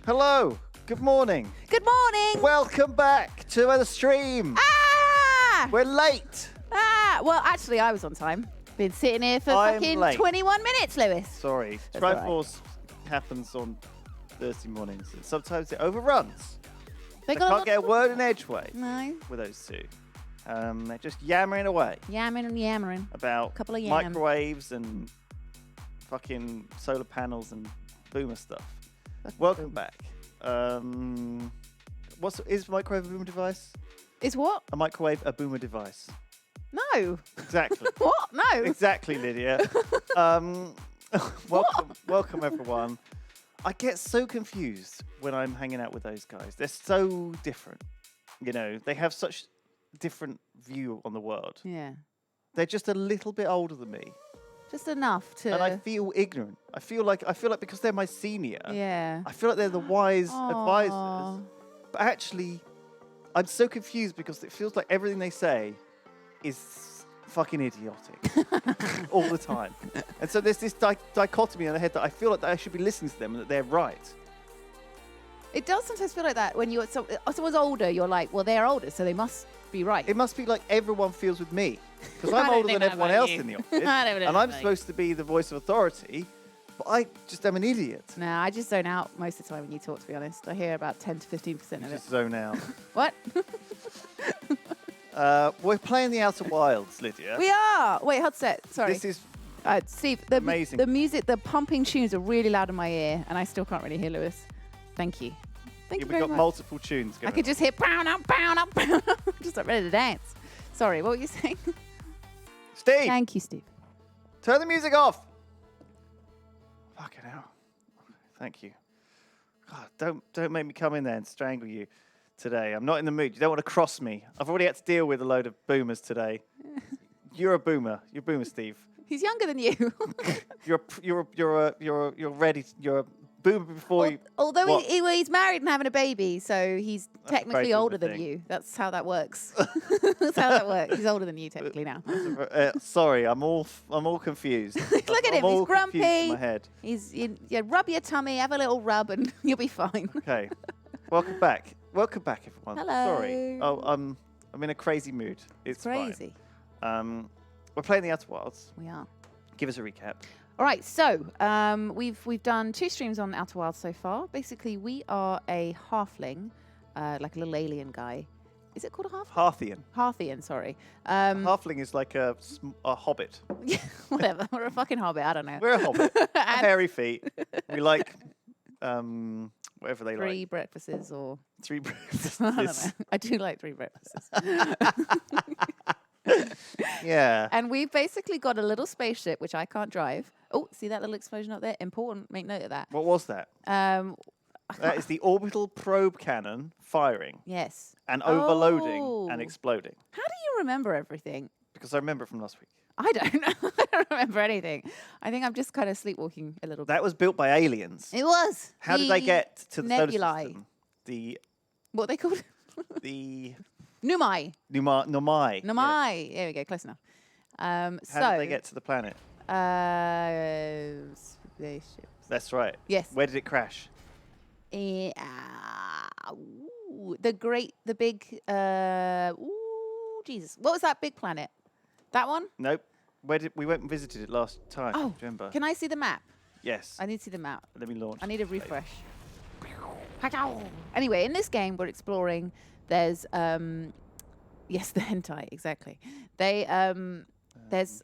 Hello. Good morning. Good morning. Welcome back to the stream. Ah! We're late. Well, actually, I was on time. Been sitting here for I'm fucking late. 21 minutes, Lewis. Sorry. That's all right. Triforce happens on Thursday mornings. And sometimes it overruns. They I can't get a word in edgeway No. with those two. They're just yammering away Yammering and yammering. about Couple of yam. microwaves and fucking solar panels and boomer stuff. Welcome back. Is microwave a boomer device? Is what? A microwave a boomer device? No. Exactly. What? No. Exactly, Lydia. Welcome everyone. I get so confused when I'm hanging out with those guys. They're so different. You know, they have such different view on the world. Yeah. They're just a little bit older than me. Just enough to. And I feel ignorant. I feel like because they're my senior. Yeah. I feel like they're the wise Aw. advisors. But actually, I'm so confused because it feels like everything they say is fucking idiotic all the time. And so there's this dichotomy in the head that I feel like that I should be listening to them and that they're right. It does sometimes feel like that when you're someone's older. You're like, well, they're older, so they must be right. It must be like everyone feels with me because I'm I don't older think than that everyone about else you. in the office. I don't know And I'm about supposed to be the voice of authority, but I just am an idiot. Nah, I just zone out most of the time when you talk, to be honest. I hear about 10 to 15% of it. Just zone out. What? We're playing the Outer Wilds, Lydia. We are! Wait, headset. Sorry. This is Steve, the amazing. The music, the pumping tunes are really loud in my ear, and I still can't really hear Lewis. Thank you. Thank you we've very got much. multiple tunes going I could just hear pound up, pound up, pound up. Just like ready to dance. Sorry, what were you saying? Steve, Thank you, Steve. turn the music off. Fucking hell. Thank you. God, don't make me come in there and strangle you today. I'm not in the mood. You don't want to cross me. I've already had to deal with a load of boomers today. You're a boomer. You're a boomer, Steve. He's younger than you. You're ready. You're a boomer before you. Although What? he's married and having a baby, so he's That's a technically very older boomer than thing. you. That's how that works. That's how that works. He's older than you technically now. Sorry, I'm all confused. Look at him. I'm He's all confused in grumpy. my head. Yeah, rub your tummy, have a little rub, and you'll be fine. Okay. Welcome back. Welcome back, everyone. Hello. Sorry. Oh, I'm in a crazy mood. It's Crazy. Fine. We're playing the Outer Wilds. We are. Give us a recap. All right, so we've done 2 streams on Outer Wilds so far. Basically, we are a halfling, like a little alien guy. Is it called a halfling? Harthian. Harthian, sorry. A halfling is like a hobbit. Yeah, whatever. We're a fucking hobbit. I don't know. We're a hobbit. And Hairy feet. We like whatever they 3 like. breakfasts or 3 I don't breakfasts. know. I do like 3 breakfasts. Yeah. And we've basically got a little spaceship which I can't drive. Oh, see that little explosion up there? Important. Make note of that. What was that? That is the orbital probe cannon firing Yes. and overloading Oh. and exploding. How do you remember everything? Because I remember it from last week. I don't know. I don't remember anything. I think I'm just kind of sleepwalking a little bit. That was built by aliens. It was. How did they get to the solar nebulae. system? The What are they called? Numai. Nomai. Nomai. There we go. Close enough. How did they get to the planet? Spaceship. That's right. Yes. Where did it crash? The big. Jesus. What was that big planet? That one? Nope. We went and visited it last time? Oh, Do you remember? can I see the map? Yes. I need to see the map. Let me launch. I need a refresh. Anyway, in this game, we're exploring. There's yes, the hentai, exactly. There's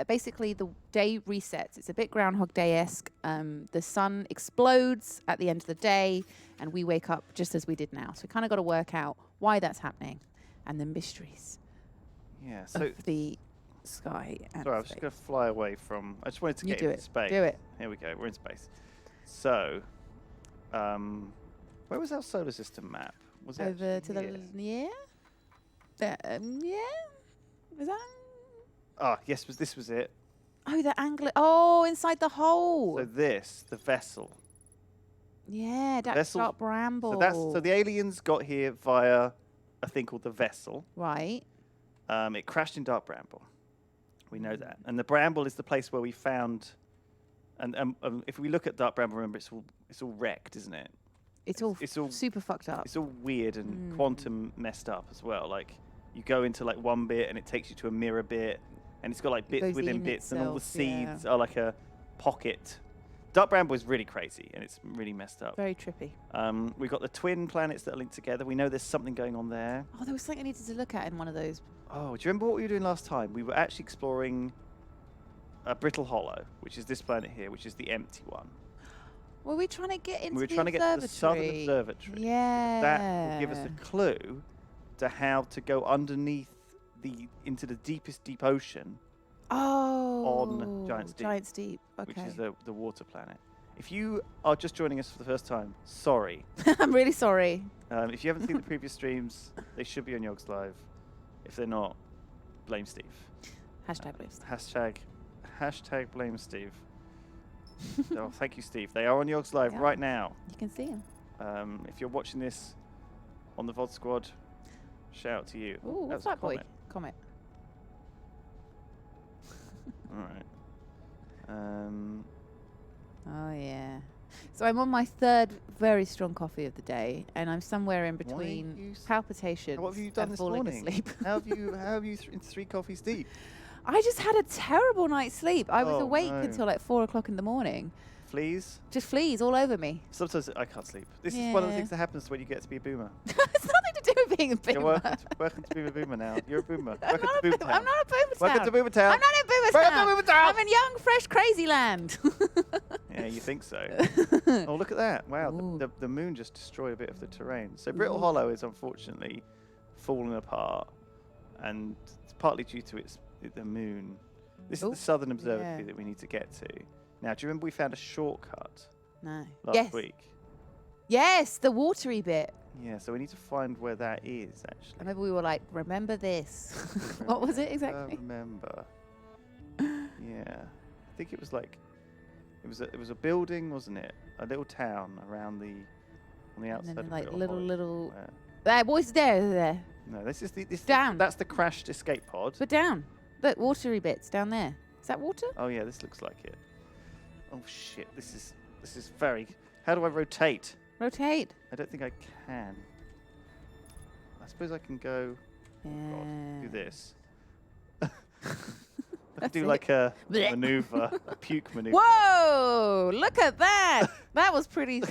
basically the day resets. It's a bit Groundhog Day-esque. The sun explodes at the end of the day, and we wake up just as we did now. So we kind of got to work out why that's happening and the mysteries Yeah. So of the sky and sorry, I was just space. going to fly away from. I just wanted to You get do into it. space. Do it. Here we go. We're in space. So, where was our solar system map? Was it Over to actually the here? yeah. Was that? Ah, yes. This was it? Oh, the angle. Oh, inside the hole. So this, the vessel. Yeah, that's Vessel- Dark Bramble. So the aliens got here via a thing called the vessel. Right. It crashed in Dark Bramble. We know that. And the Bramble is the place where we found. And if we look at Dark Bramble, remember it's all wrecked, isn't it? It's all super fucked up. It's all weird and quantum messed up as well. Like you go into like one bit and it takes you to a mirror bit, and it's got like bits within bits, and all the seeds are like a pocket. Dark Bramble is really crazy, and it's really messed up. Very trippy. We've got the twin planets that are linked together. We know there's something going on there. Oh, there was something I needed to look at in one of those. Oh, do you remember what we were doing last time? We were actually exploring a Brittle Hollow, which is this planet here, which is the empty one. Were we trying to get into We were the trying to get to the southern observatory. Yeah. That will give us a clue to how to go underneath into the deepest deep ocean. On Giant's Deep. Okay. Which is the water planet. If you are just joining us for the first time, sorry. I'm really sorry. If you haven't seen the previous streams, they should be on Yogs Live. If they're not, blame Steve. Hashtag blame Steve. Hashtag blame Steve. Oh, thank you, Steve. They are on Yogs Live right now. You can see them. If you're watching this on the VOD Squad, shout out to you. Ooh, what's that boy? Comet. All right. Oh yeah. So I'm on my third very strong coffee of the day, and I'm somewhere in between palpitations. What have you done and this falling morning? asleep. How have you three coffees deep? I just had a terrible night's sleep. I was awake no. until like 4 o'clock in the morning. Fleas? Just fleas all over me. Sometimes I can't sleep. This is one of the things that happens when you get to be a boomer. It's nothing to do with being a boomer. You're welcome to be a boomer now. You're a boomer. I'm not a Boomer Welcome to Boomer Town. I'm not in Boomer Welcome to Boomer Town. I'm in young, fresh, crazy land. Yeah, you think so. Oh, look at that. Wow, the moon just destroyed a bit of the terrain. So Brittle Hollow is unfortunately falling apart, and it's partly due to the moon. This is the southern observatory that we need to get to. Now, do you remember we found a shortcut last week? Yes, the watery bit. Yeah, so we need to find where that is, actually. I remember we were like, remember this. What was it exactly? I remember. Yeah. I think it was like, it was a building, wasn't it? A little town around on the outside and then of like Brittle little. Hollow. There, boys, there. No, this is down. That's the crashed escape pod. But down. Look, watery bits down there. Is that water? Oh yeah, this looks like it. Oh shit, this is very. How do I rotate? Rotate. I don't think I can. I suppose I can go. Yeah. Oh God, do this. I can do it. like a maneuver, a puke maneuver. Whoa! Look at that. That was pretty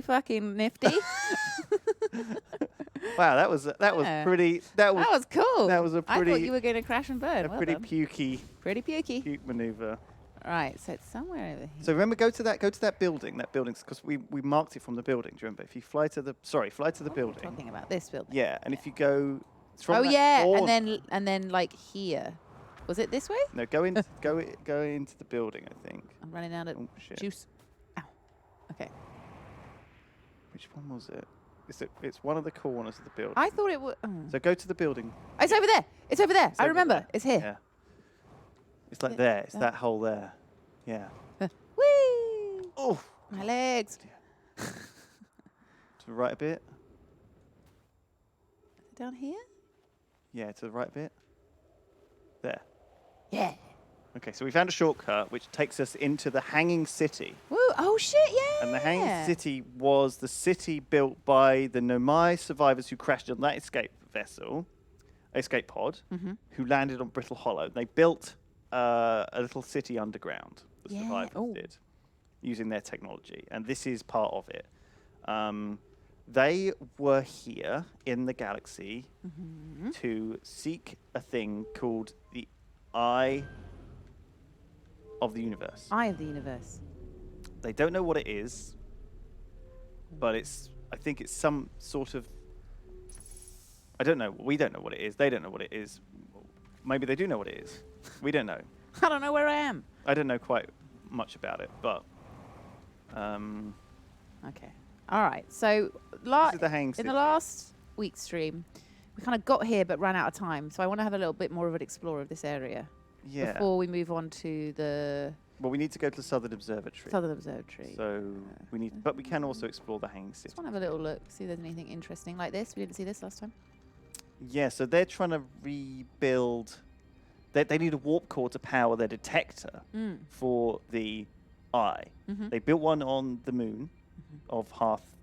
fucking nifty. Wow, that was pretty. That was cool. That was a pretty. I thought you were going to crash and burn. A pretty pukey. Pretty pukey. Puke maneuver. Right, so it's somewhere over here. So remember, go to that building, because we marked it from the building. Do you remember? If you fly to the building. Talking about this building. Yeah, and if you go from and then like here. Was it this way? No, go into the building, I think. I'm running out of juice. Ow. Okay. Which one was it? It's one of the corners of the building. I thought it was. So go to the building. It's over there. It's over there. I remember. There. It's here. Yeah. It's like there. It's that hole there. Yeah. Whee! Oh. My legs. To the right a bit. Down here? Yeah, to the right a bit. There. Yeah. Okay, so we found a shortcut which takes us into the Hanging City. Woo! Oh shit! Yeah. And the Hanging City was the city built by the Nomai survivors who crashed on that escape pod, who landed on Brittle Hollow. They built a little city underground. The survivors did, using their technology, and this is part of it. They were here in the galaxy to seek a thing called the Eye of the Universe. Eye of the Universe. They don't know what it is, but I think it's some sort of. I don't know. We don't know what it is. They don't know what it is. Maybe they do know what it is. We don't know. I don't know where I am. I don't know quite much about it, but. Okay. All right. So this is the Hanging City. In the last week's stream, we kind of got here but ran out of time. So I want to have a little bit more of an explore of this area. Yeah. Before we move on to the. Well, we need to go to the Southern Observatory. So we need, but we can also explore the Hanging City. Just want to have a little look, see if there's anything interesting like this. We didn't see this last time. Yeah. So they're trying to rebuild. They need a warp core to power their detector for the eye. They built one on the moon of Hearth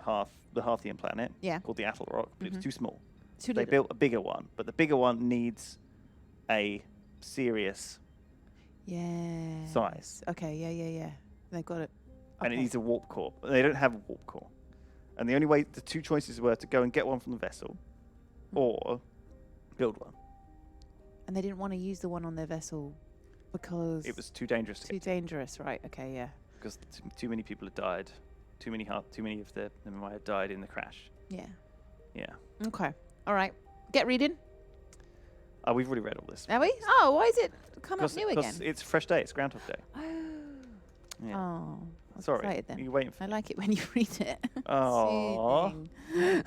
the Hearthian planet Yeah. called the Atle Rock, but it was too small. Too They little. built a bigger one, but the bigger one needs a serious Yeah. size. Okay. Yeah. They've got it. And it Okay. needs a warp core. They don't have a warp core. And the only way, the two choices were to go and get one from the vessel or build one. And they didn't want to use the one on their vessel because It was too dangerous to too get to, dangerous, right? Okay, yeah. because too many people had died. Too many of the Nemai had died in the crash. Yeah. Yeah. Okay. All right. Get reading. Oh, we've already read all this. Are we? Oh, why is it come up new again? Because it's a fresh day. It's Groundhog Day. Oh. Yeah. Oh. I was Sorry. excited then. You're waiting for I like it when you read it. Aw. Soothing.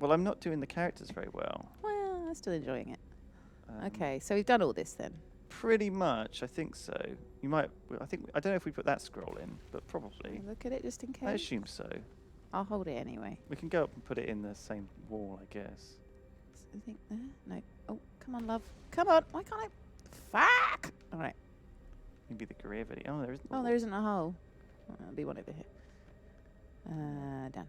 Well, I'm not doing the characters very well. Well, I'm still enjoying it. Okay, so we've done all this then. Pretty much, I think so. You might. I don't know if we put that scroll in, but probably. Look at it just in I case. assume so. I'll hold it anyway. We can go up and put it in the same wall, I guess. I think there. No. Oh, come on, love. Come on. Why can't I? Fuck. All right. Maybe the career video. Oh, there isn't. Oh, there isn't a hole. Oh, there'll be one over here. Down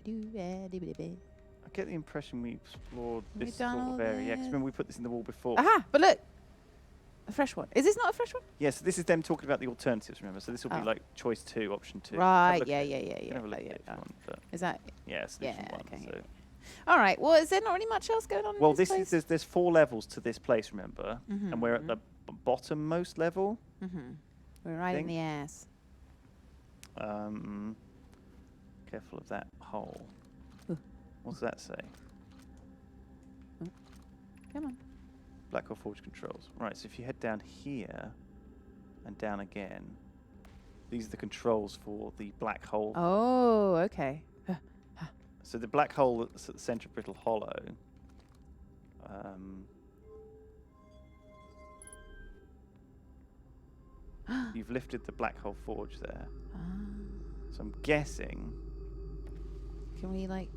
here. I get the impression we explored We've this done sort all of area. 'Cause this. remember we put this in the wall before. Aha! But look, a fresh one. Is this not a fresh one? Yes, this is them talking about the alternatives. Remember, so this will Oh. be like choice 2, option 2. Have a Right. look Yeah. at it. Yeah. You can have a look Oh, at yeah. it if you want, but Is that? yeah, solution Yeah, 1. okay, So. yeah. All right. Well, is there not really much else going on? Well, in this this is there's 4 levels to this place. Remember, and we're at the bottommost level. We're right in thing. the ass. Careful of that hole. Ooh. What does that say? Come on. Black Hole Forge controls. Right, so if you head down here and down again, these are the controls for the black hole. Oh, okay. So the black hole that's at the center of Brittle Hollow. You've lifted the Black Hole Forge there. So I'm guessing. Can we like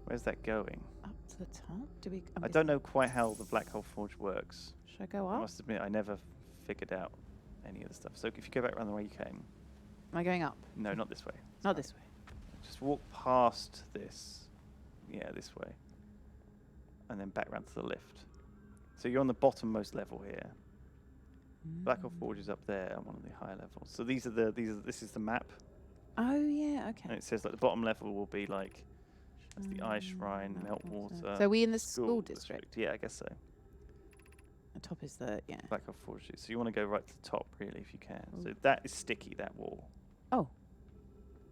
Where's that going? up to the top? Do we? I don't know quite how the Black Hole Forge works. Should I go I up? must admit, I never figured out any of the stuff. So if you go back around the way you came. Am I going up? No, not this way. Not this way. Just walk past this. Yeah, this way. And then back round to the lift. So you're on the bottommost level here. Black Hole Forge is up there on one of the higher levels. So this is the map. Oh yeah. And Okay. it says like the bottom level will be like that's the ice shrine, Meltwater. So we in the school district. Yeah, I guess so. The top is the Black Hole Forge. So you want to go right to the top really if you can. So that is sticky, that wall. Oh.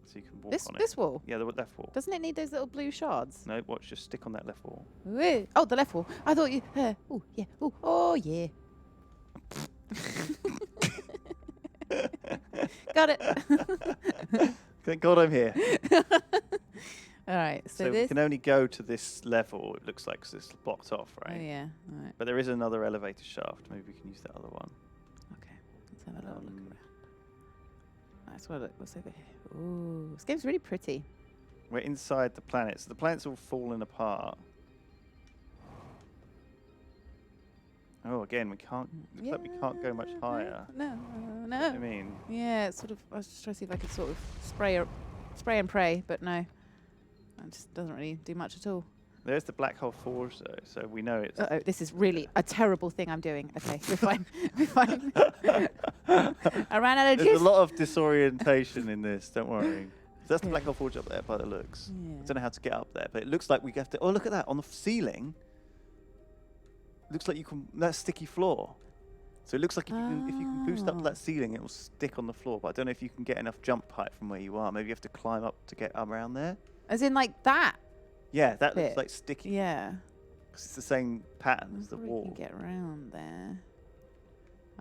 So you can walk This on it. this wall. Yeah, the left wall. Doesn't it need those little blue shards? No, watch, just stick on that left wall. Woo. Oh, the left wall. I thought you. Oh yeah. Oh oh yeah. Got it. Thank God I'm here. All right. So, So we this. can only go to this level, it looks like, 'cause it's blocked off, Oh right? yeah. All right. But there is another elevator shaft. Maybe we can use that other one. Okay. Let's have a little look around. That's what. What's over here? Ooh, this game's really pretty. We're inside the planet. So the planet's all falling apart. Oh, again, we can't. Looks like we can't go much higher. No. I mean, Yeah, it's sort of. I was just trying to see if I could sort of spray and pray, but no, it just doesn't really do much at all. there's the Black Hole Forge, though, so we know it's. Uh oh, this is really a terrible thing I'm doing. Okay, we're fine. We're fine. I ran out of There's juice. a lot of disorientation in this. Don't worry. So that's the Black Hole Forge up there by the looks. Yeah. I don't know how to get up there, but it looks like we have to. Oh, look at that on the ceiling. Looks like you can. That's sticky floor. So it looks like if you can boost up to that ceiling, it will stick on the floor. But I don't know if you can get enough jump height from where you are. Maybe you have to climb up to get around there. As in like that. Yeah, that looks Bit. like sticky. Yeah. 'Cause it's the same pattern as the Probably wall. can get around there.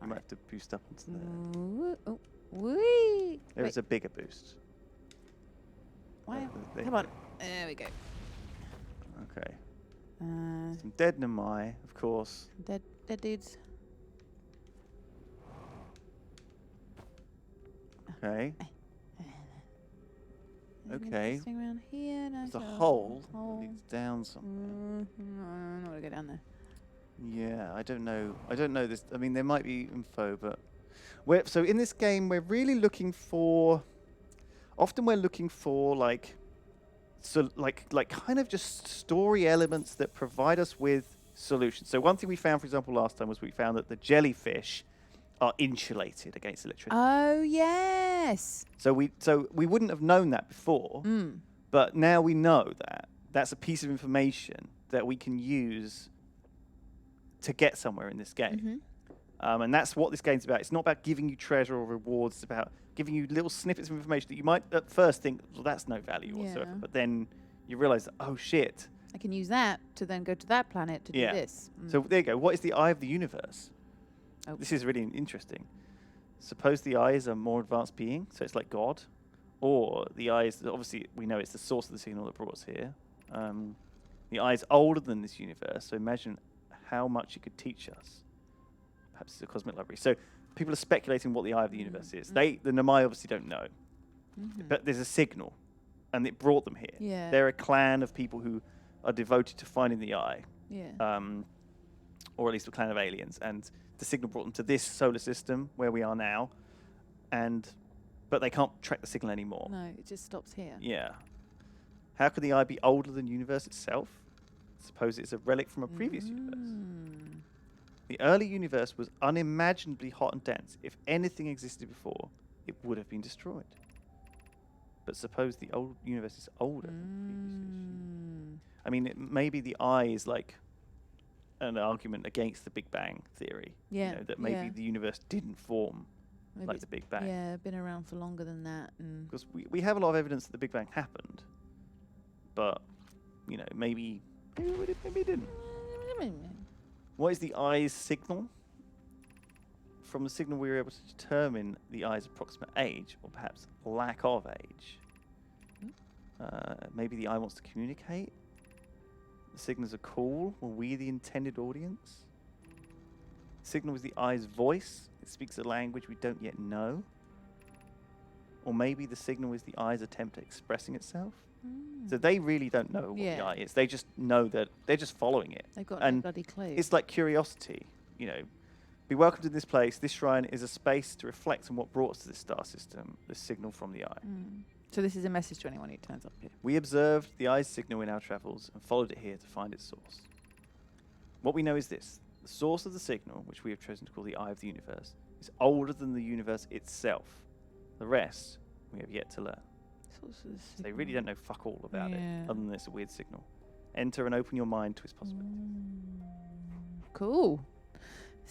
You might have to boost up onto there. Ooh, oh, wee. There Wait, is a bigger boost. why? There Come you on. There we go. go. Okay. Uh, Some dead Namai, of course. dead dudes. Okay. Okay. Anything around here? No, There's a no, hole that hole. leads down somewhere. No, I don't want to go down there. Yeah, I don't know. I don't know this. I mean, there might be info, but so in this game, we're really looking for Often we're looking for like kind of just story elements that provide us with solutions. So one thing we found, for example, last time was we found that the jellyfish are insulated against electricity. Oh yes. So we wouldn't have known that before, but now we know that. That's a piece of information that we can use to get somewhere in this game. And that's what this game's about. It's not about giving you treasure or rewards. It's about giving you little snippets of information that you might at first think, well, that's no value whatsoever. But then you realize, that, oh, shit. I can use that to then go to that planet to do this. So there you go. What is the eye of the universe? Oh. This is really interesting. Suppose the eye is a more advanced being, so it's like God. Or the eye is, obviously, we know it's the source of the signal that brought us here. The eye is older than this universe, so imagine how much it could teach us. Perhaps it's a cosmic library. So people are speculating what the eye of the universe is. The Namai obviously don't know. But there's a signal, and it brought them here. Yeah. They're a clan of people who are devoted to finding the eye. Yeah. Or at least a clan of aliens. And the signal brought them to this solar system, where we are now. But they can't track the signal anymore. No, it just stops here. Yeah. How could the eye be older than the universe itself? Suppose it's a relic from a previous universe. The early universe was unimaginably hot and dense. If anything existed before, it would have been destroyed. But suppose the old universe is older than the previous universe. I mean, maybe the eye is like an argument against the Big Bang theory. Yeah. You know, that maybe the universe didn't form Maybe like the Big Bang. Yeah, been around for longer than that. Because we have a lot of evidence that the Big Bang happened. But, you know, maybe it didn't. What is the eye's signal? From the signal, we were able to determine the eye's approximate age, or perhaps lack of age. Maybe the eye wants to communicate. The signals are cool. Were we the intended audience? The signal is the eye's voice. It speaks a language we don't yet know. Or maybe the signal is the eye's attempt at expressing itself. So they really don't know what the eye is. They just know that they're just following it. They've got no bloody clue. It's like curiosity, you know. Be welcome to this place. This shrine is a space to reflect on what brought us to this star system, the signal from the eye. So this is a message to anyone who turns up here. We observed the eye's signal in our travels and followed it here to find its source. What we know is this. The source of the signal, which we have chosen to call the eye of the universe, is older than the universe itself. The rest we have yet to learn. So they really don't know fuck all about it, other than it's a weird signal. Enter and open your mind to its possibilities. Cool.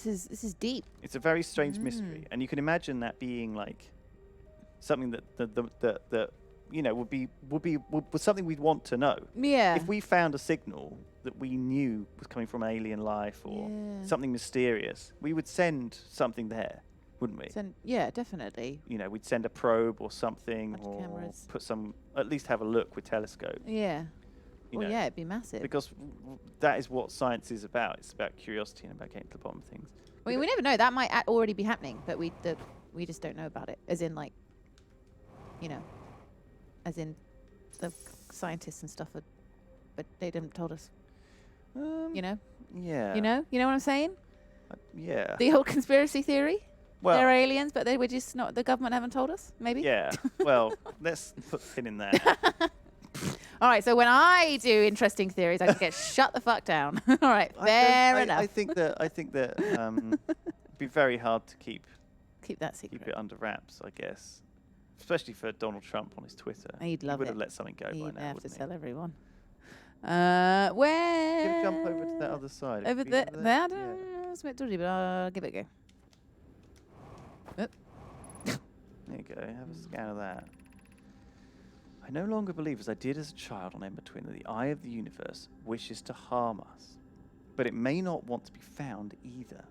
This is deep. It's a very strange mystery, and you can imagine that being like something that you know would something we'd want to know. Yeah. If we found a signal that we knew was coming from alien life or something mysterious, we would send something there, wouldn't we? Yeah, definitely. You know, we'd send a probe or something, Bunch of or cameras. put some, at least have a look with telescope. Yeah. You Well, know, yeah, it'd be massive. because that is what science is about. It's about curiosity and about getting to the bottom of things. I mean, we never know. That might already be happening, but we just don't know about it. As in, like, you know, as in the scientists and stuff, but they didn't told us. You know? Yeah. You know what I'm saying? Yeah. The old conspiracy theory. Well, They're aliens, but they were just not. The government haven't told us. Maybe. yeah. Well, let's put a pin in that. All right. So when I do interesting theories, I can get shut the fuck down. All right. Fair enough. I think that it'd be very hard to keep that secret. it under wraps, I guess. Especially for Donald Trump on his Twitter. He'd love he would have it. let something go by He'd now, have to wouldn't tell he? everyone. Where? Give a jump over to that other side. Over Be there. over I don't know. It's a bit dodgy, but I'll give it a go. There you go. Have a scan of that. I no longer believe, as I did as a child on Ember Twin, that the eye of the universe wishes to harm us, but it may not want to be found either.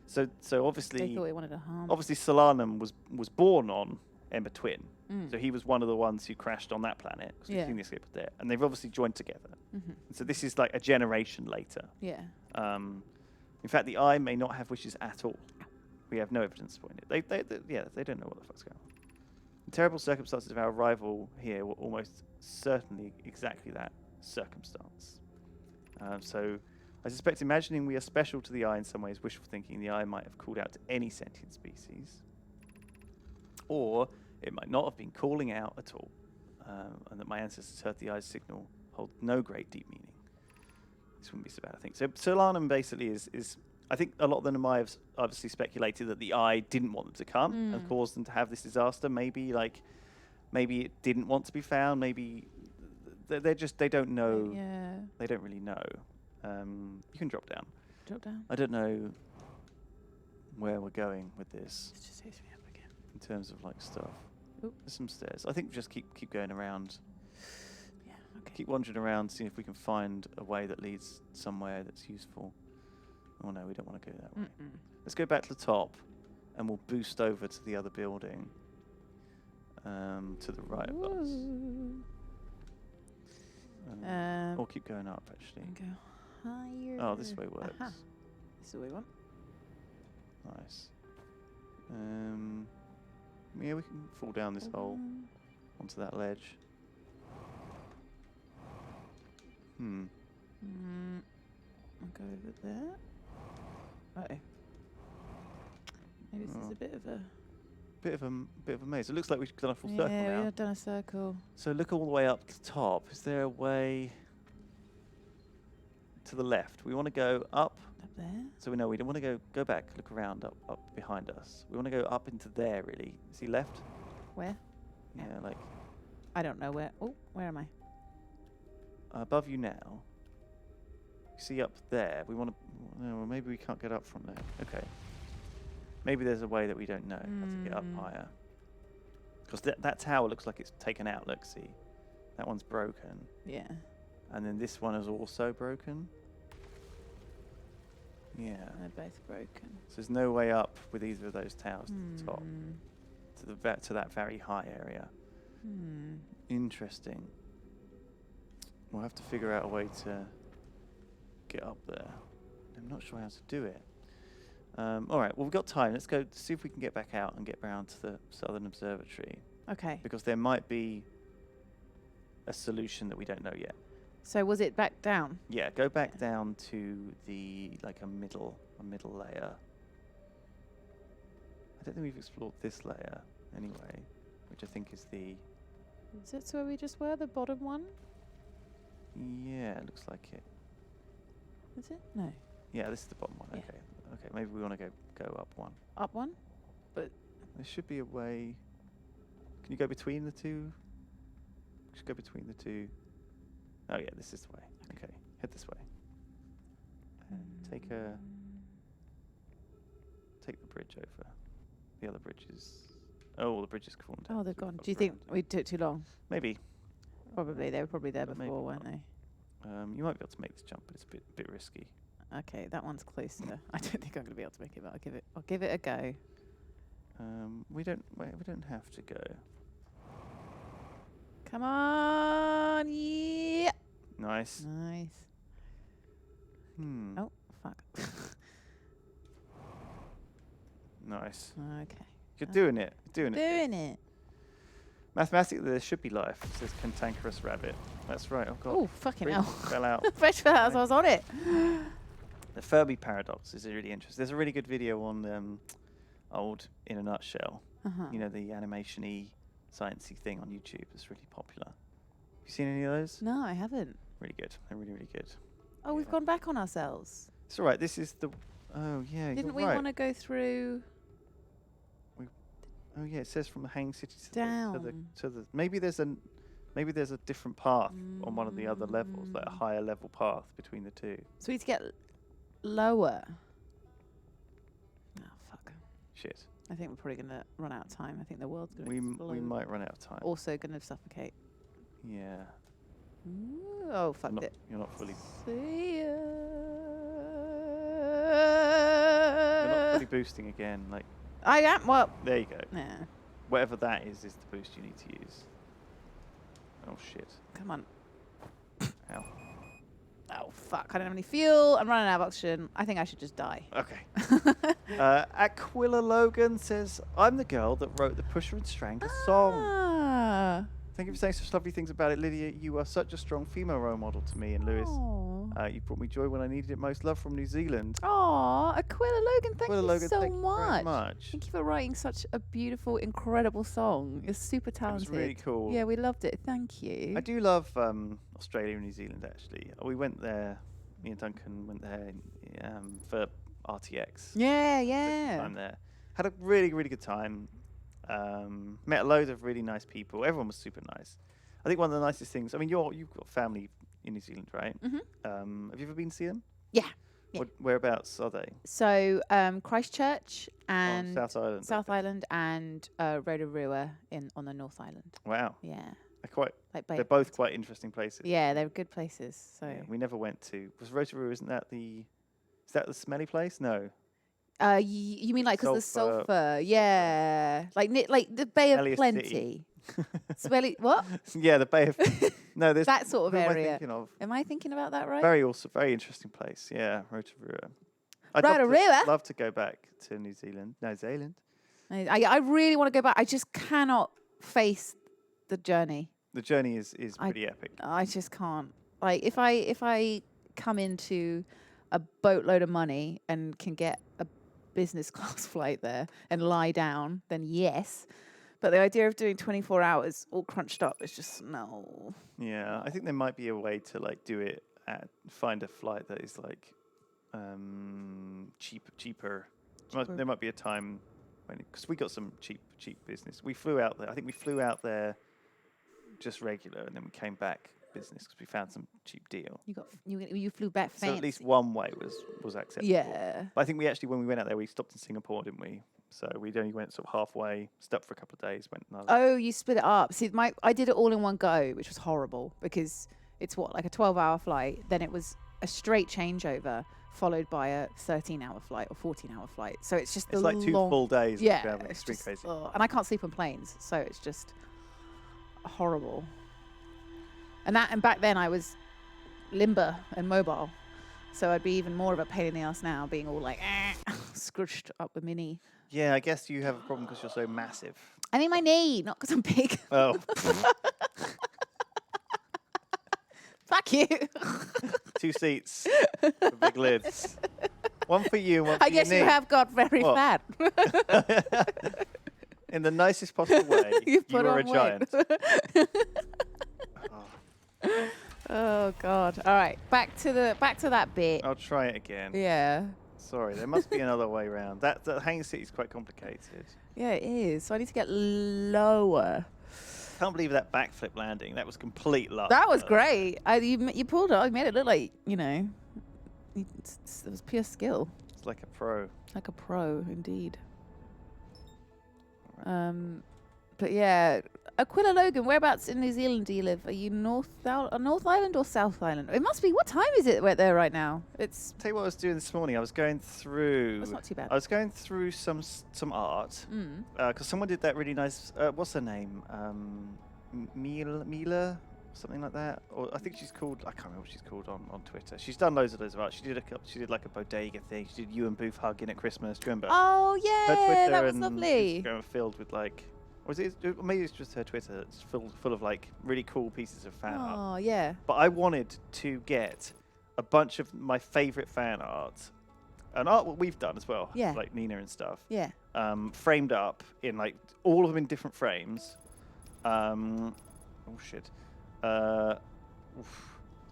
So obviously, They thought it wanted to harm. obviously Solanum was born on Ember Twin, so he was one of the ones who crashed on that planet. Because we've seen the escape there, and they've obviously joined together. And so this is like a generation later. Yeah. In fact, the eye may not have wishes at all. We have no evidence to point it. They don't know what the fuck's going on. The terrible circumstances of our arrival here were almost certainly exactly that circumstance. So I suspect imagining we are special to the eye in some ways, wishful thinking, the eye might have called out to any sentient species. Or It might not have been calling out at all, and that my ancestors heard the eye's signal hold no great deep meaning. This wouldn't be so bad, I think. So Solanum basically is I think a lot of the Nemai have obviously speculated that the eye didn't want them to come and caused them to have this disaster. Maybe it didn't want to be found. Maybe they don't know. Yeah. They don't really know. You can drop down. Drop down. I don't know where we're going with this It just takes me up again. in terms of like stuff. Oop. There's some stairs. I think just keep going around. Yeah. Okay. Keep wandering around, seeing if we can find a way that leads somewhere that's useful. Oh no, we don't want to go that way. Let's go back to the top, and we'll boost over to the other building. To the right of us. Or keep going up, actually. And go higher. Oh, this way works. Aha. This is what we want. Nice. Yeah, we can fall down this hole onto that ledge. I'll go over there. Uh-oh. Maybe this is a bit of a... Bit of a maze. It looks like we've done a full circle Yeah, now. we've done a circle. So look all the way up to the top. Is there a way to the left? We want to go up. Up there? So we know we don't want to go back, look around up behind us. We want to go up into there, really. See left? Where? Yeah, like I don't know where. Oh, where am I? above you now. See up there. We want to. No, well, maybe we can't get up from there. Okay. Maybe there's a way that we don't know how to get up higher. Because that tower looks like it's taken out. Look, see. That one's broken. Yeah. And then this one is also broken. Yeah. They're both broken. So there's no way up with either of those towers to the top. To that very high area. Interesting. We'll have to figure out a way to get up there. I'm not sure how to do it. All right, well, we've got time. Let's go see if we can get back out and get round to the Southern Observatory. Okay. Because there might be a solution that we don't know yet. So was it back down? Yeah, go back down to the, like a middle layer. I don't think we've explored this layer anyway, which I think is the... Is it where we just were, the bottom one? Yeah, it looks like it. Is it? No. Yeah, this is the bottom one. Yeah. Okay. Okay, maybe we want to go up one. Up one? But There should be a way. Can you go between the two? Just go between the two. Oh yeah, this is the way. Okay, head this way. And take the bridge over. The other bridge is... Oh, the bridge is fallen down. oh, they're so we've gone. got Do you think round. we took too long? Maybe. Probably. They were probably there But maybe before, weren't not. they? You might be able to make this jump, but it's a bit risky. Okay, that one's closer. I don't think I'm going to be able to make it, but I'll give it a go. We don't have to go. Come on! Yeah. Nice. Nice. Oh, fuck. Nice. Okay. You're doing it. You're doing it. Doing it. Mathematically, there should be life. It says cantankerous rabbit. That's right. Oh god. Oh, fucking Bridge hell. fell out. Fresh fell out as I was on it. The Fermi paradox is really interesting. There's a really good video on old In a Nutshell. You know, the animation-y, sciencey thing on YouTube. It's really popular. Have you seen any of those? No, I haven't. Really good. They're really, really good. Oh, we've gone back on ourselves. It's all right. This is the... Oh, yeah, Didn't you're we right. want to go through Oh, yeah, it says from the Hanging City to down? the maybe there's a different path on one of the other levels, like a higher level path between the two. So we need to get lower. Oh, fuck. Shit. I think we're probably going to run out of time. I think the world's going to We explode. might run out of time. Also going to suffocate. Yeah. Ooh, oh, fuck it. You're not fully See ya. You're not fully boosting again. Like I am. Well, there you go. nah. Whatever that is the boost you need to use. Oh shit. Come on. Ow. Oh, fuck. I don't have any fuel. I'm running out of oxygen. I think I should just die. Okay. Aquila Logan says, I'm the girl that wrote the Pusher and Strangler song. Ah. Thank you for saying such lovely things about it, Lydia. You are such a strong female role model to me and Lewis. Aw. You brought me joy when I needed it most. Love from New Zealand. Oh, Aquila Logan, thank Aquila you Logan, so thank you very much. much. Thank you for writing such a beautiful, incredible song. You're super talented. It was really cool. Yeah, we loved it. Thank you. I do love Australia and New Zealand, actually. We went there, me and Duncan went there for RTX. Yeah. Time there. Had a really, really good time. Met loads of really nice people. Everyone was super nice. I think one of the nicest things, I mean, you've got family in New Zealand, right? Mm-hmm. Have you ever been to see them? Yeah. Whereabouts are they? So Christchurch and South Island. and Rotorua on the North Island. Wow. Yeah. They're both quite interesting places. Yeah, they're good places. So yeah, we never went to. Was Rotorua? Is that the smelly place? No. You mean like because the Sulphur- sulfur? Yeah, like the Bay of Smelliest Plenty. city. Smelly what? Yeah, the Bay of. No, there's That sort of who am I area. thinking of? Am I thinking about that right? Very interesting place. Yeah, Rotorua. Rotorua? Love to go back to New Zealand. I really want to go back. I just cannot face the journey. The journey is pretty epic. I just can't. Like if I come into a boatload of money and can get a business class flight there and lie down, then yes. But the idea of doing 24 hours all crunched up is just no. Yeah, I think there might be a way to like do it find a flight that is like cheaper. There might be a time when, because we got some cheap business. We flew out there. I think we flew out there just regular, and then we came back business because we found some cheap deal. You flew back fancy. So at least one way was acceptable. Yeah. But I think when we went out there, we stopped in Singapore, didn't we? So we only went sort of halfway, stopped for a couple of days, went another. Oh, you split it up. See, I did it all in one go, which was horrible because it's like a 12-hour flight. Then it was a straight changeover followed by a 13-hour flight or 14-hour flight. So it's just it's like 2 full days. Yeah, of traveling. it's pretty just, crazy. and I can't sleep on planes, so it's just horrible. And back then I was limber and mobile, so I'd be even more of a pain in the ass now, being all like scrunched up with mini. Yeah, I guess you have a problem because you're so massive. I mean my knee, not because I'm big. Oh. Fuck you. 2 seats with big lids. One for you, one for I guess your knee. you have got very fat. In the nicest possible way, you are a giant. Oh God! All right, back to that bit. I'll try it again. Yeah. Sorry, there must be another way around. That hanging seat is quite complicated. Yeah, it is. So I need to get lower. Can't believe that backflip landing. That was complete luck. That was great. You pulled it off. You made it look like, it was pure skill. It's like a pro. Like a pro, indeed. But yeah, Aquila Logan, whereabouts in New Zealand do you live? Are you North Island or South Island? It must be. What time is it there right now? It's. Tell you what I was doing this morning. I was going through. That's not too bad. I was going through some art because someone did that really nice. What's her name? Mila, something like that. Or I think she's called. I can't remember what she's called on Twitter. She's done loads of art. She did like a bodega thing. She did you and Booth hugging at Christmas. Do you remember? Oh Her yeah, Twitter that was and lovely. Instagram are filled with like. Or maybe it's just her Twitter. It's full of like really cool pieces of fan art. Oh yeah. But I wanted to get a bunch of my favorite fan art and art what we've done as well. Yeah. Like Nina and stuff. Yeah. Framed up in like all of them in different frames. Oh shit.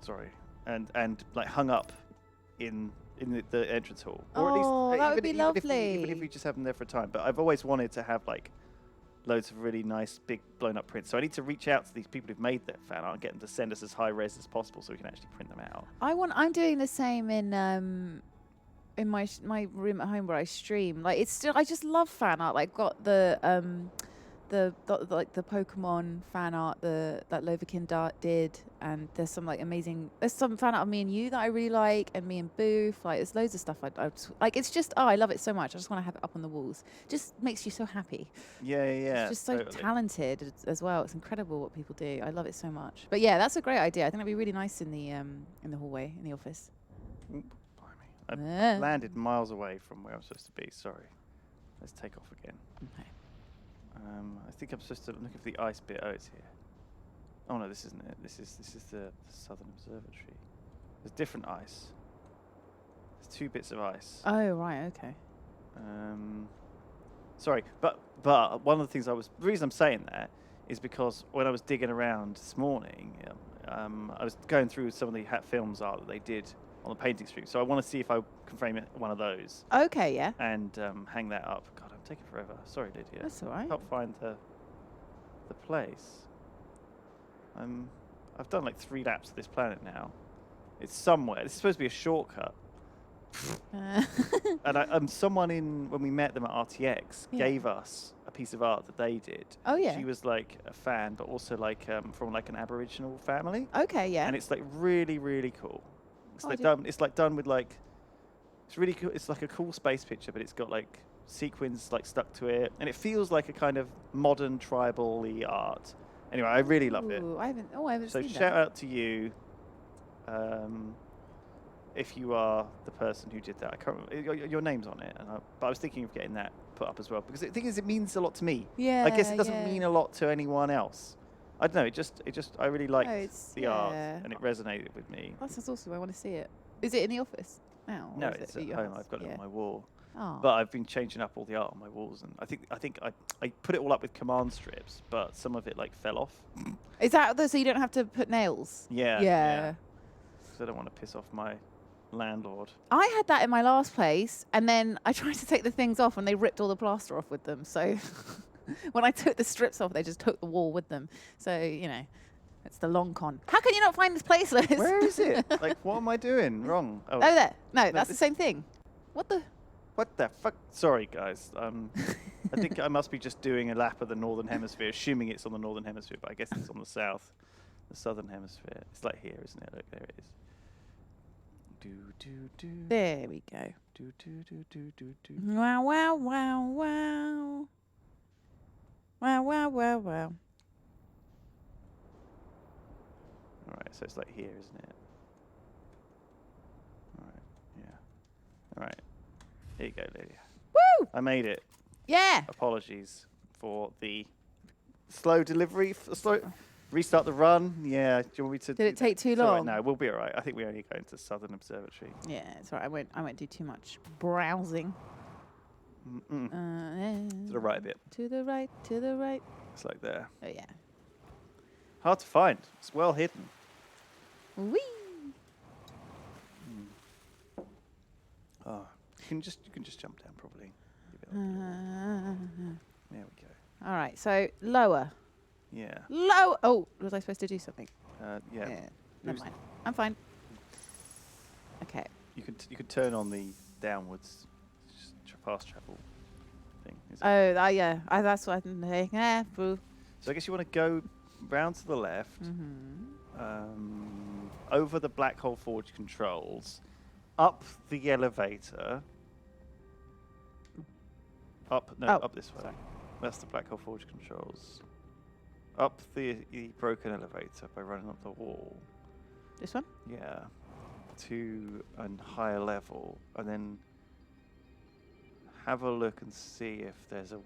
Sorry. And like hung up in the entrance hall. Or Oh, at least that would be lovely. Even if we just have them there for a time. But I've always wanted to have like loads of really nice, big, blown-up prints. So I need to reach out to these people who've made that fan art and get them to send us as high-res as possible so we can actually print them out. I'm doing the same in my room at home where I stream. Like it's still, I just love fan art. Like got the Pokemon fan art that Loverkin did, and there's some fan art of me and you that I really like, and me and Booth. Like there's loads of stuff I like. It's just I love it so much. I just want to have it up on the walls. Just makes you so happy. Yeah. It's just so totally. talented as well. It's incredible what people do. I love it so much. But yeah, that's a great idea. I think that'd be really nice in the hallway in the office. Oop, blimey. I landed miles away from where I'm supposed to be. Sorry. Let's take off again. Okay. I think I'm supposed to look at the ice bit. Oh, it's here. Oh no, this isn't it. This is the Southern Observatory. There's different ice. There's 2 bits of ice. Oh, right, okay. Sorry, but one of the things the reason I'm saying that is because when I was digging around this morning, I was going through some of the films art that they did on the painting stream. So I want to see if I can frame one of those. Okay, yeah. And hang that up. God, I'm taking forever. Sorry, Lydia. That's all right. Can't find the place. I've done like 3 laps of this planet now. It's somewhere. This is supposed to be a shortcut. And someone when we met them at RTX gave us a piece of art that they did. Oh yeah. She was like a fan, but also like from like an Aboriginal family. Okay, yeah. And it's like really, really cool. It's like done with like, it's really cool. It's like a cool space picture, but it's got like sequins like stuck to it, and it feels like a kind of modern tribal-y art. Anyway, I really love it. I haven't So seen shout that. out to you. If you are the person who did that, I can't remember, your name's on it, but I was thinking of getting that put up as well, because the thing is, it means a lot to me. Yeah. I guess it doesn't mean a lot to anyone else. I don't know. It just. I really liked the art, and it resonated with me. That sounds awesome. I want to see it. Is it in the office now? No, it's at home. I've got it on my wall. Oh. But I've been changing up all the art on my walls, and I think I put it all up with command strips, but some of it like fell off. Is that so you don't have to put nails? Yeah. Yeah. Because I don't want to piss off my landlord. I had that in my last place, and then I tried to take the things off, and they ripped all the plaster off with them. So when I took the strips off, they just took the wall with them. So it's the long con. How can you not find this place, Liz? Where is it? Like, what am I doing wrong? Oh, there. No, that's the same thing. What the fuck? Sorry, guys. I think I must be just doing a lap of the northern hemisphere, assuming it's on the northern hemisphere, but I guess it's on the southern hemisphere. It's like here, isn't it? Look, there it is. Do do do. There we go. Do do do do do do. Wow, wow, wow, wow. Wow, wow, wow, wow. All right, so it's like here, isn't it? All right, yeah. All right, here you go, Lydia. Woo! I made it. Yeah. Apologies for the slow delivery. Restart the run. Yeah. Do you want me to? Did it take too It's all right, long? no, we'll be all right. I think we're only going to Southern Observatory. Yeah, it's all right. I won't do too much browsing. To the right a bit. To the right, to the right. It's like there. Oh yeah. Hard to find. It's well hidden. Whee! Oh, you can just jump down probably. There we go. All right. So lower. Yeah. Low. Oh, was I supposed to do something? Yeah. Never mind. I'm fine. Okay. You could turn on the downwards fast travel thing. Yeah. That's what I'm saying. Boo. So I guess you want to go round to the left, over the Black Hole Forge controls, up the elevator. Up this way. Sorry. That's the Black Hole Forge controls. Up the broken elevator by running up the wall. This one? Yeah. To a higher level, and then have a look and see if there's a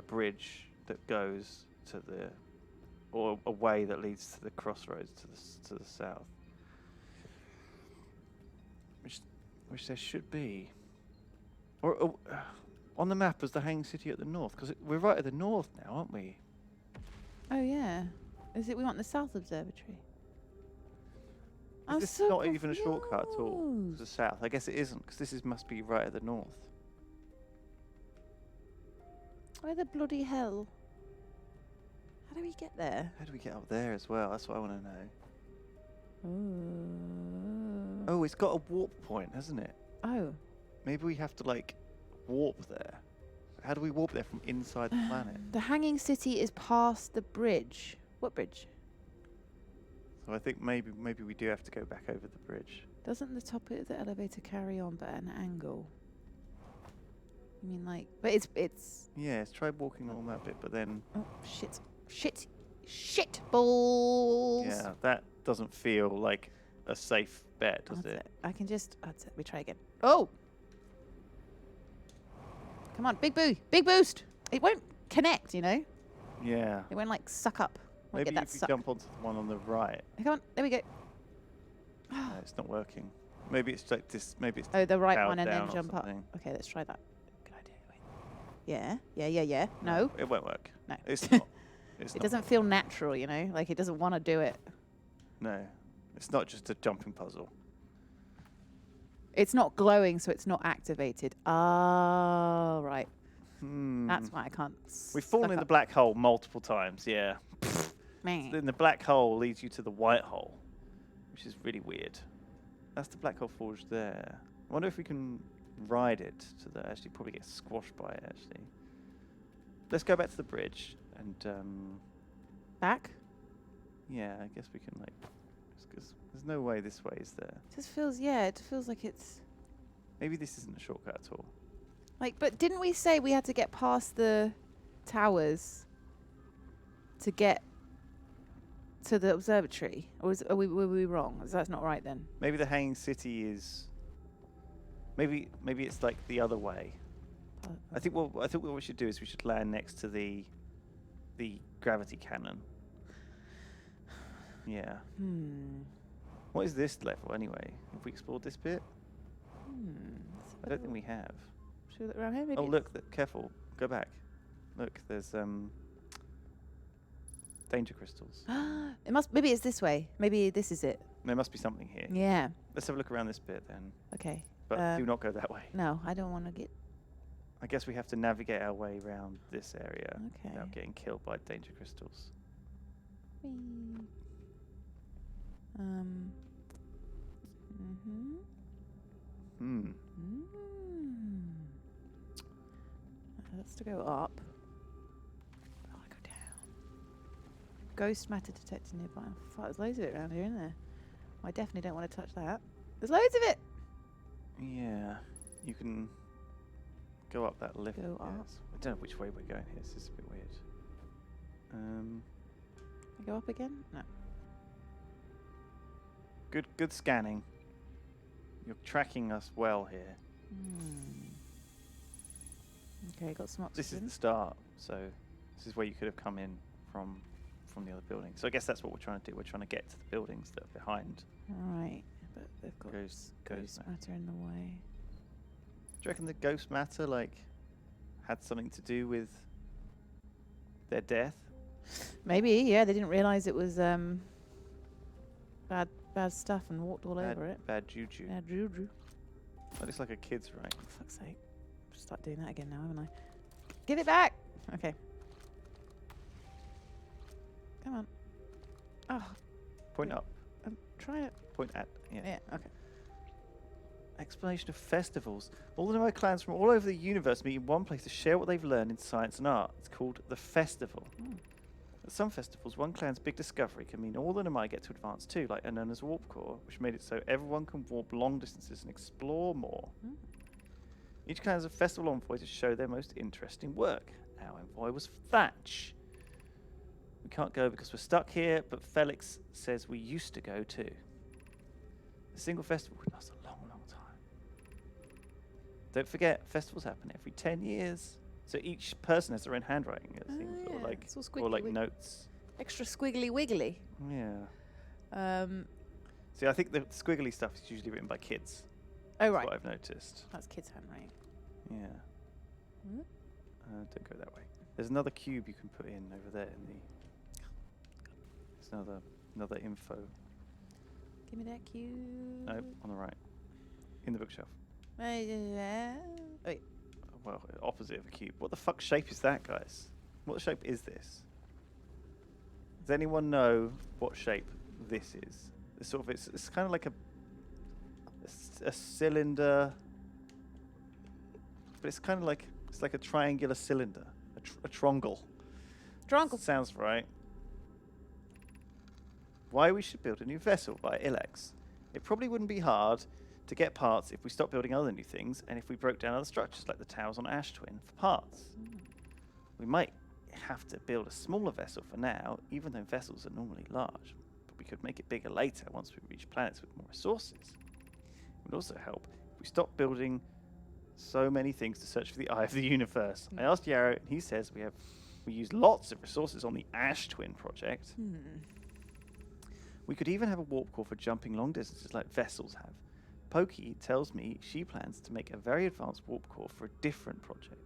bridge that goes to or a way that leads to the crossroads to the south. Which there should be. Or on the map as the Hanging City at the north, because we're right at the north now, aren't we? Oh yeah. Is it? We want the South Observatory. Is this not even a shortcut at all to the south? I guess it isn't, because this must be right at the north. Where the bloody hell? How do we get there? How do we get up there as well? That's what I want to know. Oh. Oh, it's got a warp point, hasn't it? Oh. Maybe we have to like warp there. How do we warp there from inside the planet? The Hanging City is past the bridge. What bridge? So I think maybe we do have to go back over the bridge. Doesn't the top of the elevator carry on but at an angle? You mean like? But it's. Yeah, let's try walking along that bit, but then. Oh shit balls. Yeah, that doesn't feel like a safe bet, does it? I can just. We try again. Oh. Come on, big boost. It won't connect, Yeah. It won't like suck up. Maybe if you jump onto the one on the right. Come on, there we go. No, It's not working. Maybe it's like this. Maybe it's Oh, the right powered one and then down or jump up. something. Okay, let's try that. Good idea. Wait. Yeah. No. It won't work. No. It's not. It's It not. doesn't feel natural, you know? Like, it doesn't want to do it. No. It's not just a jumping puzzle. It's not glowing, so it's not activated. Oh, right. Hmm. That's why I can't. We've fallen suck in the up. black hole multiple times, yeah. Meh. Then the black hole leads you to the white hole, which is really weird. That's the black hole forge there. I wonder if we can ride it to the... Actually, probably get squashed by it, actually. Let's go back to the bridge and... Back? yeah, I guess we can, like... Because there's no way this way is there. It just feels, yeah, it feels like it's... Maybe this isn't a shortcut at all. Like, but didn't we say we had to get past the towers to get to the observatory? Or were we wrong? That's not right then. Maybe the hanging city is... Maybe it's like the other way. I think what we should do is we should land next to the gravity cannon. Yeah. What is this level anyway? Have we explored this bit? I don't think we have. Should we look around here? Maybe Oh look! Careful. Go back. Look, there's danger crystals. it must. Maybe it's this way. Maybe this is it. There must be something here. Yeah. Let's have a look around this bit then. Okay. But do not go that way. No, I don't want to get. I guess we have to navigate our way around this area Okay. without getting killed by danger crystals. Whee. That's to go up. Oh, I go down. Ghost matter detected nearby. Fuck, there's loads of it around here, isn't there? I definitely don't want to touch that. There's loads of it. Yeah, you can go up that lift. Go up. Yes. I don't know which way we're going here. This is a bit weird. I go up again? No. Good scanning. You're tracking us well here. Okay, got some This is oxygen. the start, so this is where you could have come in from the other building. So I guess that's what we're trying to do. We're trying to get to the buildings that are behind. Right, but they've got Ghost matter in the way. Do you reckon the ghost matter had something to do with their death? Maybe, yeah. They didn't realise it was bad stuff and walked all over it. Bad juju. Yeah, juju. That looks like a kid's right. For fuck's sake. Start doing that again now, haven't I? Give it back! Okay. Come on. Oh, Point up. I'm trying to... Point at. Yeah. Yeah, okay. Explanation of festivals. All the Nomad clans from all over the universe meet in one place to share what they've learned in science and art. It's called the festival. At some festivals, one clan's big discovery can mean all the Nomad get to advance too, like Anona's warp core, which made it so everyone can warp long distances and explore more. Each clan has a festival envoy to show their most interesting work. Our envoy was Thatch. We can't go because we're stuck here, but Felix says we used to go too. A single festival would last a long, long time. Don't forget, festivals happen every 10 years. So each person has their own handwriting, it seems, yeah, or like, it's all or like squiggly notes. Extra squiggly wiggly. Yeah. See, I think the squiggly stuff is usually written by kids. Oh, That's right. what I've noticed. That's kids' handwriting. Yeah. Don't go that way. There's another cube you can put in over there in the... There's another info. Give me that cube. No, on the right. In the bookshelf. Wait. Well, opposite of a cube. What the fuck shape is that, guys? What shape is this? Does anyone know what shape this is? It's sort of it's kind of like a cylinder, but it's kind of like a triangular cylinder, a trongle. Trongle. Sounds right. Why we should build a new vessel by Ilex. It probably wouldn't be hard to get parts if we stopped building other new things and if we broke down other structures like the towers on Ash Twin for parts. We might have to build a smaller vessel for now, even though vessels are normally large, but we could make it bigger later once we reach planets with more resources. It would also help if we stopped building so many things to search for the eye of the universe. I asked Yarrow, and he says we use lots of resources on the Ash Twin project. We could even have a warp core for jumping long distances like vessels have. Pokey tells me she plans to make a very advanced warp core for a different project.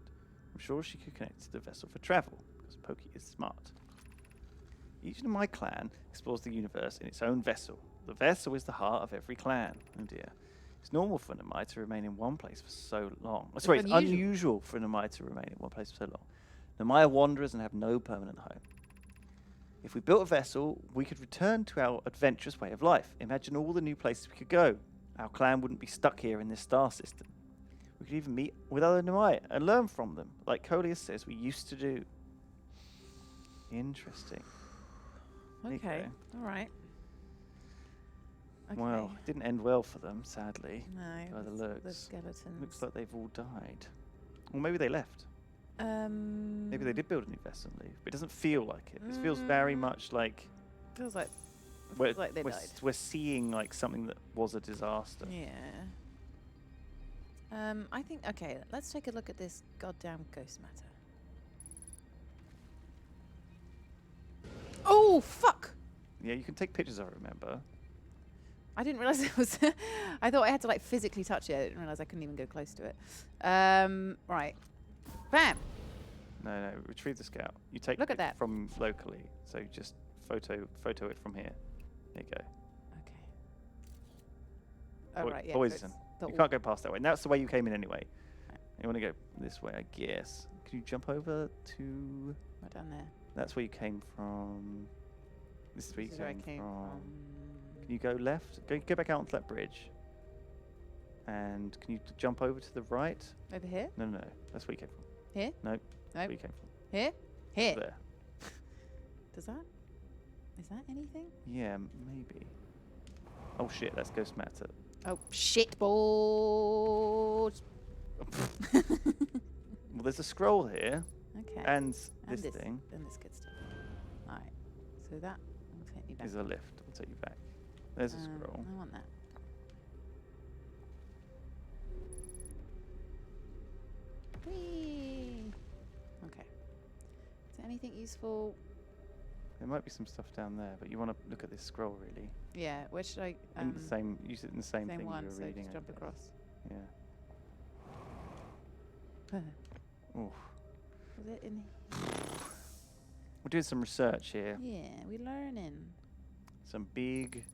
I'm sure she could connect to the vessel for travel, because Pokey is smart. Each of my clan explores the universe in its own vessel. The vessel is the heart of every clan. Oh dear. It's normal for Namai to remain in one place for so long. Sorry, it's unusual for Namai to remain in one place for so long. Namai are wanderers and have no permanent home. If we built a vessel, we could return to our adventurous way of life. Imagine all the new places we could go. Our clan wouldn't be stuck here in this star system. We could even meet with other Namai and learn from them, like Coleus says we used to do. Interesting. Okay. All right. Okay. Well, it didn't end well for them, sadly. No. By the The looks. skeletons. Looks like they've all died. Or maybe they left. Maybe they did build a new vessel and leave, but it doesn't feel like it. This feels very much like Feels like we're, like they we're, died. we're seeing like something that was a disaster. Yeah. I think okay. Let's take a look at this goddamn ghost matter. Oh fuck! Yeah, you can take pictures of it, remember? I didn't realize it was. I thought I had to like physically touch it. I didn't realize I couldn't even go close to it. Right. Bam. No, retrieve the scout. You take Look at it that. from locally, so you just photo it from here. There you go. Okay. Oh right. Yeah. Poison. So You can't go past that way. And that's the way you came in anyway. You want to go this way, I guess. Can you jump over to? Right down there. That's where you came from. This is where you This is where I came came from. Can you go left? Go back out onto that bridge. And can you jump over to the right? Over here. No. That's where you came from. Here. Nope. That's Nope. where you came from. Here. Here. There. Does that? Is that anything? Yeah, maybe. Oh shit, that's ghost matter. Oh shit balls. Well, there's a scroll here. Okay. And this thing Then this good stuff. Alright. So that will take me back. is a lift. I'll take you back. There's a scroll. I want that. Whee! Okay. Is there anything useful? There might be some stuff down there, but you want to look at this scroll, really. Yeah. Where should I? In the same, use it in the same thing one. you were So reading. just jump I guess. across. Yeah. Oof. Was it in? We're doing some research here. Yeah, we're learning. Some big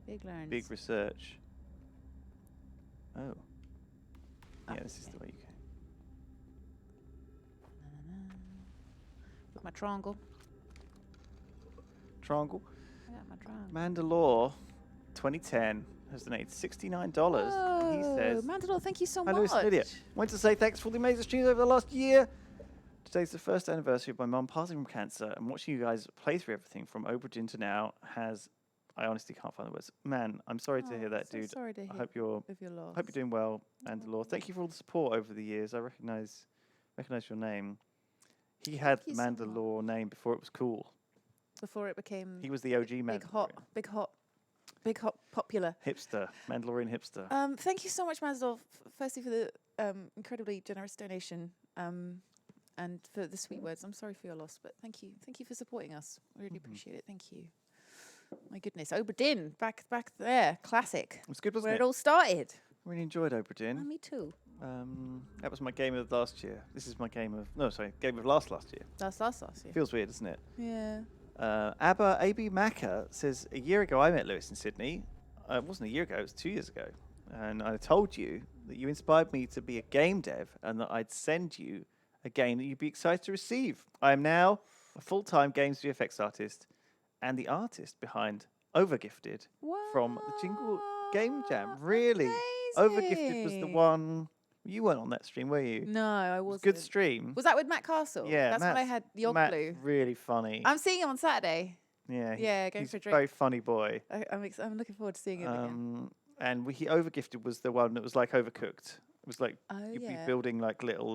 Big learns. research. Oh. Oh, Yeah, this is okay. the way you came. With my triangle. Triangle. I got my triangle. Mandalore 2010 has donated $69. He says, Mandalore, thank you so "Hi, much. Lewis and Lydia. Want to say thanks for all the amazing streams over the last year. Today's the first anniversary of my mum passing from cancer, and watching you guys play through everything from Obridin to now has, I honestly can't find the words. Man, I'm sorry to hear that, so dude. Sorry to hear I hope you're of your loss. doing well, Mandalore. Thank you for all the support over the years. I recognize your name. He had the you so Mandalore name before it was cool. Before it became He was the OG Mandalorian. big hot, popular. Hipster, Mandalorian hipster. Thank you so much, Mandalore, firstly for the incredibly generous donation and for the sweet words. I'm sorry for your loss, but thank you for supporting us. I really appreciate it. Thank you. My goodness, Oberdin, back there, classic. It was good, wasn't Where it? it all started. Really enjoyed Oberdin. Me too. That was my game of last year. This is my game of game of last year. Last year. Feels weird, doesn't it? Yeah. AB Maka says, a year ago I met Lewis in Sydney. It wasn't a year ago, it was 2 years ago. And I told you that you inspired me to be a game dev and that I'd send you a game that you'd be excited to receive. I am now a full-time games VFX artist and the artist behind Overgifted from the Jingle Game Jam. Really? Overgifted was the one. You weren't on that stream, were you? No, I It was wasn't. a good stream. Was that with Matt Castle? Yeah, That's when I Matt's- had the Matt's Blue. really funny. I'm seeing him on Saturday. Yeah, Yeah, going he's for a a very drink. funny boy. I'm looking forward to seeing him again. And he Overgifted was the one that was like Overcooked. It was like Oh, you'd be yeah. building like little,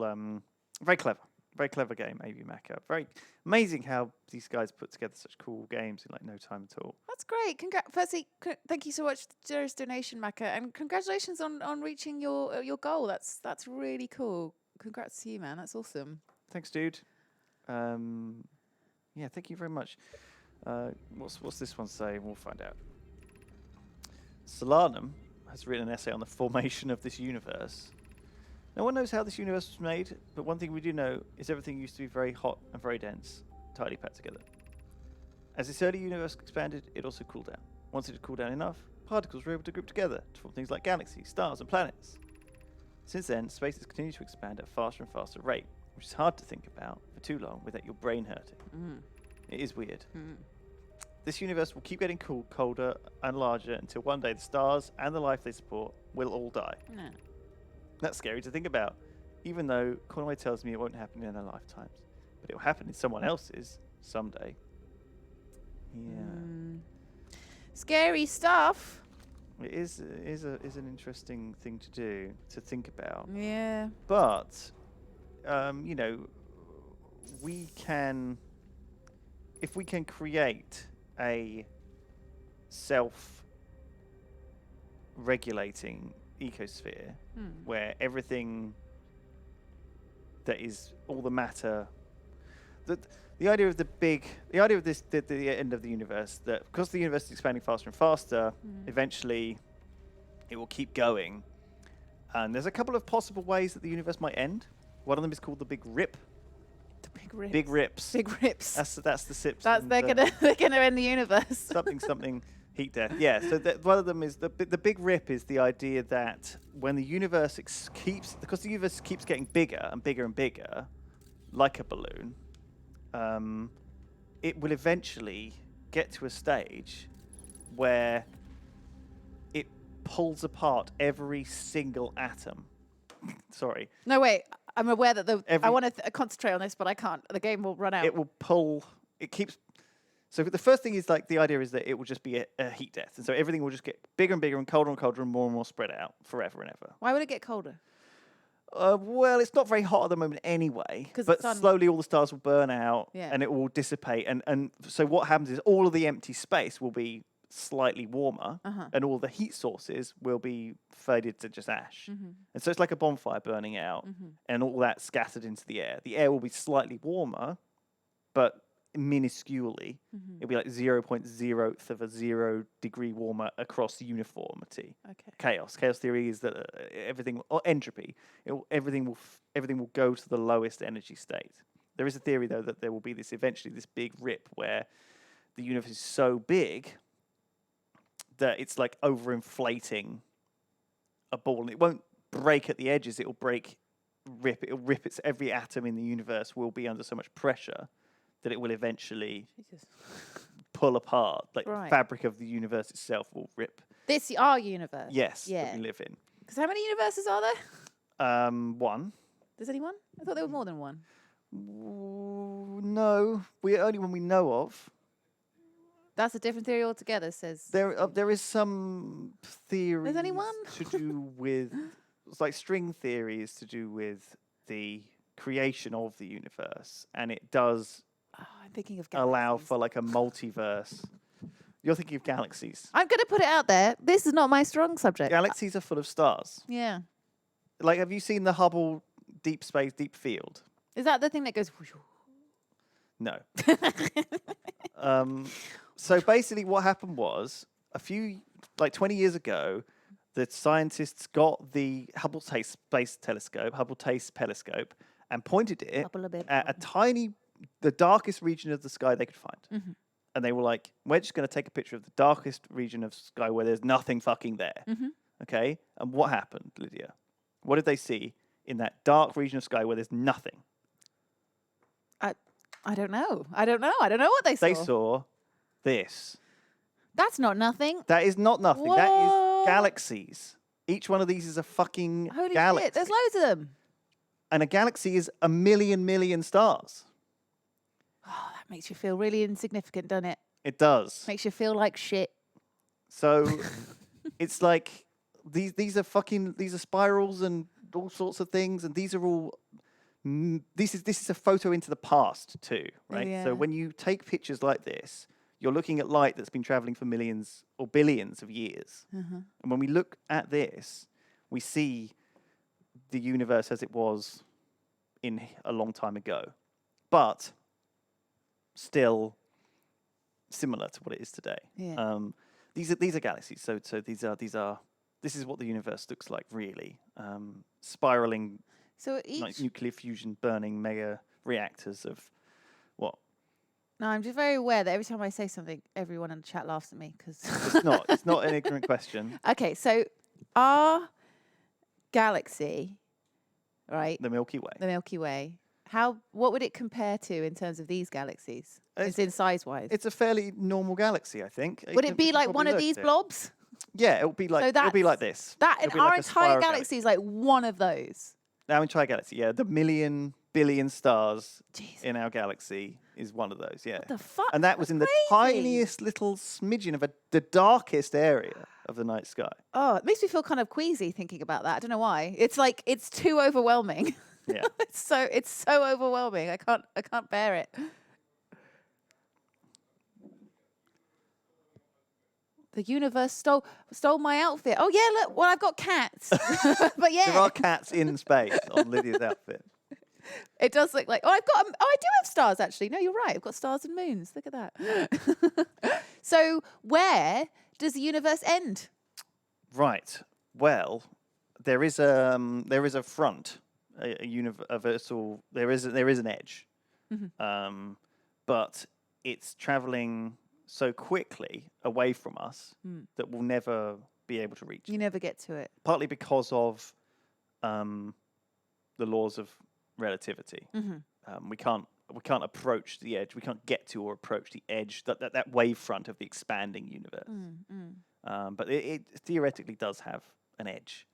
very clever game, AB Maka. Very amazing how these guys put together such cool games in like no time at all. That's great. Firstly, thank you so much for the generous donation, Maka, and congratulations on reaching your goal. That's really cool. Congrats to you, man. That's awesome. Thanks, dude. Yeah, thank you very much. What's this one say? We'll find out. Solanum has written an essay on the formation of this universe. No one knows how this universe was made, but one thing we do know is everything used to be very hot and very dense, tightly packed together. As this early universe expanded, it also cooled down. Once it had cooled down enough, particles were able to group together to form things like galaxies, stars, and planets. Since then, space has continued to expand at a faster and faster rate, which is hard to think about for too long without your brain hurting. It is weird. This universe will keep getting colder and larger until one day the stars and the life they support will all die. No. That's scary to think about, even though Conway tells me it won't happen in their lifetimes. But it will happen in someone else's someday. Yeah. Scary stuff. It is an interesting thing to do, to think about. Yeah. But, you know, if we can create a self-regulating ecosphere where everything that is all the matter, the idea of the end of the universe, that because the universe is expanding faster and faster, eventually it will keep going. And there's a couple of possible ways that the universe might end. One of them is called the Big Rip. The big rips. Big rips. Big rips. That's the sips. They're gonna end the universe. something heat death. Yeah. So one of them is the Big Rip is the idea that when the universe because the universe keeps getting bigger and bigger and bigger, like a balloon, it will eventually get to a stage where it pulls apart every single atom. Sorry. No, wait. I'm aware that I want to concentrate on this, but I can't. The game will run out. It will pull. It keeps. So the first thing is, like, the idea is that it will just be a heat death, and so everything will just get bigger and bigger and colder and more spread out forever and ever. Why would it get colder? Well, it's not very hot at the moment anyway. But slowly all the stars will burn out, and it will dissipate, and so what happens is all of the empty space will be slightly warmer, and all the heat sources will be faded to just ash. And so it's like a bonfire burning out, and all that scattered into the air. The air will be slightly warmer, but minusculely. It'll be like 0.0th of a 0 degree warmer across uniformity. Okay. Chaos theory is that entropy. Everything will go to the lowest energy state. There is a theory though that there will be this big rip where the universe is so big that it's like overinflating a ball, and it won't break at the edges. It'll rip. Every atom in the universe will be under so much pressure that it will eventually pull apart. Like the fabric of the universe itself will rip. This our universe. Yes, that we live in. Because how many universes are there? One. There's only one? I thought there were more than one. No, only one we know of. That's a different theory altogether, says... There is some theory... There's only one? ...to do with... It's like string theories to do with the creation of the universe. And it does... I'm thinking of galaxies. ...allow for like a multiverse. You're thinking of galaxies. I'm going to put it out there. This is not my strong subject. Galaxies are full of stars. Yeah. Like, have you seen the Hubble deep field? Is that the thing that goes... No. So basically what happened was 20 years ago, the scientists got the Hubble Space Telescope, and pointed it at the darkest region of the sky they could find. And they were like, we're just going to take a picture of the darkest region of sky where there's nothing fucking there. Okay? And what happened, Lydia? What did they see in that dark region of sky where there's nothing? I don't know. I don't know what they saw. They saw this. That's not nothing. That is not nothing. Whoa. That is galaxies. Each one of these is a fucking Holy galaxy. shit, there's loads of them. And a galaxy is a million stars. Oh, that makes you feel really insignificant, doesn't it? It does. Makes you feel like shit. So it's like these are spirals and all sorts of things, and these are all this is a photo into the past too, right? Yeah. So when you take pictures like this, you're looking at light that's been traveling for millions or billions of years. And when we look at this, we see the universe as it was in a long time ago, but still similar to what it is today. Yeah. these are galaxies. So this is what the universe looks like, really. Spiraling, So each. like nuclear fusion, burning mega reactors of what? No, I'm just very aware that every time I say something, everyone in the chat laughs at me because. It's not an ignorant question. Okay, so our galaxy, right? The Milky Way. The Milky Way. What would it compare to in terms of these galaxies? It's in size-wise. It's a fairly normal galaxy, I think. Would it be like one of these blobs? Yeah, it'll be like this. That It'll be our like a entire spiral galaxy is like one of those. Our entire galaxy, yeah. The billion stars Jeez. in our galaxy is one of those, yeah. What the fuck? And that was in the Crazy. tiniest little smidgen of the darkest area of the night sky. Oh, it makes me feel kind of queasy thinking about that. I don't know why. It's like it's too overwhelming. Yeah. it's so overwhelming. I can't bear it. The universe stole my outfit. Oh yeah, look. Well, I've got cats. But yeah, There are cats in space on Lydia's outfit. it does look like. Oh, I do have stars actually. No, you're right. I've got stars and moons. Look at that. So where does the universe end? Right. Well, there is a front, a universal. There is an edge, but it's traveling so quickly away from us that we'll never be able to reach it. You never get to it. Partly because of the laws of relativity. We can't approach the edge. We can't get to or approach the edge, that wavefront of the expanding universe. But it theoretically does have an edge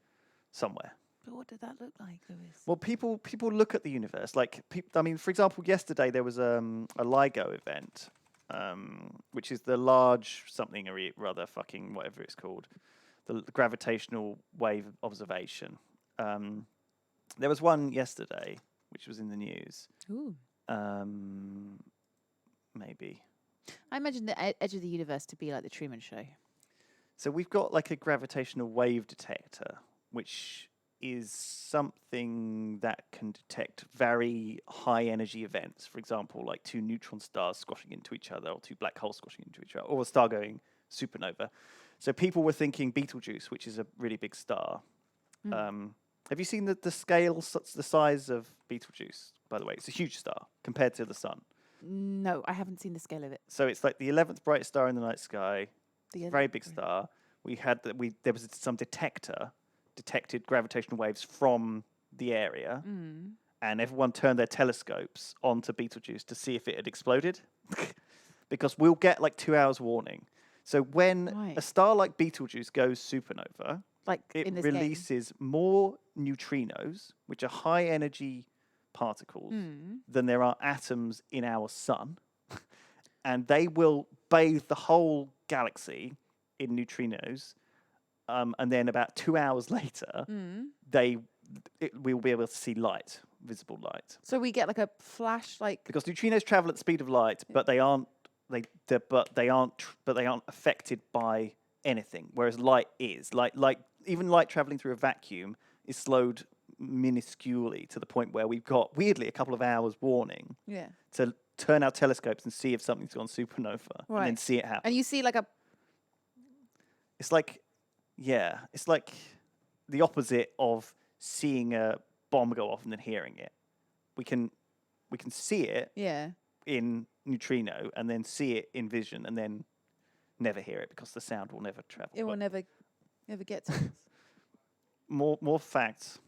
somewhere. But what did that look like, Lewis? Well, people look at the universe like for example, yesterday there was a LIGO event, which is the large something or rather fucking whatever it's called, the gravitational wave observation. There was one yesterday which was in the news. Ooh. Maybe. I imagine the edge of the universe to be like the Truman Show. So we've got like a gravitational wave detector, which is something that can detect very high energy events. For example, like two neutron stars squashing into each other, or two black holes squashing into each other, or a star going supernova. So people were thinking Betelgeuse, which is a really big star. Have you seen the scale, the size of Betelgeuse, by the way? It's a huge star compared to the sun. No, I haven't seen the scale of it. So it's like the 11th brightest star in the night sky. It's a very big star. There was some detector detected gravitational waves from the area, and everyone turned their telescopes onto Betelgeuse to see if it had exploded, because we'll get like 2 hours warning. So when a star like Betelgeuse goes supernova, like it in this releases more neutrinos, which are high energy particles, than there are atoms in our sun, and they will bathe the whole galaxy in neutrinos. And then about 2 hours later, we'll be able to see light, visible light. So we get like a flash, like Because neutrinos travel at the speed of light, but they aren't affected by anything. Whereas light is like even light traveling through a vacuum is slowed minusculely to the point where we've got weirdly a couple of hours warning to turn our telescopes and see if something's gone supernova and then see it happen. And you see like a. It's like the opposite of seeing a bomb go off and then hearing it. We can see it in neutrino and then see it in vision and then never hear it because the sound will never travel. It will never get to us. More facts.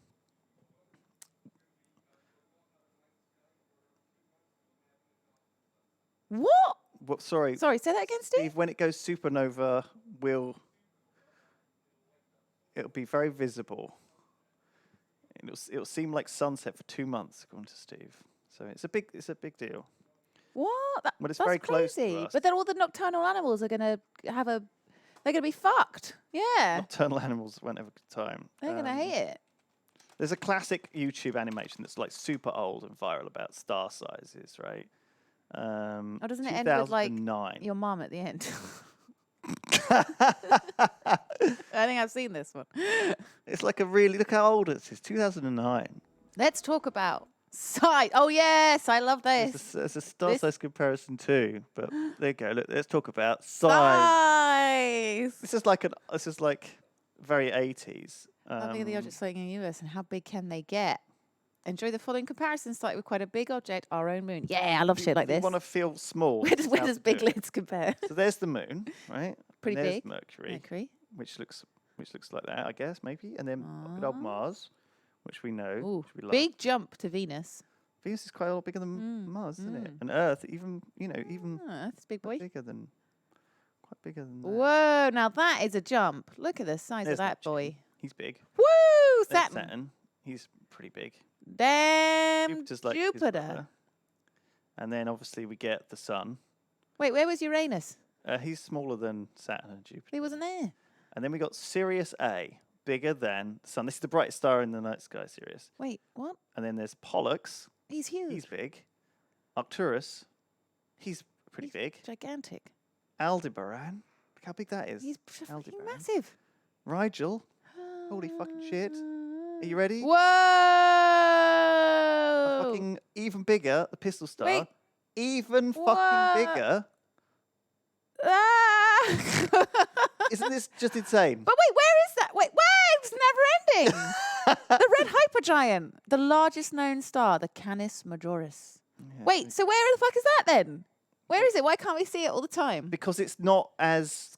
What? Well, sorry, say that again, Steve. When it goes supernova, it'll be very visible. It'll seem like sunset for 2 months, according to Steve. So it's a big deal. What? But it's that's very close crazy. to us. But then all the nocturnal animals are gonna they're gonna be fucked. Yeah. Nocturnal animals won't have a good time. They're gonna hate it. There's a classic YouTube animation that's like super old and viral about star sizes, right? Doesn't it end with like 2009. your mum at the end? I think I've seen this one. It's like look how old it is. 2009. Let's talk about Size. Oh yes, I love this. There's a star This- size comparison too, but there you go. Let's talk about size. Size. This is like very 80s. How big are the objects floating in the universe, and how big can they get? Enjoy the following comparison. Starting with quite a big object, our own moon. Yeah, I love shit like You this. want to feel small. Where does this is how Big to do it. Lids compare? So there's the moon, right? Pretty and there's big. Mercury, Mercury. which looks like that, I guess, maybe. And then good old Mars, which we know. Ooh, which we love. big jump to Venus. Venus is quite a lot bigger than Mars, isn't it? And Earth, even Oh, that's a big boy. quite bigger than that. Whoa, now that is a jump. Look at the size There's of that Neptune. boy. He's big. Woo! There's Saturn. Saturn. He's pretty big. Damn Jupiter's like his Jupiter. brother. And then obviously we get the Sun. Wait, where was Uranus? He's smaller than Saturn and Jupiter. He wasn't there. And then we got Sirius A, bigger than the Sun. This is the brightest star in the night sky, Sirius. Wait, what? And then there's Pollux. He's huge. He's big. Arcturus. He's pretty big. Gigantic. Aldebaran. Look how big that is. He's fucking Aldebaran. massive. Rigel. Holy fucking shit. Are you ready? Whoa! Fucking even bigger, the Pistol Star. Wait. Even What? fucking bigger. Ah! Isn't this just insane? But wait, where is that? Wait, where? It's never ending. The red hypergiant, the largest known star, the Canis Majoris. Yeah. Wait, so where the fuck is that then? Where is it? Why can't we see it all the time? Because it's not as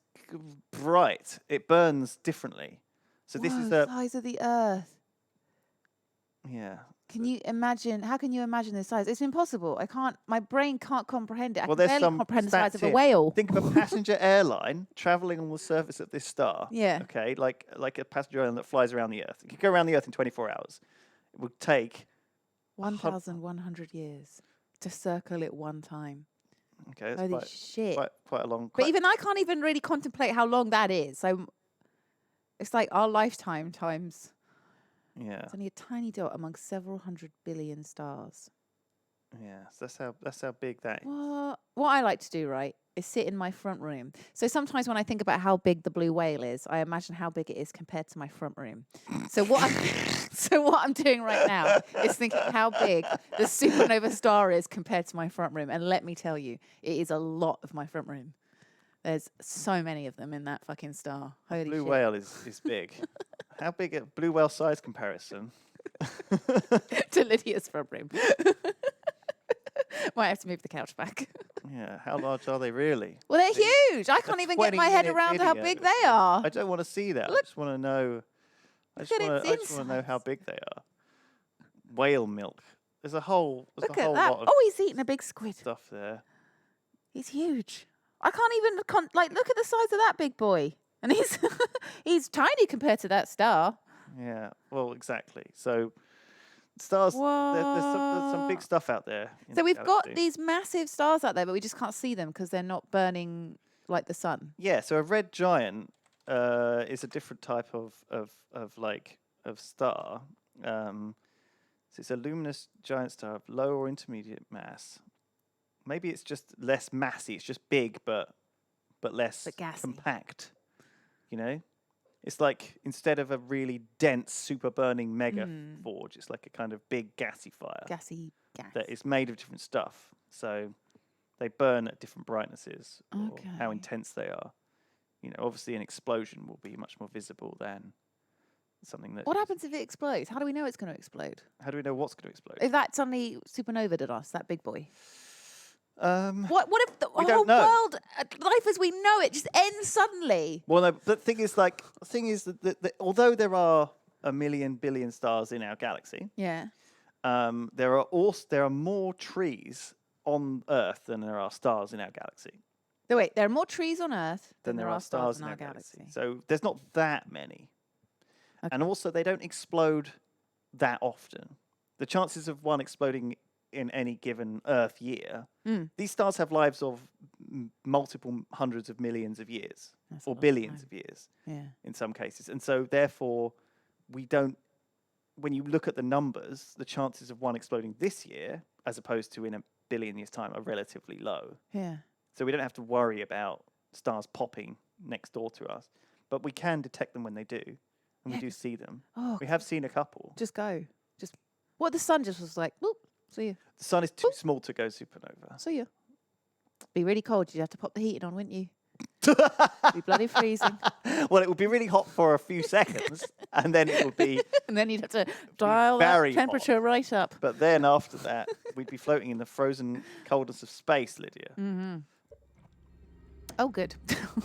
bright. It burns differently. So this is Whoa, a size of the Earth. yeah. Can you imagine? How can you imagine the size? It's impossible. I can't. My brain can't comprehend it. I Well, can there's barely some comprehend the size stats of a here. whale. Think of a passenger airline traveling on the surface of this star. Yeah. Okay, like a passenger airline that flies around the Earth. You could go around the Earth in 24 hours. It would take 1,100 years to circle it one time. okay, that's Holy shit! quite a long. But even I can't even really contemplate how long that is. So it's like our lifetime times. yeah, It's only a tiny dot among several hundred billion stars. yeah. So that's how big that is. What I like to do, right, is sit in my front room. So sometimes when I think about how big the blue whale is, I imagine how big it is compared to my front room. So what I'm doing right now is thinking how big the supernova star is compared to my front room. And let me tell you, it is a lot of my front room. There's so many of them in that fucking star. Holy Blue shit. whale is big. How big a blue whale size comparison? To Lydia's front room. Might have to move the couch back. Yeah, how large are they really? Well, they're huge. I can't even get my head 20-minute around how video. big they are. I don't want to see that. I Look- just want to know. I Look just at want its to know how insides. big they are. Whale milk. There's a whole Look lot at that. of Oh, he's eating a big squid. stuff there. He's huge. I can't even look at the size of that big boy. And he's he's tiny compared to that star. Yeah. Well, exactly. So stars. There's some big What? stuff out there. in So the we've got galaxy. these massive stars out there, but we just can't see them because they're not burning like the sun. Yeah. So a red giant is a different type of star. So it's a luminous giant star of low or intermediate mass. Maybe it's just less massy. It's just big, but less But gassy. compact. You know, it's like instead of a really dense, super burning mega forge, it's like a kind of big gassy fire Gassy gas. that is made of different stuff. So they burn at different brightnesses or how Okay. intense they are. You know, obviously an explosion will be much more visible than something that. What happens if it explodes? How do we know it's going to explode? How do we know what's going to explode? If that suddenly supernovaed at us, that big boy. Um, What if the We whole don't know. world, life as we know it, just ends suddenly? Well, no, the thing is that although there are a million billion stars in our galaxy, Yeah. there are more trees on Earth than there are stars in our galaxy. No, wait, there are more trees on Earth Than there are stars in our galaxy. So there's not that many. Okay. And also, they don't explode that often. The chances of one exploding in any given Earth year, these stars have lives of multiple hundreds of millions of years That's a or lot of billions time. of years Yeah. in some cases. And so, therefore, we don't, when you look at the numbers, the chances of one exploding this year, as opposed to in a billion years' time, are relatively low. Yeah. So we don't have to worry about stars popping next door to us, but we can detect them when they do, and we do see them. Oh, We have seen a couple. just go. Just What the sun just was like, whoop, see you. The sun is too small to go supernova. See you. Be really cold. You'd have to pop the heating on, wouldn't you? Be bloody freezing. Well, it would be really hot for a few seconds, and then it would be. And then you'd have to dial very that temperature right up. But then after that, we'd be floating in the frozen coldness of space, Lydia. Mm-hmm. Oh, good.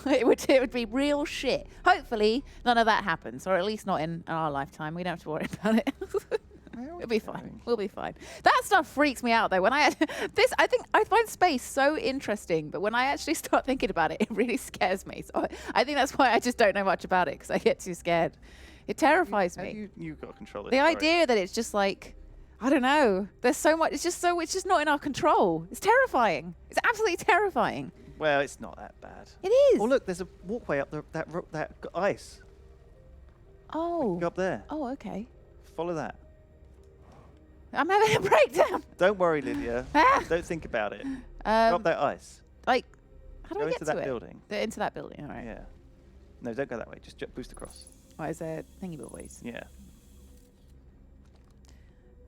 it would be real shit. Hopefully, none of that happens, or at least not in our lifetime. We don't have to worry about it. It'll be fine. We'll be fine. That stuff freaks me out, though. When I find space so interesting, but when I actually start thinking about it, it really scares me. So I think that's why I just don't know much about it, because I get too scared. It terrifies me. You've got to control it. The idea that it's just like, I don't know. There's so much. It's just not in our control. It's terrifying. It's absolutely terrifying. Well, it's not that bad. It is. Oh, look, there's a walkway up there. That ice. Oh. Go up there. Oh, okay. Follow that. I'm having a breakdown. Don't worry, Lydia. Don't think about it. Go up that ice. Like, how do Go I get into to that it? building. Into that building. All right. Yeah. No, don't go that way. Just boost across. Oh, is there thingy boys? Yeah.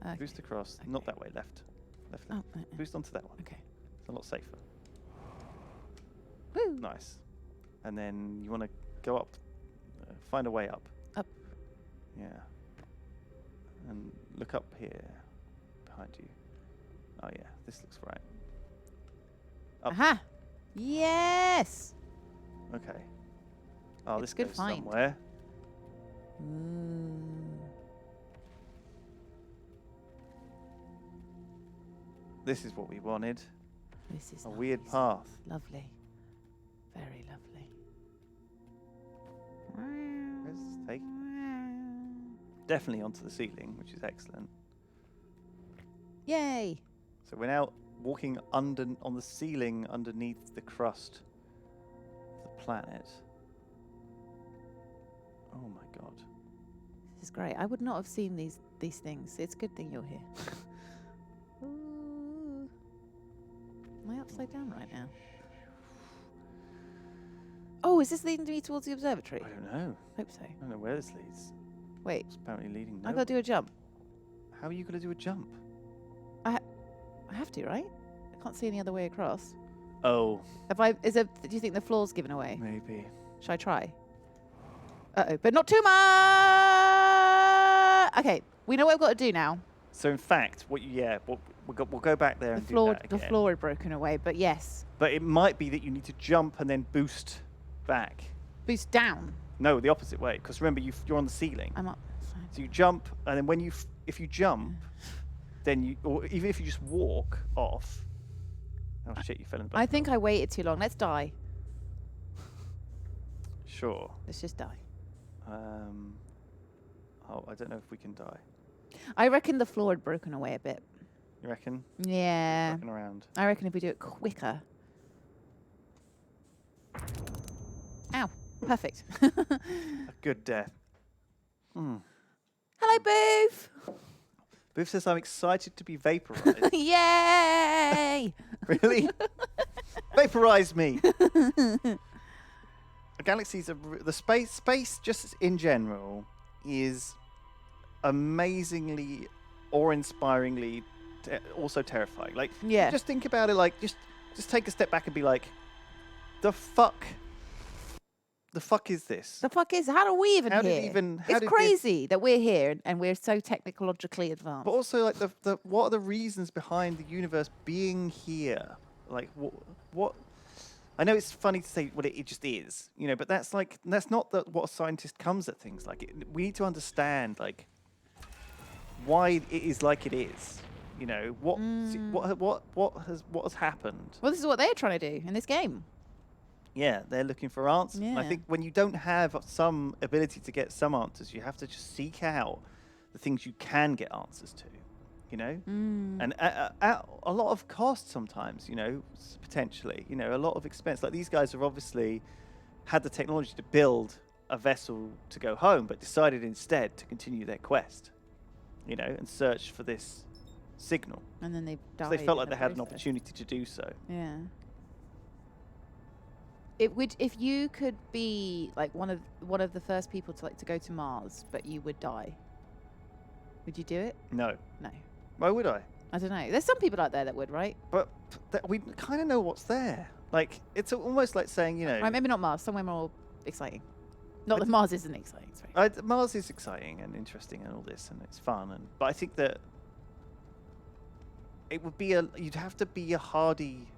Okay. Boost across. Okay. Not that way. Left. Left. Oh, Boost onto that one. okay. It's a lot safer. Woo. Nice. And then you want to go up. Find a way up. Up. Yeah. And look up here. Behind you. Oh yeah, this looks right. Up. Aha! Yes. Okay. Oh, It's this good goes find. somewhere. This is what we wanted. This is A weird nice. path. Lovely. Very lovely. Where's this take? Definitely onto the ceiling, which is excellent. Yay! So we're now walking on the ceiling underneath the crust of the planet. Oh my god. This is great. I would not have seen these things. It's a good thing you're here. Ooh. Am I upside down right now? Oh, is this leading me towards the observatory? I don't know. Hope so. I don't know where this leads. Wait, It's apparently leading I nowhere. gotta do a jump. How are you going to do a jump? I have to, right? I can't see any other way across. Oh, Do you think the floor's given away? maybe. Should I try? Uh-oh, but not too much! Okay, we know what we've got to do now. So in fact, we'll go back there and do that The again. floor had broken away, but yes. But it might be that you need to jump and then boost back. Boost down. No, the opposite way. Because remember, you're on the ceiling. I'm up. So you jump, and then if you jump, then or even if you just walk off. Oh shit! You fell in the back. I think I waited too long. Let's die. Sure. Let's just die. Oh, I don't know if we can die. I reckon the floor had broken away a bit. You reckon? Yeah. Looking around. I reckon if we do it quicker. Ow. Perfect. A good death. Hmm. Hello, Booth. Booth says I'm excited to be vaporized. Yay! Really? Vaporize me. Galaxies are the space just in general is amazingly awe-inspiringly also terrifying. Like, Yeah. just think about it. Like, just take a step back and be like, the fuck is this? The fuck is? How do we even How here? did even? How It's did crazy that we're here and we're so technologically advanced. But also, like, the what are the reasons behind the universe being here? Like, what? I know it's funny to say what it just is, you know, but that's not what a scientist comes at things like. We need to understand like why it is like it is. You know, what has happened? Well, this is what they're trying to do in this game. Yeah, they're looking for answers. And I Yeah. think when you don't have some ability to get some answers, you have to just seek out the things you can get answers to, you know? And at a lot of cost sometimes, you know, potentially, you know, a lot of expense. Like these guys have obviously had the technology to build a vessel to go home, but decided instead to continue their quest, you know, and search for this signal. And then they died. So they felt like in they the had an process. opportunity to do so. Yeah. It would if you could be like one of the first people to go to Mars, but you would die. Would you do it? No. No. Why would I? I don't know. There's some people out there that would, right? But we kind of know what's there. Like, it's almost like saying, you know... Right, maybe not Mars. Somewhere more exciting. Not that Mars isn't exciting. Mars is exciting and interesting and all this, and it's fun. But I think that it would be you'd have to be a hardy...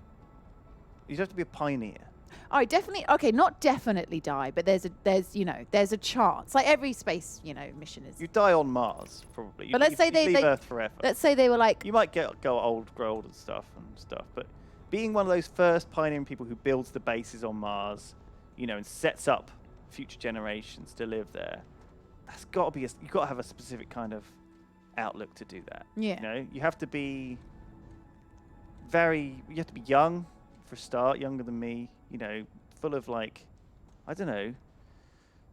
You'd have to be a pioneer. Oh, definitely. Okay, not definitely die, but there's a chance. Like every space, mission is. You die on Mars, probably. But let's say they leave Earth forever. Let's say they were like. You might grow old and stuff, but being one of those first pioneering people who builds the bases on Mars, and sets up future generations to live there, that's got to be. You've got to have a specific kind of outlook to do that. Yeah. You have to be You have to be young, for a start, younger than me. Full of I don't know. You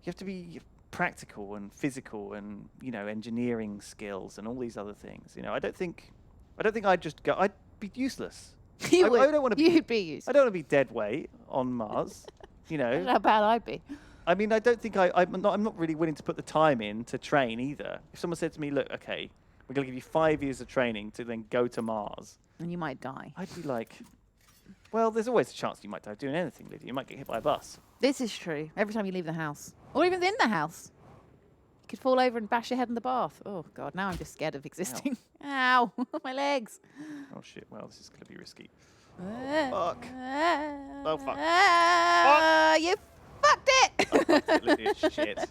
have to be practical and physical and engineering skills and all these other things. I don't think I'd just go. I'd be useless. I don't want to be. You'd be useless. I don't want to be dead weight on Mars. I don't know how bad I'd be. I mean, I don't think I'm not really willing to put the time in to train either. If someone said to me, "Look, okay, we're going to give you 5 years of training to then go to Mars," and you might die. I'd be like, well, there's always a chance you might die doing anything, Lydia. You might get hit by a bus. This is true. Every time you leave the house. Or even in the house. You could fall over and bash your head in the bath. Oh, God. Now I'm just scared of existing. Ow. My legs. Oh, shit. Well, this is going to be risky. Fuck. Oh, fuck. You fucked it. I fucked it, Lydia. Shit.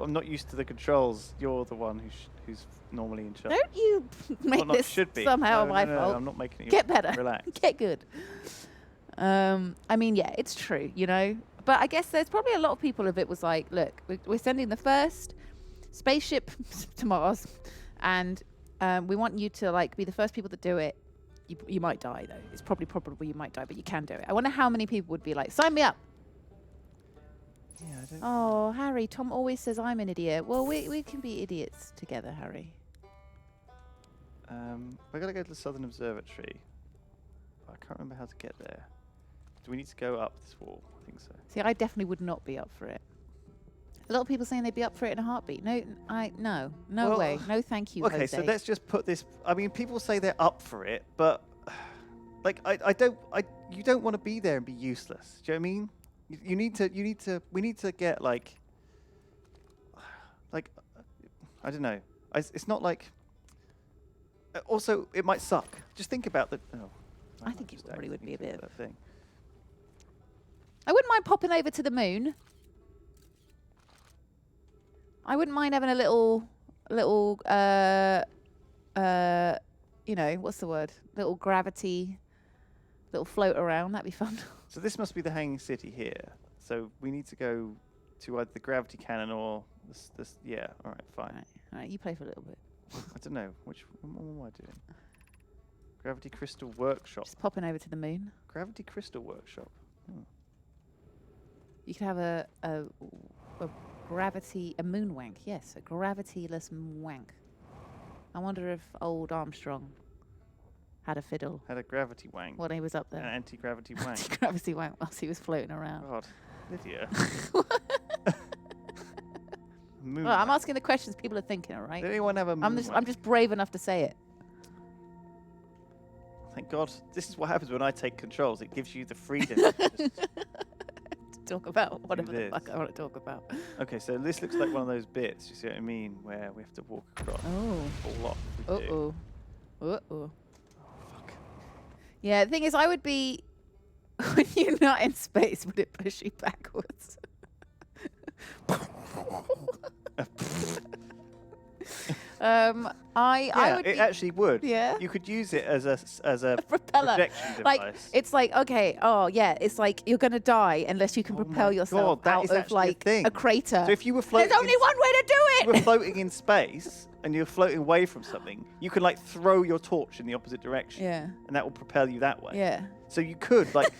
I'm not used to the controls. You're the one who's normally in charge. Don't you make this should be. somehow No, my fault. I'm not making it. Get better. Relax. Get good. I mean, yeah, it's true, But I guess there's probably a lot of people if it was like, look, we're sending the first spaceship to Mars, and we want you to be the first people to do it. You might die though. It's probably you might die, but you can do it. I wonder how many people would be like, sign me up. Yeah, I don't. Oh, Harry, Tom always says I'm an idiot. Well, we can be idiots together, Harry. We're gonna go to the Southern Observatory. I can't remember how to get there. Do we need to go up this wall? I think so. See, I definitely would not be up for it. A lot of people saying they'd be up for it in a heartbeat. No way. No, thank you. Okay, Jose. so let's just put this. I mean, people say they're up for it, but you don't want to be there and be useless. Do you know what I mean? We need to get I don't know. It's not like. Also, it might suck. Just think about the. Oh, I think it probably would be a bit of that thing. I wouldn't mind popping over to the moon. I wouldn't mind having a little, what's the word? Little gravity, little float around. That'd be fun. So this must be the hanging city here. So we need to go to either the gravity cannon or this. Yeah. All right. Fine. All right. You play for a little bit. I don't know what am I doing. Gravity crystal workshop. Just popping over to the moon. Gravity crystal workshop. Hmm. You could have a moon wank. Yes, a gravityless wank. I wonder if old Armstrong had a fiddle. Had a gravity wank. When he was up there. An anti-gravity wank. Anti-gravity wank whilst he was floating around. God, Lydia. Well, I'm asking the questions people are thinking, all right? Did anyone have a moon wank? I'm just brave enough to say it. Thank God. This is what happens when I take controls. It gives you the freedom. To talk about whatever the fuck I want to talk about. Okay, so this looks like one of those bits, you see what I mean, where we have to walk across. Oh. Fall off. Uh-oh. Uh-oh. Oh, fuck. Yeah, the thing is, I would be... When you're not in space, would it push you backwards? I would. It actually would. Yeah. You could use it as a propeller. projection device. Like it's like okay. Oh yeah. It's like you're gonna die unless you can propel yourself out of like a crater. So if you were floating, there's only one way to do it. If you were floating in space and you're floating away from something, you can like throw your torch in the opposite direction. Yeah. And that will propel you that way. Yeah. So you could like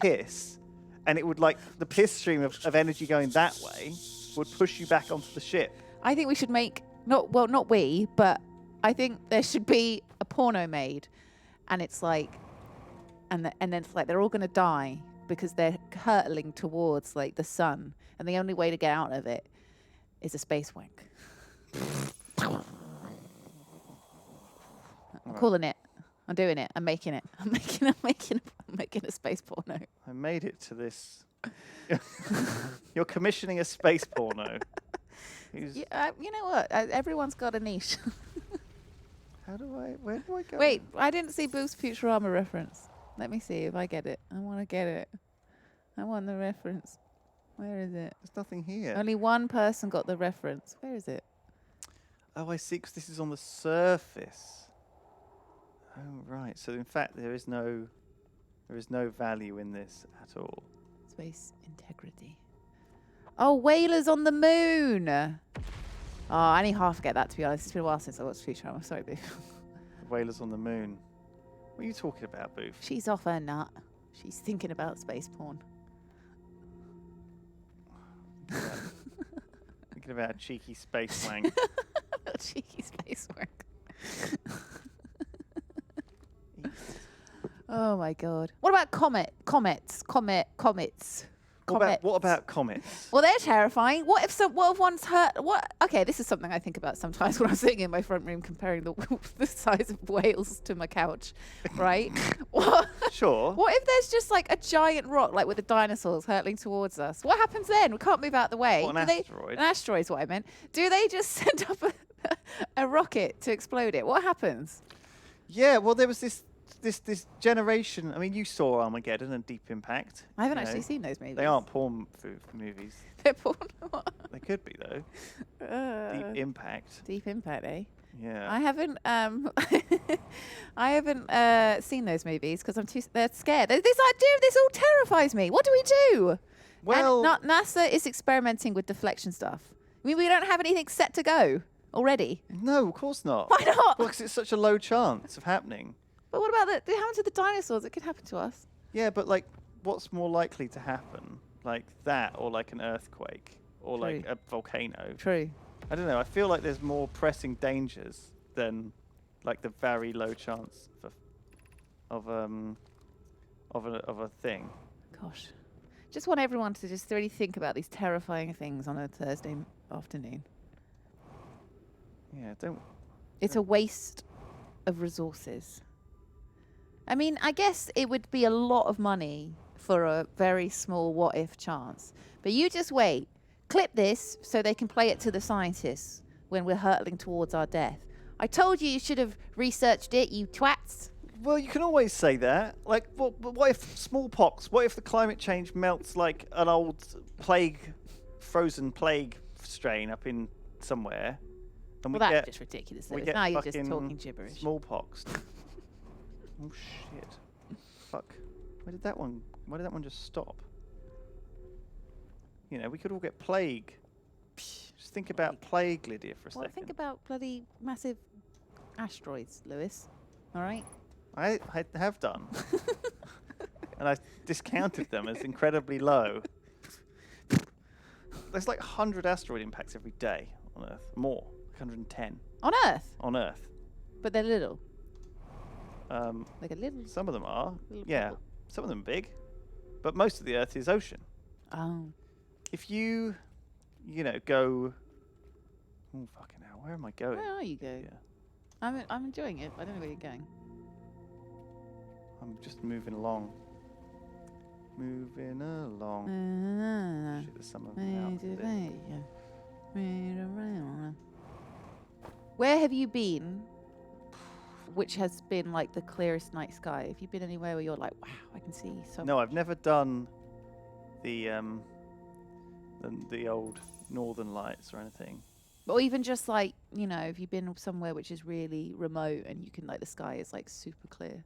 piss, and it would like the piss stream of energy going that way would push you back onto the ship. I think we should make not we, but I think there should be a porno made, and it's like, and then it's like they're all gonna die because they're hurtling towards like the sun, and the only way to get out of it is a space wank. I'm calling it. I'm doing it. I'm making it. I'm making a space porno. I made it to this. You're commissioning a space porno. Yeah, you know what? Everyone's got a niche. Where do I go? Wait, I didn't see Boost Futurama reference. Let me see if I get it. I want to get it. I want the reference. Where is it? There's nothing here. Only one person got the reference. Where is it? Oh, I see, 'cause this is on the surface. Oh, right. So, in fact, there is no value in this at all. Space integrity. Oh, whalers on the moon. Oh, I only half get that, to be honest. It's been a while since I watched Futurama. Sorry, Boof. Whalers on the moon. What are you talking about, Boof? She's off her nut. She's thinking about space porn. Thinking about cheeky space wank. Cheeky space work. Oh my god. What about comets? What about comets? Well, they're terrifying. What if one's hurt? What? Okay, this is something I think about sometimes when I'm sitting in my front room comparing the size of whales to my couch, right? Sure. What if there's just like a giant rock, like with the dinosaurs hurtling towards us? What happens then? We can't move out the way. What, an asteroid? An asteroid is what I meant. Do they just send up a rocket to explode it? What happens? Yeah, well, there was this generation. I mean, you saw Armageddon and Deep Impact. I haven't actually seen those movies. They aren't porn movies. They're porn. They could be though. Deep Impact. Deep Impact, eh? Yeah. I haven't. I haven't seen those movies because they're scared. This idea of this all terrifies me. What do we do? Well, and NASA is experimenting with deflection stuff. I mean, we don't have anything set to go already. No, of course not. Why not? Because it's such a low chance of happening. But what about it happened to the dinosaurs? It could happen to us. Yeah, but like, what's more likely to happen? Like that, or like an earthquake, or like a volcano? True. I don't know. I feel like there's more pressing dangers than like the very low chance of a thing. Gosh, just want everyone to just really think about these terrifying things on a Thursday afternoon. Yeah, It's a waste of resources. I mean, I guess it would be a lot of money for a very small what-if chance. But you just wait. Clip this so they can play it to the scientists when we're hurtling towards our death. I told you should have researched it, you twats. Well, you can always say that. Like, what if smallpox? What if the climate change melts like an old frozen plague strain up in somewhere? And Well, that's just ridiculous. Now you're just talking gibberish. Smallpox. Oh shit! Fuck! Why did that one just stop? You know, we could all get plague. Just think about plague, Lydia, for a second. Think about bloody massive asteroids, Lewis. All right. I have done, and I discounted them as incredibly low. There's like 100 asteroid impacts every day on Earth. More, like 110 On Earth. on Earth. But they're little. Like a little. Some of them are, little yeah. pebble. Some of them big, but most of the Earth is ocean. Oh. If you go. Oh fucking hell! Where am I going? Where are you going? Yeah. I'm enjoying it. I don't know where you're going. I'm just moving along. Moving along. Shit, there's some of them out there. Where have you been? Which has been like the clearest night sky? Have you been anywhere where you're like, wow, I can see so No, I've never done the old Northern Lights or anything. Or even just like, have you been somewhere which is really remote and you can like the sky is like super clear,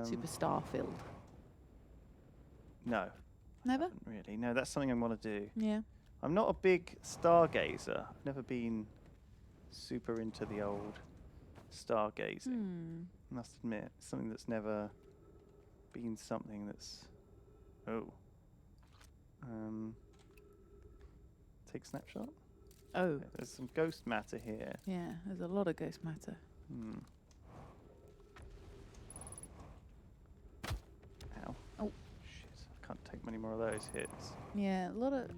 super star filled? No. Never? Really? No, that's something I want to do. Yeah. I'm not a big stargazer. I've never been super into the old stargazing. I must admit, it's something that's never been something that's. Oh. Take snapshot. Oh. Okay, there's some ghost matter here. Yeah, there's a lot of ghost matter. Ow. Oh. Shit, I can't take many more of those hits. Yeah, a lot of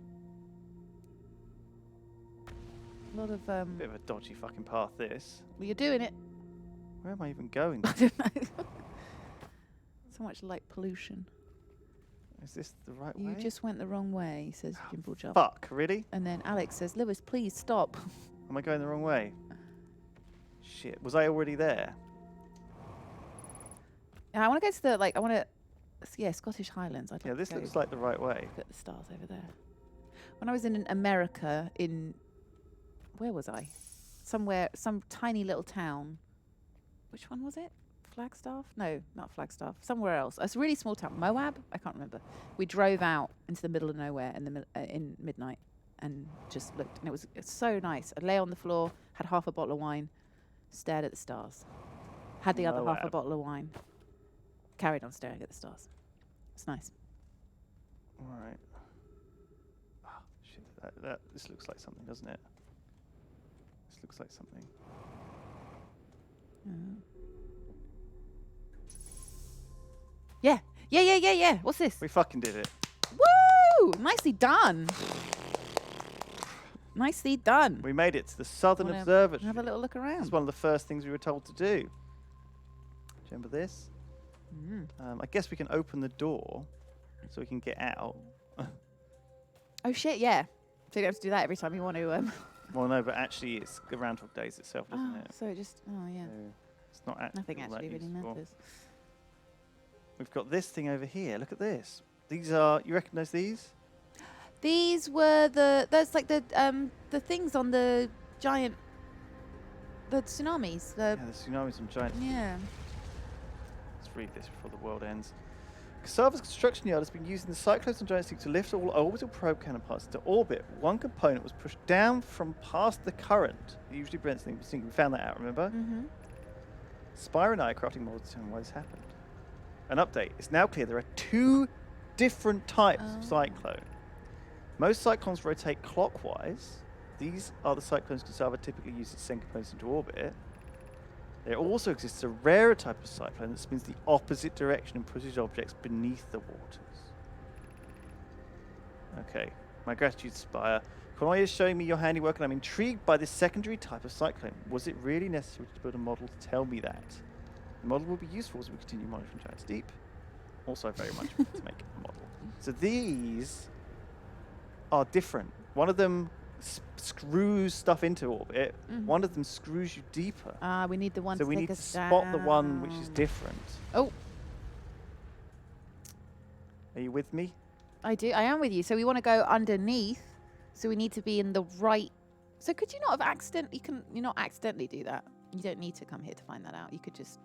Bit of a dodgy fucking path, this. well, you're doing it. Where am I even going? I don't know. So much light pollution. Is this the right You way? just went the wrong way, says Jimble Jump. Fuck, really? And then Alex says, Lewis, please stop. Am I going the wrong way? Shit, was I already there? I want to go to the, Scottish Highlands. I'd Yeah, like this to go looks like the right way. look at the stars over there. When I was in America, where was I? Somewhere, some tiny little town. Which one was it? Flagstaff? No, not Flagstaff. Somewhere else. It's a really small town. Moab? I can't remember. We drove out into the middle of nowhere in midnight and just looked. And it was so nice. I lay on the floor, had half a bottle of wine, stared at the stars. Had the other half a Moab. bottle of wine. Carried on staring at the stars. It's nice. All right. Oh, shit, this looks like something, doesn't it? This looks like something. Yeah. Yeah. What's this? We fucking did it. Woo! Nicely done. Nicely done. We made it to the Southern Wanna Observatory. Have a little look This around. is one of the first things we were told to do. Do you remember this? I guess we can open the door so we can get out. Oh shit, yeah. So you have to do that every time you want to. Well, no, but actually it's the Groundhog Days itself, isn't it? So it just. Oh yeah. So it's not actually Nothing all that actually really useful. matters. We've got this thing over here. Look at this. These are, you recognise these? These were those like the things on the giant. The tsunamis. Yeah, the tsunamis and giant. Yeah. Let's read this before the world ends. Cassava's construction yard has been using the cyclones and giant sea to lift all orbital probe counterparts into orbit. One component was pushed down from past the current. It usually prevents things from sinking. We found that out, remember? Mm-hmm. Spire and I are crafting models to determine why this happened. An update. It's now clear there are two different types of cyclone. Most cyclones rotate clockwise. These are the cyclones Cassava typically uses to send components into orbit. There also exists a rarer type of cyclone that spins the opposite direction and pushes objects beneath the waters. Okay, my gratitude, Spire. Konoi is showing me your handiwork and I'm intrigued by this secondary type of cyclone. Was it really necessary to build a model to tell me that? The model will be useful as we continue monitoring Giants Deep. Also very much to make a model. So these are different. One of them screws stuff into orbit. One of them screws you deeper. We need the one. So we need to spot the one which is different. Oh, Are you with me? I do. I am with you. So we want to go underneath. So we need to be in the right. So could you not have accidentally? You not accidentally do that? You don't need to come here to find that out. You could just.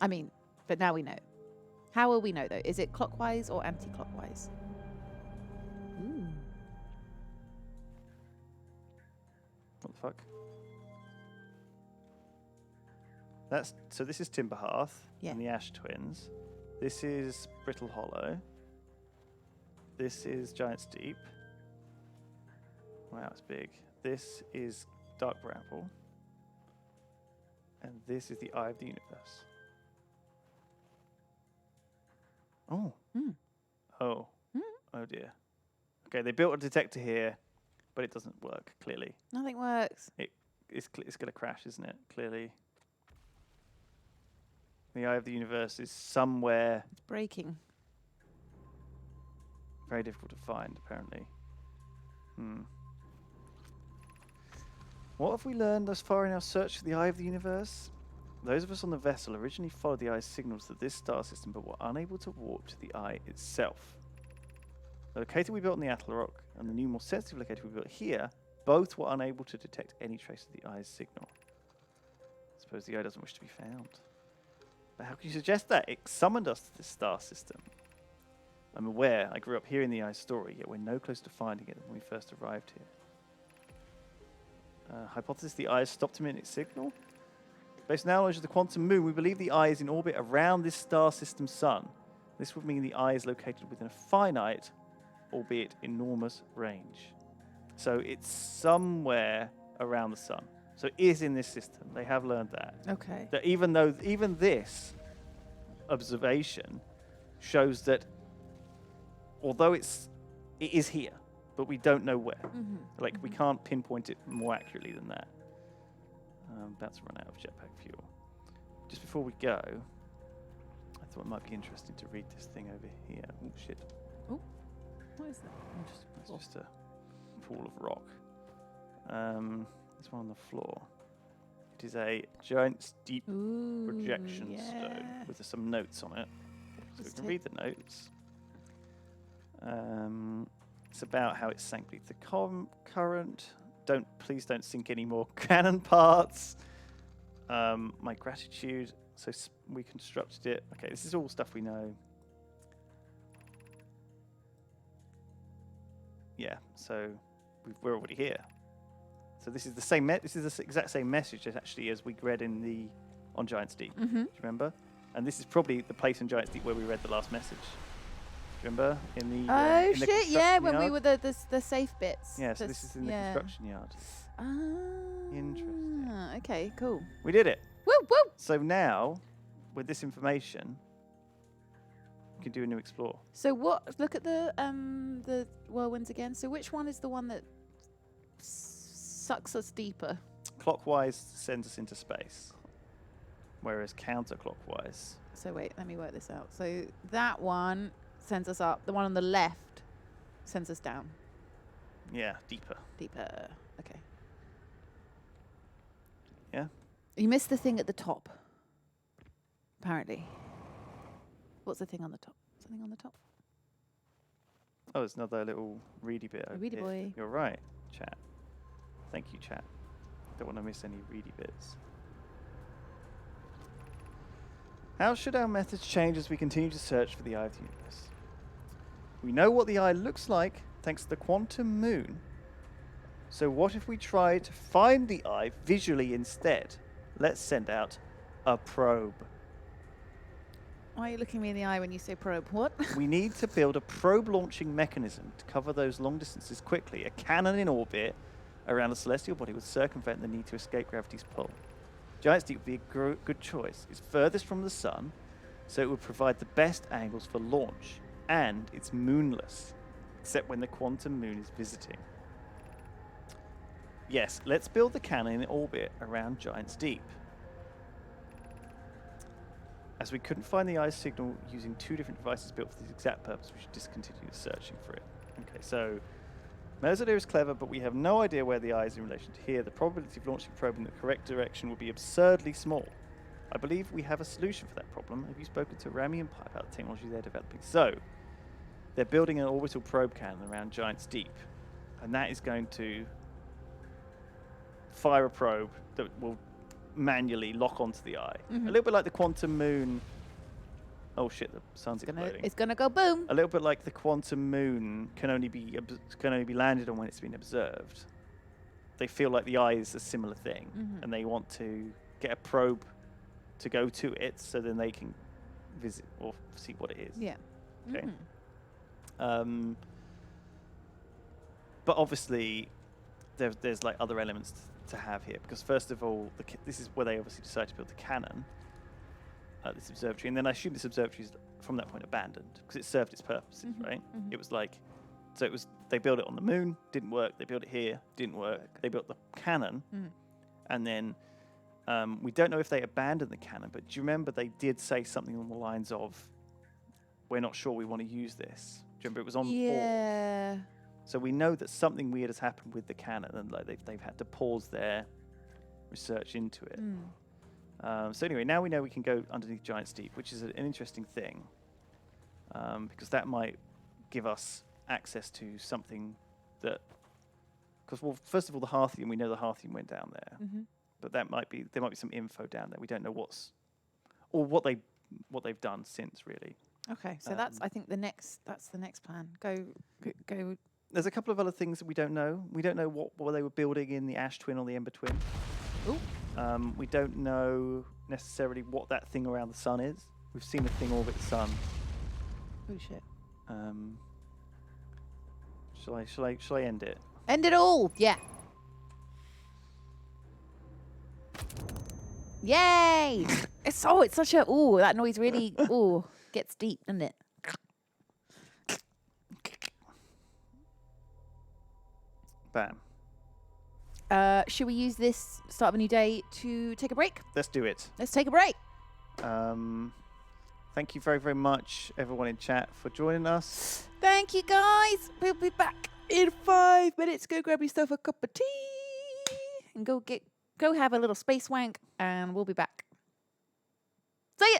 I mean, but now we know. How will we know though? Is it clockwise or anti-clockwise? Ooh. What the fuck? So this is Timber Hearth and the Ash Twins. This is Brittle Hollow. This is Giant's Deep. Wow, it's big. This is Dark Bramble. And this is the Eye of the Universe. Oh. Oh. Oh dear. Okay, they built a detector here, but it doesn't work, clearly. Nothing works. It's going to crash, isn't it? Clearly. The Eye of the Universe is somewhere It's breaking. very difficult to find, apparently. What have we learned thus far in our search for the Eye of the Universe? Those of us on the vessel originally followed the Eye's signals to this star system, but were unable to warp to the Eye itself. The locator we built on the Atlas Rock and the new, more sensitive locator we built here, both were unable to detect any trace of the Eye's signal. I suppose the Eye doesn't wish to be found. But how can you suggest that? It summoned us to this star system. I'm aware I grew up hearing the Eye's story, yet we're no closer to finding it than when we first arrived here. Hypothesis: the Eye has stopped emitting its signal? Based on our knowledge of the quantum moon, we believe the Eye is in orbit around this star system sun. This would mean the Eye is located within a finite, albeit enormous, range. So it's somewhere around the sun. So it is in this system. They have learned that. Okay. That even this observation shows that although it is here, but we don't know where. Like we can't pinpoint it more accurately than that. I'm about to run out of jetpack fuel. Just before we go, I thought it might be interesting to read this thing over here. Oh shit! What is that? It's just a pool of rock. There's one on the floor. It is a giant steep projection stone with some notes on it. So we can read the notes. It's about how it sank beneath the current. Please don't sink any more cannon parts. My gratitude. So we constructed it. Okay, this is all stuff we know. Yeah, so we're already here. So this is the same. This is the exact same message as we read on Giant's Deep. Do you remember? And this is probably the place in Giant's Deep where we read the last message. Do you remember in the? In the shit! Yeah, when yard? we were the safe bits. Yeah, so this is in the construction yard. Interesting. Okay, cool. We did it. Woo woo! So now, with this information, we can do a new explore. So what? Look at the whirlwinds again. So which one is the one that sucks us deeper? Clockwise sends us into space, whereas counterclockwise. So wait, let me work this out. So that one sends us up. The one on the left sends us down. Yeah, deeper. Deeper. Okay. Yeah. You missed the thing at the top. Apparently. What's the thing on the top? Something on the top? Oh, there's another little reedy bit. Reedy boy. You're right, chat. Thank you, chat. Don't want to miss any reedy bits. How should our methods change as we continue to search for the eye of the universe? We know what the eye looks like thanks to the quantum moon. So what if we try to find the eye visually instead? Let's send out a probe. Why are you looking me in the eye when you say probe? What? We need to build a probe launching mechanism to cover those long distances quickly. A cannon in orbit around a celestial body would circumvent the need to escape gravity's pull. Giant's Deep would be a good choice. It's furthest from the sun, so it would provide the best angles for launch. And it's moonless, except when the quantum moon is visiting. Yes, let's build the cannon in orbit around Giant's Deep. As we couldn't find the eye's signal using two different devices built for this exact purpose, we should discontinue searching for it. Okay, so Mel's idea is clever, but we have no idea where the eye is in relation to here. The probability of launching a probe in the correct direction would be absurdly small. I believe we have a solution for that problem. Have you spoken to Rami and Pi about the technology they're developing? So, they're building an orbital probe cannon around Giant's Deep, and that is going to fire a probe that will manually lock onto the eye. A little bit like the quantum moon. Oh shit, the sun's exploding. It's gonna go boom. A little bit like the quantum moon can only be landed on when it's been observed. They feel like the eye is a similar thing, and they want to get a probe to go to it, so then they can visit or see what it is. Yeah. Okay. But obviously, there's like other elements to have here, because first of all, this is where they obviously decided to build the cannon, this observatory, and then I assume this observatory is from that point abandoned because it served its purposes, right? It was like, so it was, they built it on the moon, didn't work. They built it here, didn't work. They built the cannon, and then we don't know if they abandoned the cannon, but do you remember they did say something along the lines of, "We're not sure we want to use this." Do you remember it was on board? Yeah. So we know that something weird has happened with the cannon, and like they've had to pause their research into it. So anyway, now we know we can go underneath Giant's Deep, which is an interesting thing, because that might give us access to something that, because well, first of all, the Harthian, we know the Harthian went down there, but there might be some info down there. We don't know what they've done since, really. Okay, so that's I think the next plan. Go. There's a couple of other things that we don't know. We don't know what they were building in the Ash Twin or the Ember Twin. Ooh. We don't know necessarily what that thing around the sun is. We've seen a thing orbit the sun. Oh shit. Shall I end it? End it all. Yeah. Yay! It's such a that noise really gets deep, doesn't it? Bam. Should we use this start of a new day to take a break? Let's do it. Let's take a break. Thank you very, very much, everyone in chat, for joining us. Thank you, guys. We'll be back in 5 minutes. Go grab yourself a cup of tea and go have a little space wank, and we'll be back. See ya.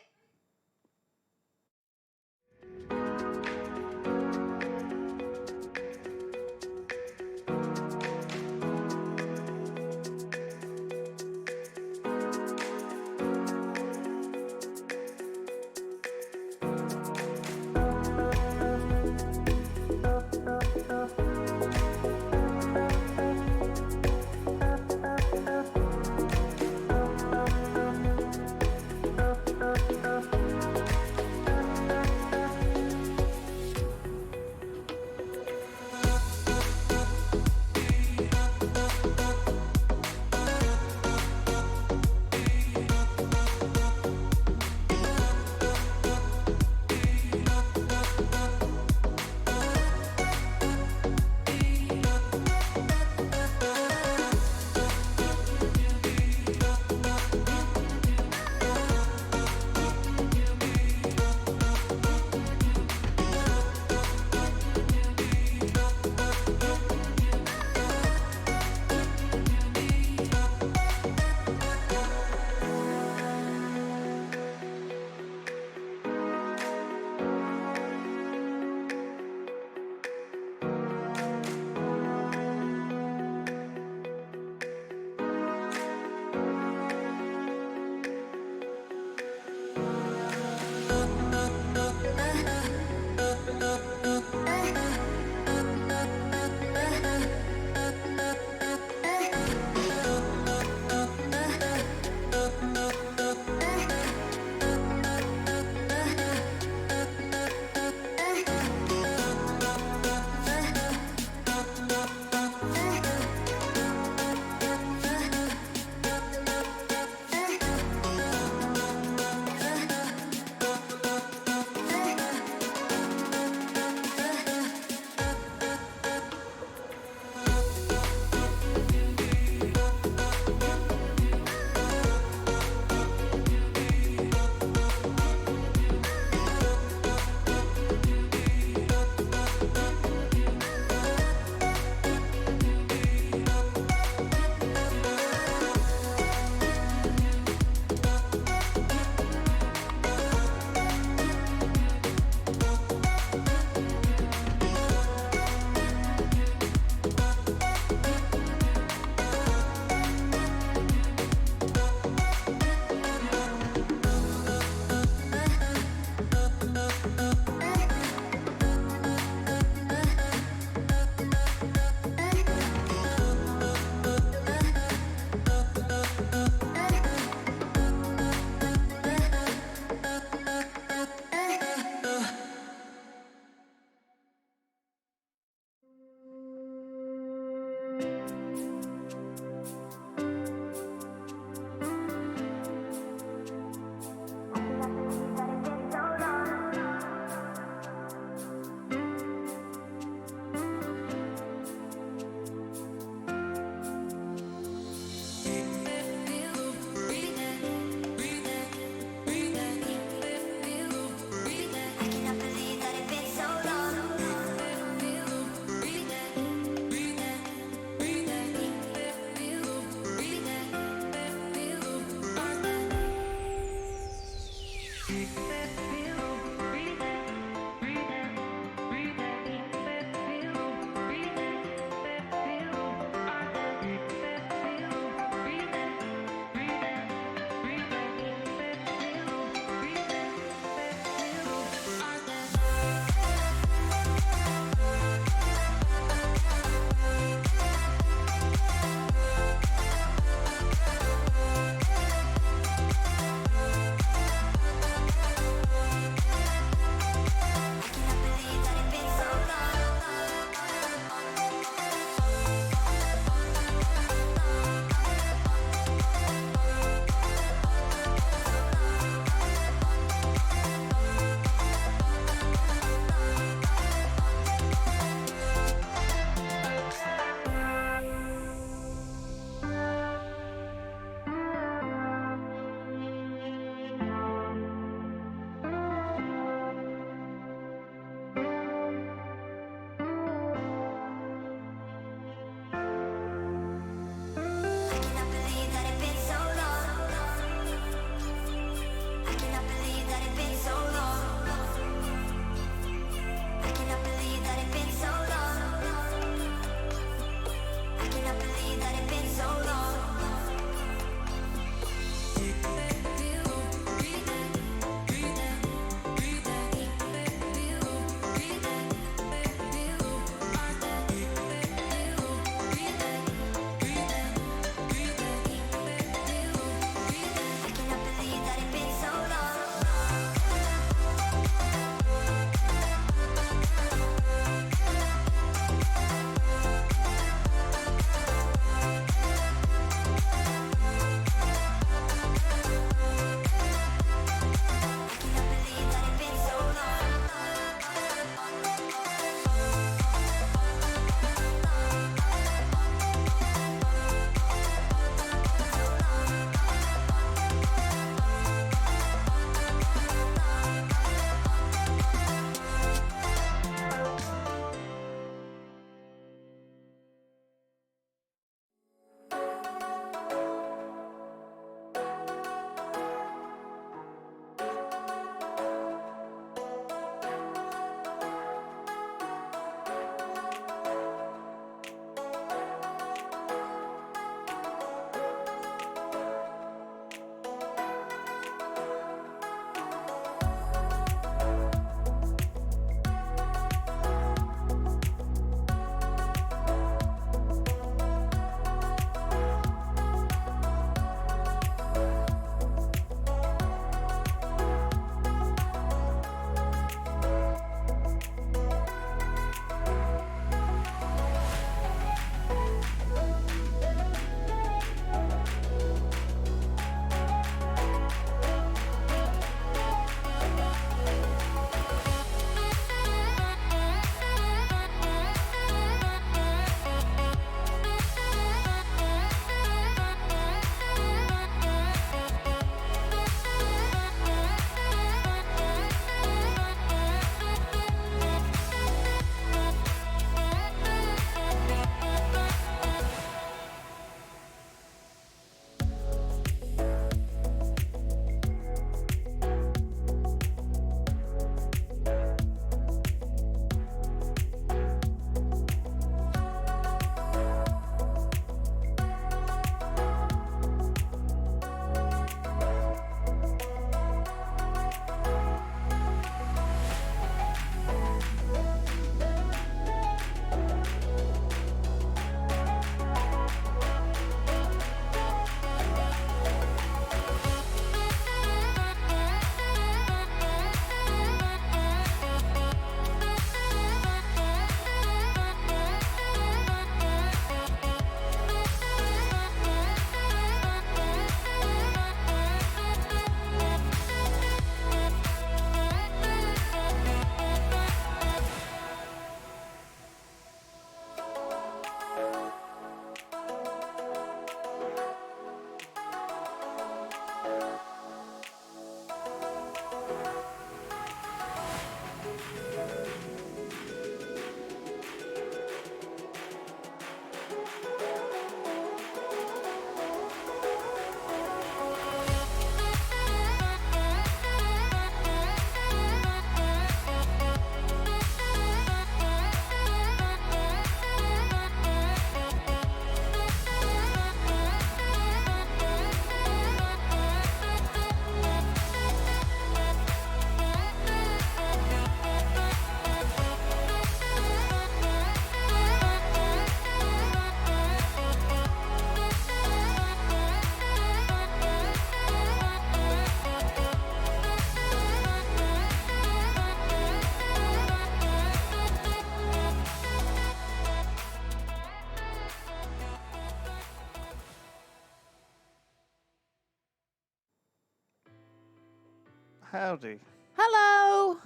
Howdy. Hello.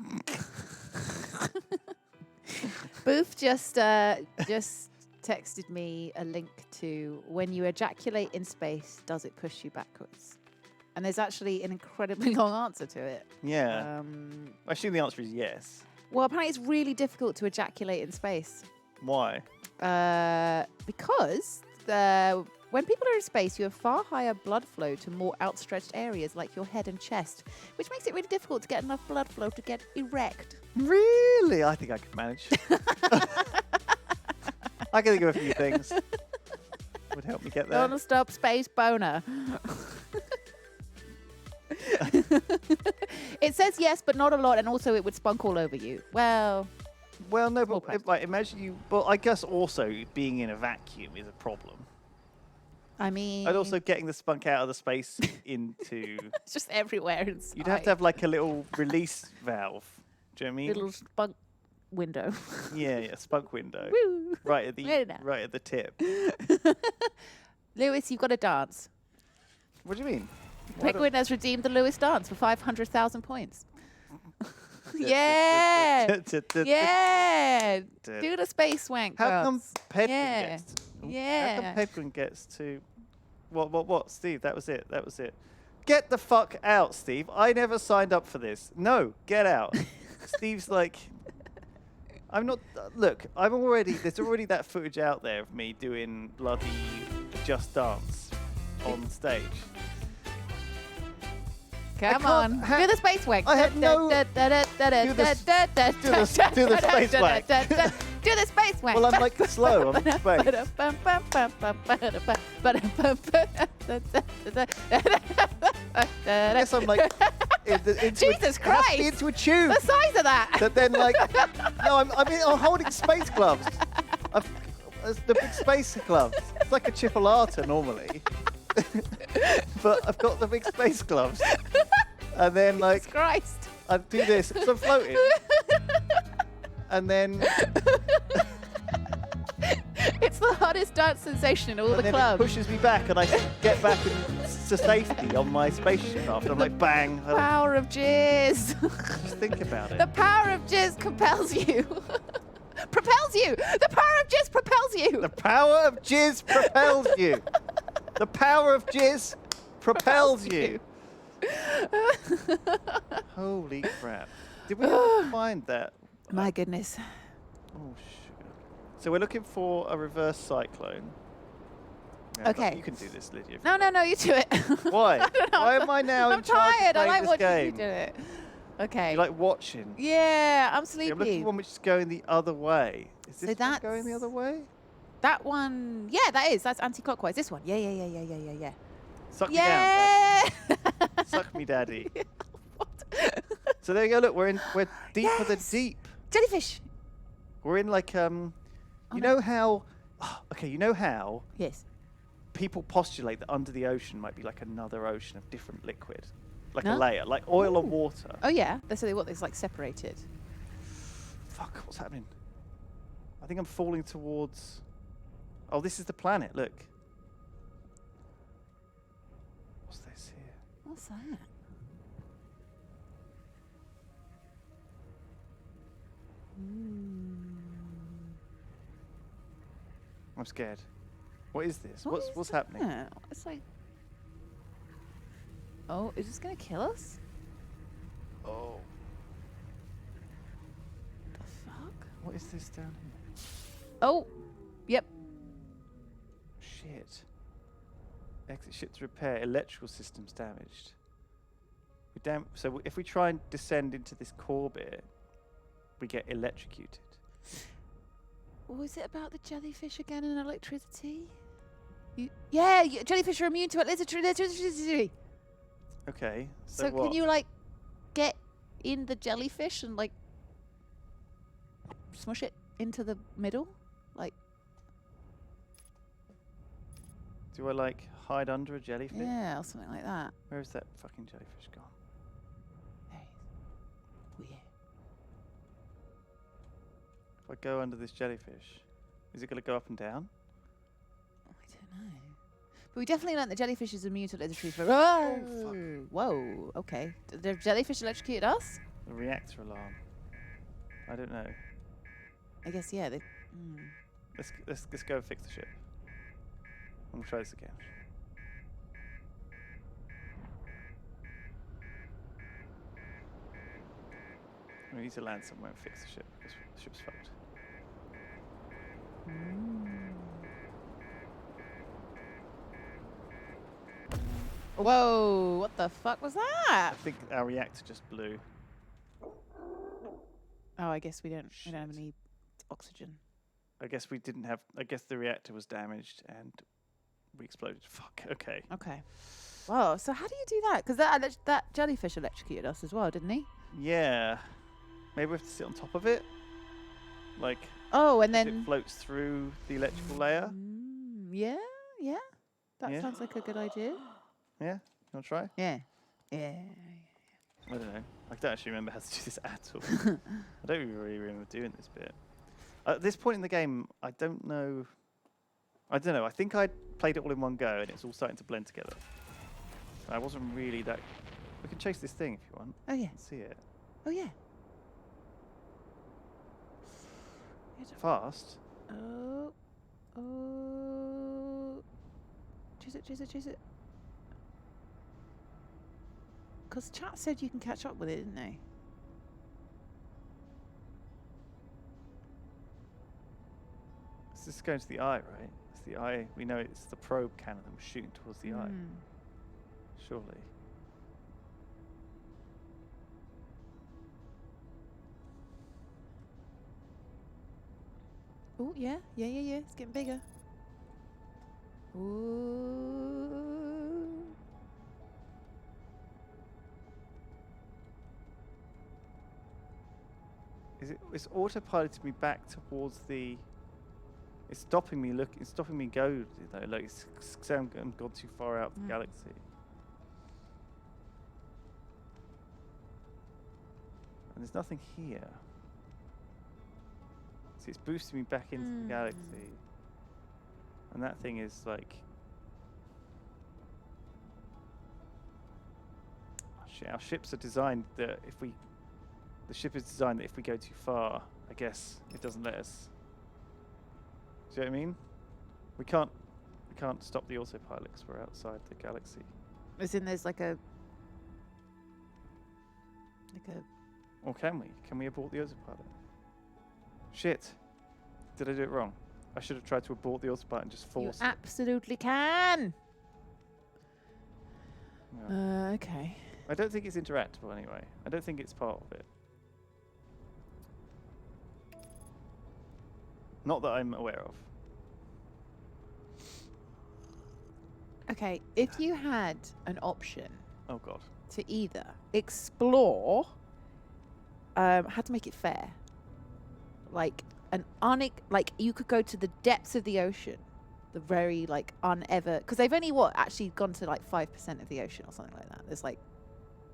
Booth just texted me a link to when you ejaculate in space, does it push you backwards? And there's actually an incredibly long answer to it. Yeah. I assume the answer is yes. Well, apparently it's really difficult to ejaculate in space. Why? Because when people are in space, you have far higher blood flow to more outstretched areas like your head and chest, which makes it really difficult to get enough blood flow to get erect. Really? I think I could manage. I can think of a few things. Would help me get there. Non-stop space boner. It says yes, but not a lot, and also it would spunk all over you. Well, no, but like imagine you. But I guess also being in a vacuum is a problem. I mean, And also getting the spunk out of the space into. it's just everywhere inside. You'd have to have like a little release valve. Do you know what I mean? Little spunk window. Yeah, spunk window. Woo. Right at Wait now. the tip. Lewis, you've got to dance. What do you mean? Penguin has redeemed the Lewis dance for 500,000 points. Yeah. Yeah. Do the space wank How come dance. Penguin Yeah. gets to? How Yeah. come Penguin gets to? What? Steve, that was it. Get the fuck out, Steve. I never signed up for this. No, get out. Steve's like, I'm not. Look, there's already that footage out there of me doing bloody Just Dance on stage. Come on. Do the space wank. I have no. Do the space wank. Do the space wank. Well, I'm like slow. I'm in space. I guess I'm like. Jesus Christ! Into a tube. The size of that. That then like. No, I'm holding space gloves. The big space gloves. It's like a chipolata normally. But I've got the big space gloves. And then like Jesus Christ. I do this because I'm floating. And then it's the hottest dance sensation in all the then clubs. it pushes me back and I get back to safety on my spaceship after I'm like bang. Power of jizz. Just think about it. The power of jizz compels you. Propels you. The power of jizz propels you. The power of jizz propels you. The power of jizz propels you. Holy crap. Did we ever find that? My goodness. Oh, sugar. So we're looking for a reverse cyclone. Yeah, Okay. You can do this, Lydia. if No, you no, no, you do it. want. Why? I don't know. Why am I now I'm in charge of tired. I playing like this watching game? you do it. Okay. You like watching? Yeah, I'm Yeah, sleepy. I'm looking for one which is going the other way. Is So this one going the that's- other way? That one, yeah, that is. That's anti-clockwise. This one. Yeah. Suck me down, Dad. Yeah. Suck me, Daddy. What? So there you go. Look, we're deeper than Yes. deep. Jellyfish. We're in like you no. know how? Okay, you know how Yes. people postulate that under the ocean might be like another ocean of different liquid, like No? a layer, like oil and water. Oh yeah. That's what it's like separated. Fuck, what's happening? I think I'm falling towards. Oh, this is the planet. Look. What's this here? What's that? I'm scared. What is this? What What's is happening? that? It's like. Oh, is this gonna kill us? Oh, The fuck? what is this down here? Oh. Yep. Shit. Exit ship to repair. Electrical systems damaged. So if we try and descend into this core bit, we get electrocuted. Was it about the jellyfish again and electricity? Yeah, jellyfish are immune to electricity. Okay. So what? can you like get in the jellyfish and like smush it into the middle? Like Do I like hide under a jellyfish? yeah, or something like that. Where is that fucking jellyfish gone? There he is. Oh yeah. If I go under this jellyfish, is it going to go up and down? I don't know. But we definitely learned that jellyfish is immune to electricity for fuck. Whoa. Okay. The jellyfish electrocuted us? The reactor alarm. I don't know. I guess, yeah. They, Let's go and fix the ship. And we'll try this again. We need to land somewhere and fix the ship because the ship's fucked. Whoa, what the fuck was that? I think our reactor just blew. Oh, I guess we don't have any oxygen. I guess we didn't have. I guess the reactor was damaged and we exploded. Fuck. Okay. Okay. Whoa, so how do you do that? Because that jellyfish electrocuted us as well, didn't he? Yeah. Maybe we have to sit on top of it. Like. Oh, and if then it floats through the electrical layer. Yeah. That Yeah. sounds like a good idea. Yeah. You want to try? Yeah. I don't know. I don't actually remember how to do this at all. I don't really remember doing this bit. At this point in the game, I don't know. I think I played it all in one go, and it's all starting to blend together. I wasn't really that. We can chase this thing if you want. Oh yeah. See it. Oh yeah. Fast. Oh. Chase it. Because chat said you can catch up with it, didn't they? This is going to the eye, right? It's the eye. We know it's the probe cannon that was shooting towards the eye. Surely. Oh yeah. It's getting bigger. Ooh. It's autopiloted me back towards the. It's stopping me. Look, it's stopping me go. Though, like it's gone too far out of the galaxy. And there's nothing here. See, it's boosting me back into the galaxy. And that thing is like. Shit, our ships are designed that if we. The ship is designed that if we go too far, I guess it doesn't let us. Do you know what I mean? We can't stop the autopilot because we're outside the galaxy. As in, there's like a. Or can we? Can we abort the autopilot? Shit! Did I do it wrong? I should have tried to abort the autopilot and just force it. You absolutely can. No. Okay. I don't think it's interactable anyway. I don't think it's part of it. Not that I'm aware of. Okay, if you had an option Oh god. to either explore, how to make it fair, like like you could go to the depths of the ocean, the very like because they've only actually gone to like 5% of the ocean or something like that. There's like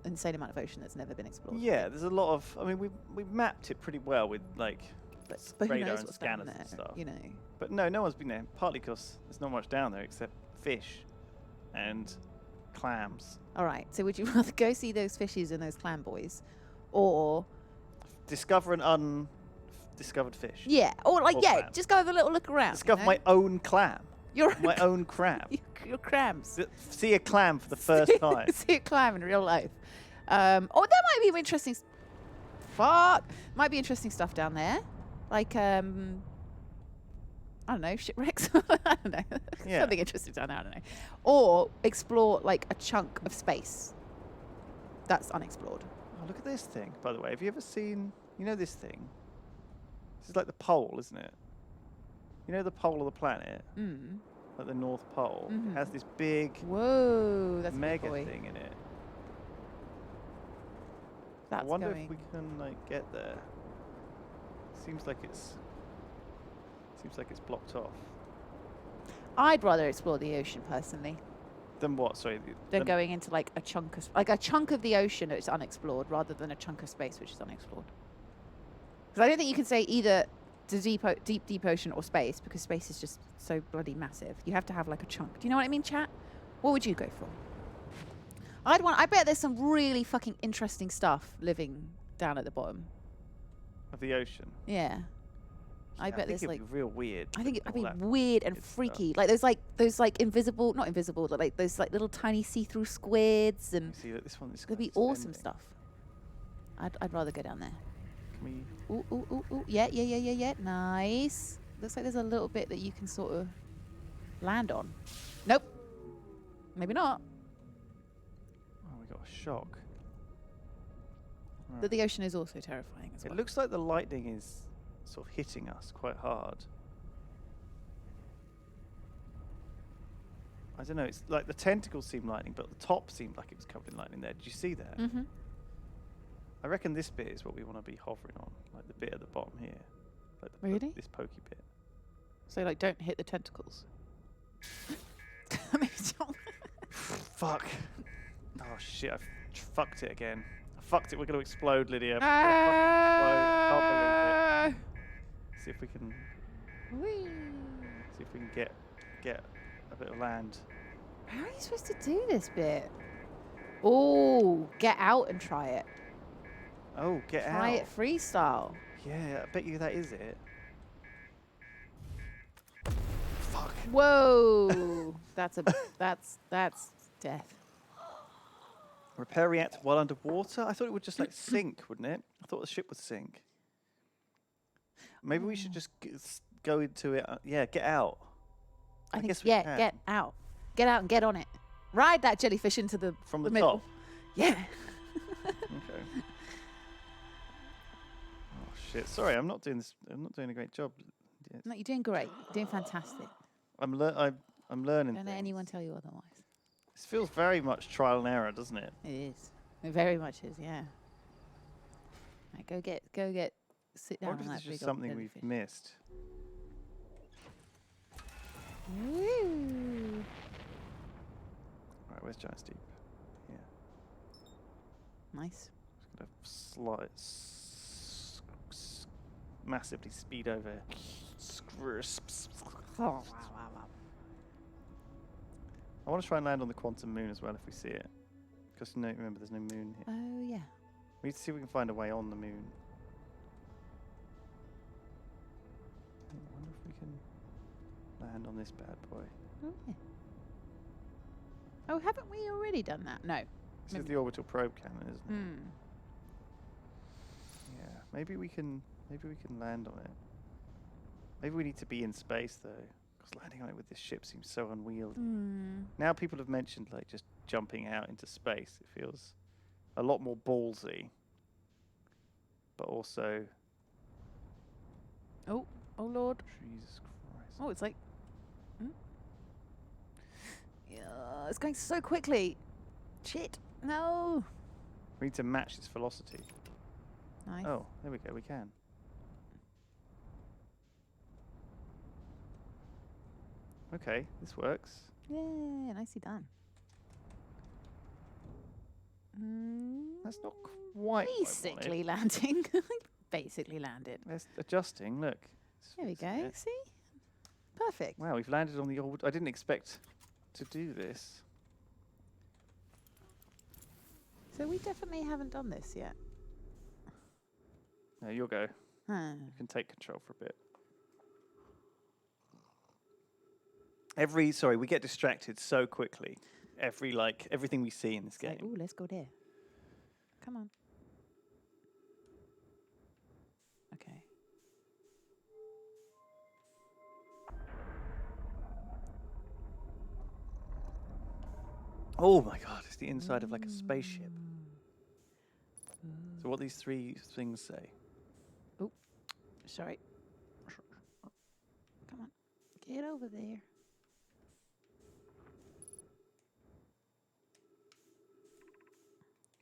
insane amount of ocean that's never been explored. Yeah, there's a lot of. I mean, we've mapped it pretty well with like but who radar knows and what's down scanners there, and stuff. you know. But no one's been there. Partly because there's not much down there except fish and clams. All right, so would you rather go see those fishes and those clam boys, or Discover an undiscovered fish. yeah, or like Or yeah, clam. just go have a little look around. Discover my own clam. your My own crab. your crabs. See a clam for the first time. See a clam in real life. Or there might be interesting. Might be interesting stuff down there, like I don't know, shipwrecks. I don't know. Yeah. Something interesting down there. I don't know. Or explore like a chunk of space that's unexplored. Oh, look at this thing, by the way. Have you ever seen, this thing? This is like the pole, isn't it? You know the pole of the planet? Like the North Pole. It has this big Whoa, that's a big mega boy. thing in it. That's I wonder going. if we can like get there. Seems like it's blocked off. I'd rather explore the ocean personally Then what? Sorry. than going into like a chunk of the ocean that's unexplored rather than a chunk of space which is unexplored. Because I don't think you can say either to deep ocean or space, because space is just so bloody massive. You have to have like a chunk. Do you know what I mean, chat? What would you go for? I bet there's some really fucking interesting stuff living down at the bottom. Of the ocean. Yeah. I bet think there's it'd like. be real weird. I think it'd all be that weird and weird stuff. freaky. Like those invisible, not invisible, but like those like little tiny see-through squids, and You see that this one is there'd be kinda awesome extending. stuff. I'd rather go down there. Can we? Ooh, ooh, ooh, ooh. Yeah. Nice. Looks like there's a little bit that you can sort of land on. Nope. Maybe not. Oh, we got a shock. But the ocean is also terrifying as well. It looks like the lightning is sort of hitting us quite hard. I don't know. It's like the tentacles seem lightning, but the top seemed like it was covered in lightning there. Did you see that? Mm-hmm. I reckon this bit is what we want to be hovering on, like the bit at the bottom here. Like the Really? this pokey bit. So like, don't hit the tentacles. I mean, don't- Fuck. Oh shit, I fucked it again. I fucked it, we're going to explode, Lydia. Ah! See if we can Whee! get a bit of land. How are you supposed to do this bit? Oh, get out and try it. Oh, get Try out. it freestyle. Yeah, I bet you that is it. Fuck. Whoa. that's death. Repair reactor while underwater? I thought it would just like sink, wouldn't it? I thought the ship would sink. Maybe we should just go into it. Yeah, get out. I think, guess we yeah, can. get out. Get out and get on it. Ride that jellyfish into the From the middle. top? Yeah. Okay. Oh shit! Sorry, I'm not doing this. I'm not doing a great job. Yeah, No, you're doing great. You're doing fantastic. I'm learning. Don't let things. anyone tell you otherwise. This feels very much trial and error, doesn't it? It is. It very much is, yeah. Right, go get, sit I down wonder on if that there's big just old something we've jellyfish. missed. Woo. Right, where's Giant Steep? Yeah. Nice. Just gonna massively speed over. Oh, wow. I want to try and land on the quantum moon as well if we see it. Because remember, there's no moon here. Oh, yeah. We need to see if we can find a way on the moon. I wonder if we can land on this bad boy. Oh, yeah. Oh, haven't we already done that? No. This is the orbital probe cannon, isn't it? Hmm. Yeah. Maybe we can land on it. Maybe we need to be in space though. Because landing on it with this ship seems so unwieldy. Hmm. Now people have mentioned like just jumping out into space. It feels a lot more ballsy. But also, Oh, Lord. Jesus Christ. Oh, it's like. Yeah, it's going so quickly. Shit. No. We need to match its velocity. Nice. Oh, there we go. We can. Okay, this works. Yeah, nicely done. That's not quite what I wanted. Basically landing. Basically landed. It's adjusting. Look. It's There we fixing go. it. See? Perfect. Wow, we've landed on the old. I didn't expect to do this. So we definitely haven't done this yet. No, you'll go. Huh. You can take control for a bit. Sorry, we get distracted so quickly. Everything we see in this It's like, game. ooh, let's go there. Come on. Okay. Oh my god, it's the inside of like a spaceship. So what these three things say? Sorry. Come on. Get over there.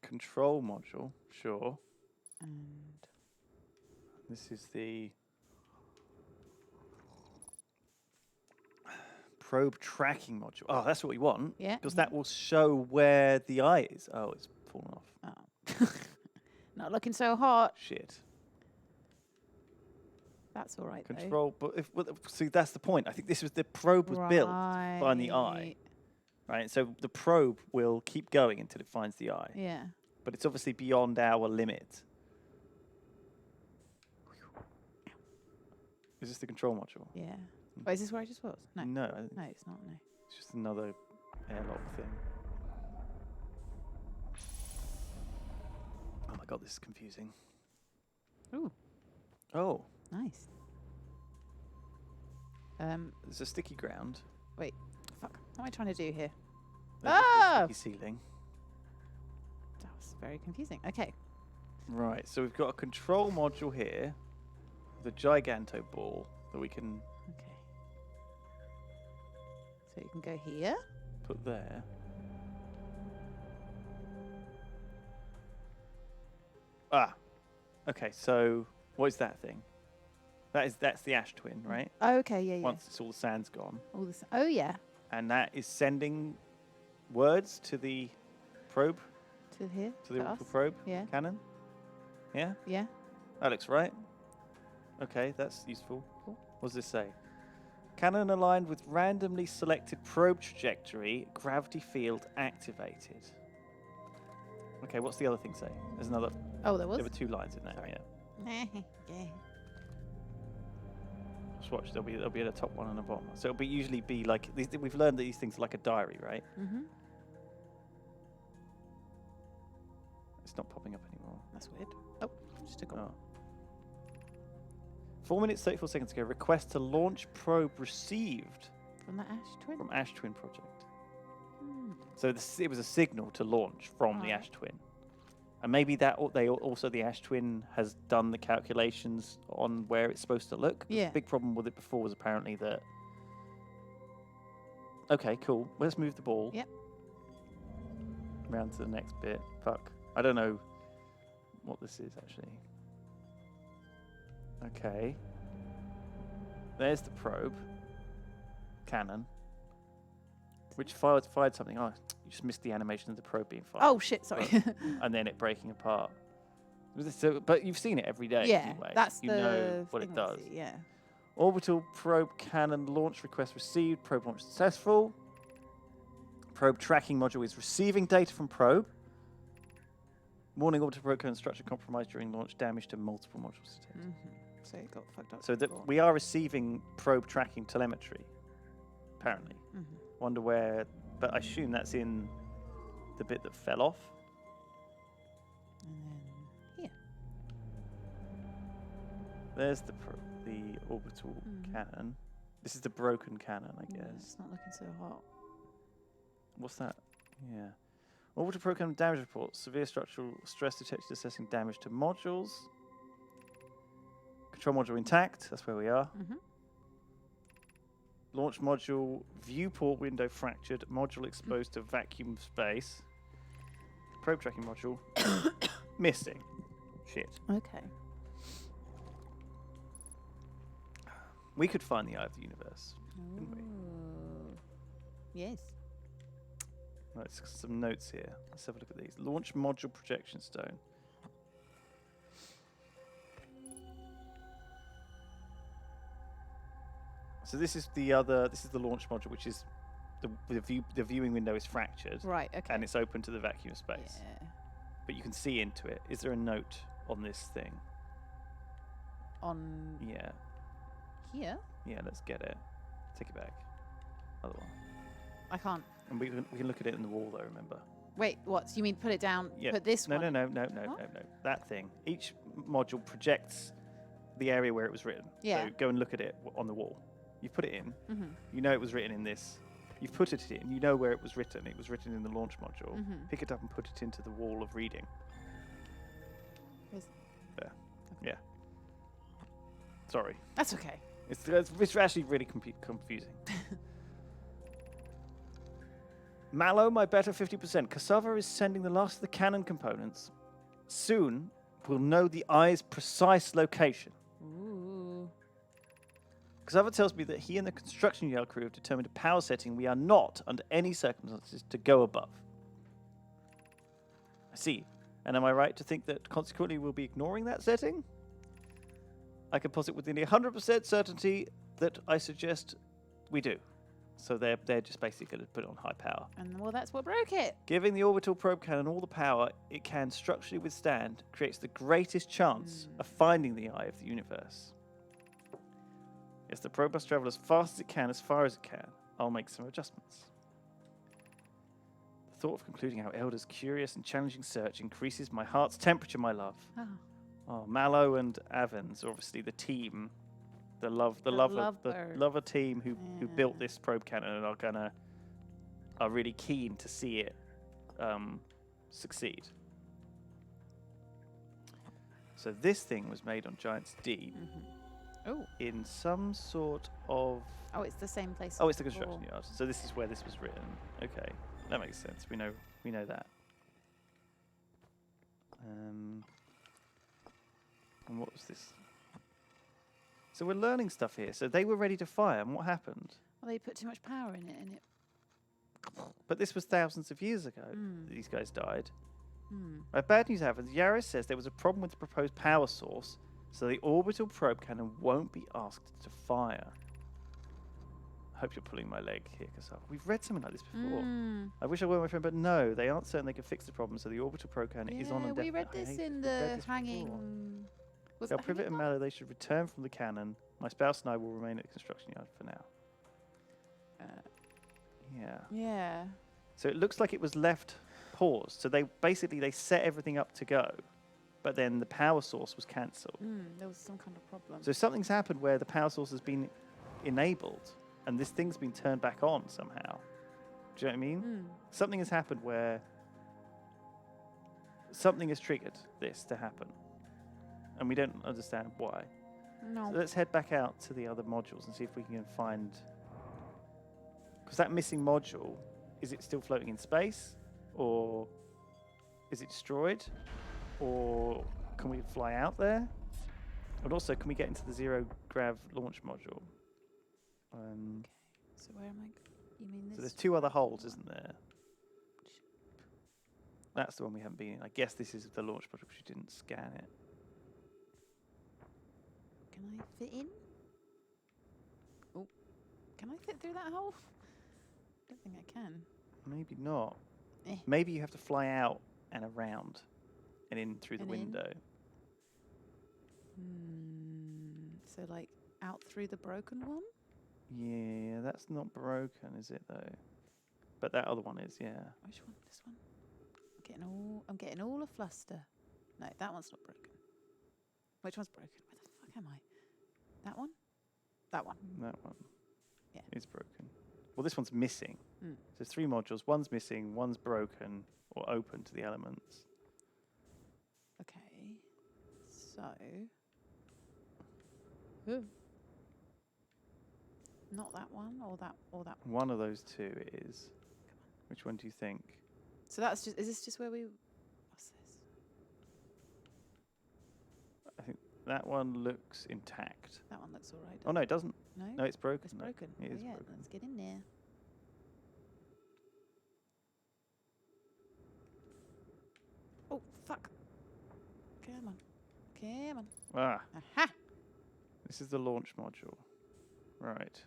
Control module, sure. And This is the probe tracking module. Oh, that's what we want. yeah. Because that will show where the eye is. Oh, it's fallen off. Oh. Not looking so hot. Shit. That's all right though. Control, but see, that's the point. I think the probe was built to find the eye. right? So the probe will keep going until it finds the eye. Yeah. But it's obviously beyond our limit. Is this the control module? Yeah. Wait, is this where I just was? No. No, No, it's not. No. it's just another airlock thing. Oh my god, this is confusing. Ooh, Oh, nice. there's a sticky ground. Wait. Fuck. What am I trying to do here? There's a Ah! sticky ceiling. That was very confusing. Okay. Right, so we've got a control module here, the giganto ball that we can Okay. So you can go here. put there. Ah, okay. So what is that thing? That's the ash twin, right? Oh, okay. Yeah. Yeah. Once it's all the sand's gone, All this. Oh, yeah. and that is sending words to the probe, To here. to the to orbital us. probe Yeah. cannon. Yeah, Yeah. that looks right. Okay, that's useful. Cool. What does this say? Cannon aligned with randomly selected probe trajectory, gravity field activated. Okay, what's the other thing say? There's another. Oh, there was. There were 2 lines in there. Sorry. Yeah. Yeah. Just watch. There'll be a top one and a bottom one. So it'll usually be like these. We've learned that these things are like a diary, right? Mhm. It's not popping up anymore. That's weird. Oh, just took off. Oh. 4 minutes 34 seconds ago. Request to launch probe received From the Ash Twin. from Ash Twin Project. Hmm. So it was a signal to launch from the Right. Ash Twin, and maybe that the Ash Twin has done the calculations on where it's supposed to look. 'Cause Yeah. The big problem with it before was apparently that. Okay, cool. Let's move the ball. Yep. Round to the next bit. Fuck. I don't know what this is actually. Okay. There's the probe. Cannon. Which fired something. Oh, you just missed the animation of the probe being fired. Oh shit! Sorry. And then it breaking apart. But you've seen it every day yeah. anyway. That's you the. know what it thing I does. see, yeah. Orbital probe cannon launch request received. Probe launch successful. Probe tracking module is receiving data from probe. Warning: orbital probe cannon structure compromised during launch. Damage to multiple modules detected. So it got fucked up. So that before. we are receiving probe tracking telemetry. Apparently. Mhm. Wonder where. But I assume that's in the bit that fell off. And then here. There's the orbital Mhm. cannon. This is the broken cannon, I Yeah, guess. it's not looking so hot. What's that? Yeah. Orbital probe cannon damage report. Severe structural stress detected assessing damage to modules. Control module intact. That's where we are. Mhm. Launch module viewport window fractured. Module exposed to vacuum space. Probe tracking module missing. Shit. Okay. We could find the eye of the universe. Couldn't we? Ooh. Yes. Right, some notes here. Let's have a look at these. Launch module projection stone. So this is the launch module, which is the viewing window is fractured Right. Okay. and it's open to the vacuum space. Yeah. But you can see into it. Is there a note on this thing? On Yeah. here, Yeah, let's get it. Take it back. Other one. I can't. And we can look at it in the wall though, remember? Wait. What? So you mean put it down? Yeah. Put this No, one. no. What? That thing. Each module projects the area where it was written. Yeah. So go and look at it on the wall. You put it in. Mhm. You know it was written in this. You've put it in. You know where it was written. It was written in the launch module. Mhm. Pick it up and put it into the wall of reading. Where's- There. Yeah. Sorry. That's okay. It's actually really confusing. Mallow, my better 50%. Cassava is sending the last of the cannon components. Soon, we'll know the eye's precise location. Ooh. Cassava tells me that he and the construction yard crew have determined a power setting we are not, under any circumstances, to go above. I see. And am I right to think that consequently we'll be ignoring that setting? I can posit with nearly 100% certainty that I suggest we do. So they're just basically going to put it on high power. And well, that's what broke it. Giving the orbital probe cannon all the power it can structurally withstand creates the greatest chance of finding the eye of the universe. Yes, the probe must travel as fast as it can, as far as it can. I'll make some adjustments. The thought of concluding our elder's curious and challenging search increases my heart's temperature, my love. Oh, Mallow and Avens, obviously the team, the lover team who built this probe cannon and are really keen to see it succeed. So this thing was made on Giant's Deep in some sort of... Oh, it's the same place. Oh, it's the construction yard. So this is where this was written. Okay, that makes sense. We know that. And what was this? So we're learning stuff here. So they were ready to fire, and what happened? Well, they put too much power in it, and it. But this was thousands of years ago. These guys died. Bad news happens. Yaris says there was a problem with the proposed power source, so the orbital probe cannon won't be asked to fire. I hope you're pulling my leg here, Kasar. We've read something like this before. I wish I were my friend, but no, they aren't certain they can fix the problem, so the orbital probe cannon is on. We read this in the hanging. They'll pivot and Mallow. They should return from the cannon. My spouse and I will remain at the construction yard for now. Yeah. So it looks like it was left paused. So they set everything up to go, but then the power source was cancelled. There was some kind of problem. So something's happened where the power source has been enabled, and this thing's been turned back on somehow. Do you know what I mean? Something has happened where something has triggered this to happen, and we don't understand why. No. So let's head back out to the other modules and see if we can find... Because that missing module, is it still floating in space? Or is it destroyed? Or can we fly out there? And also, can we get into the zero-grav launch module? Okay. So where am I? You mean this? So there's two other holes, isn't there? That's the one we haven't been in. I guess this is the launch module because you didn't scan it. Can I fit in? Oh, can I fit through that hole? I don't think I can. Maybe not. Maybe you have to fly out and around and in through the window. So like out through the broken one? Yeah, that's not broken, is it though? But that other one is, yeah. Which one? This one? I'm getting all a fluster. No, that one's not broken. Which one's broken? Where the fuck am I? That one? That one. That one. Yeah. Is broken. Well, this one's missing. So there's 3 modules. One's missing, one's broken or open to the elements. Okay. So. Not that one, or that one. One of those two it is. Which one do you think? So that's just. Is this just where we? What's this? I think that one looks intact. That one looks all right. Oh no, it doesn't. No. No, it's broken. It's broken. It is yeah, broken. let's get in there. Oh fuck! Come on, come on. Ah. Aha! This is the launch module. Right.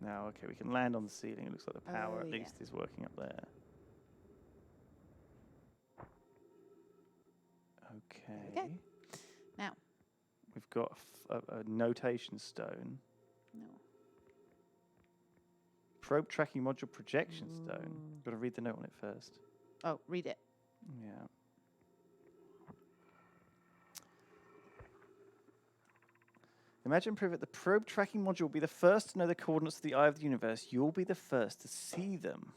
Now, okay, we can land on the ceiling. It looks like the power at least is working up there. Okay. There we go. Now. We've got a notation stone. No. Probe tracking module projection stone. Got to read the note on it first. Oh, read it. Yeah. Imagine, Privet, the probe tracking module will be the first to know the coordinates of the eye of the universe. You'll be the first to see them.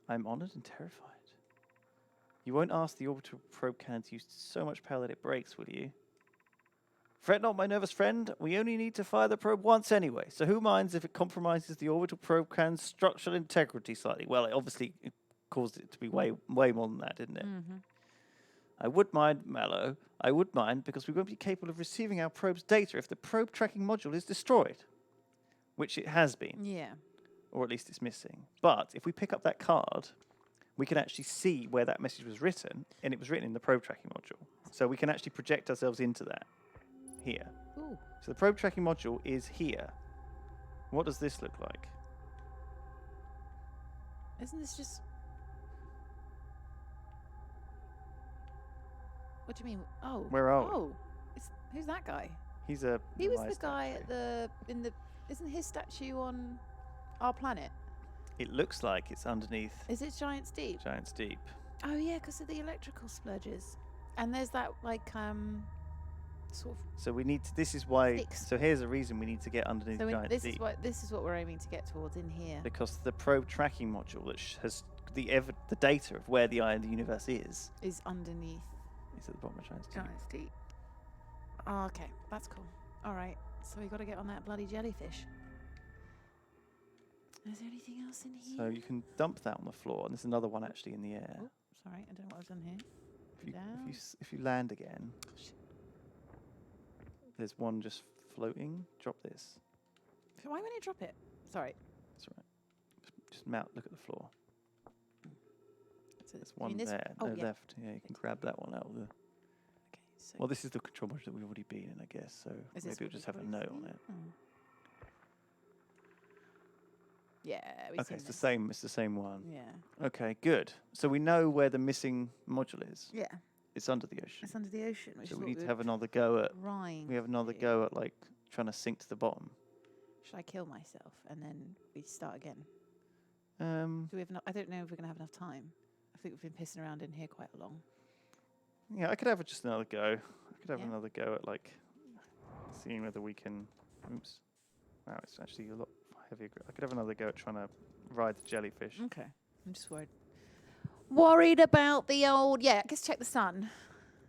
I'm honored and terrified. You won't ask the orbital probe cannon to use so much power that it breaks, will you? Fret not, my nervous friend. We only need to fire the probe once anyway, so who minds if it compromises the orbital probe cannon's structural integrity slightly? Well, it obviously caused it to be way more than that, didn't it? I would mind, Mallow. I would mind, because we won't be capable of receiving our probe's data if the probe tracking module is destroyed. Which it has been. Yeah. Or at least it's missing. But if we pick up that card, we can actually see where that message was written, and it was written in the probe tracking module. So we can actually project ourselves into that here. Ooh. So the probe tracking module is here. What does this look like? Isn't this just... What do you mean? Oh. Where are we? Oh. Who's that guy? He's a. He was my the guy statue. at the... Isn't his statue on our planet? It looks like it's underneath Is it Giant's Deep? Giant's Deep. Oh, yeah, because of the electrical splurges. And there's that, like, sort of... So we need to. This is why. Fixed. So here's a reason we need to get underneath So Giant's this Deep. is what we're aiming to get towards in here. Because the probe tracking module that has the data of where the eye of the universe is Underneath at the bottom of Giant's Deep. Giant's Deep. Oh, okay. That's cool. All right. So we got to get on that bloody jellyfish. Is there anything else in here? So you can dump that on the floor, and there's another one actually in the air. Oh, sorry. I don't know what I've done here. If you land again, Oh, shit. there's one just floating. Drop this. Why won't it drop it? Sorry. That's right. Just mount. Look at the floor. So There's you one mean this? there. Oh, No, yeah. left. Yeah, you can grab that one out of the. Okay. So Well, this is the control module that we've already been in, I guess. So is this maybe it'll what just we've have a already note on seen? it. Oh. Yeah. We've Okay, seen it's the this. same. It's the same one. Yeah. Okay, good. So we know where the missing module is. Yeah. It's under the ocean. It's under the ocean. Which So is we what need to we're have another go at. trying We have to another do. go at like trying to sink to the bottom. Should I kill myself and then we start again? Um. Do we have I don't know if we're gonna have enough time. I think we've been pissing around in here quite long. Yeah, I could have just another go. I could have Yeah. another go at like seeing whether we can. Oops. Wow, it's actually a lot heavier. I could have another go at trying to ride the jellyfish. Okay. I'm just worried. Worried about the old. Yeah. Let's check the sun.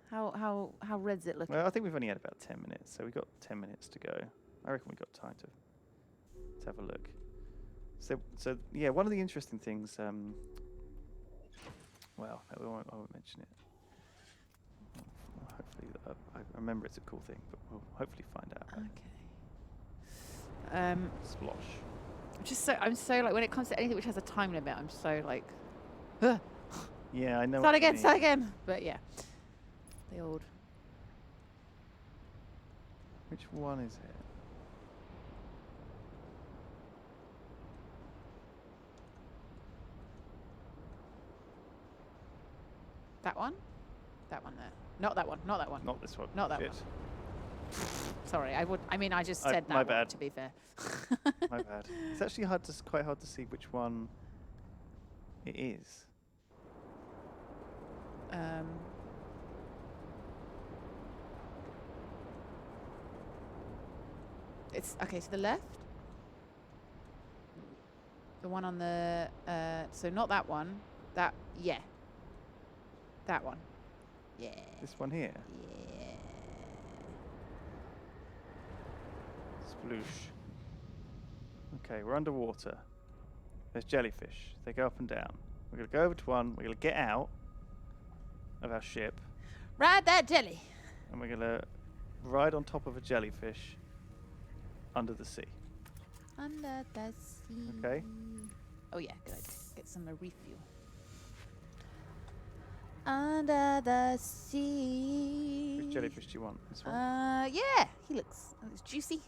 How red's it looking? Well, I think we've only had about 10 minutes, so we've got 10 minutes to go. I reckon we've got time to have a look. So yeah, one of the interesting things. Well, I won't mention it. Hopefully, I remember it's a cool thing, but we'll hopefully find out. Okay. Splosh. I'm so like when it comes to anything which has a time limit, I'm so like. Ugh. Yeah, I know. Start what you again. mean. Start again. But yeah. The old. Which one is it? That one. That one there. Not that one. Not that one. Not this one. Not that Shit. one. Sorry, I just said that my one, bad. to be fair. My bad. It's actually quite hard to see which one it is. It's okay to the left. The one on the so not that one. That yeah. That one. Yeah. This one here. Yeah. Sploosh. Okay, we're underwater. There's jellyfish. They go up and down. We're going to go over to one. We're going to get out of our ship. Ride that jelly. And we're going to ride on top of a jellyfish under the sea. Under the sea. Okay. Oh yeah, good. Get some refuel. Under the sea. Which jellyfish do you want? This one? Yeah. He looks juicy.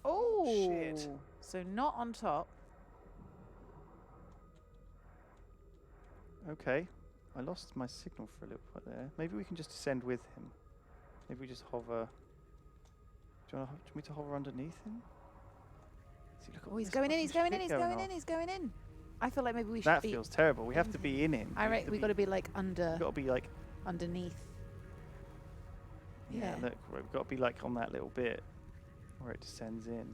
Oh. Shit. So not on top. Okay. I lost my signal for a little bit there. Maybe we can just descend with him. Maybe we just hover. Do you want me to hover underneath him? See, look at Oh, all he's this going in, fucking he's going in, shit he's going off. in, he's going in. I feel like maybe we should That be. feels terrible. We have to be in him. I reckon we got to be like under, We've got to be like. underneath. Yeah, look, we've got to be like on that little bit where it descends in.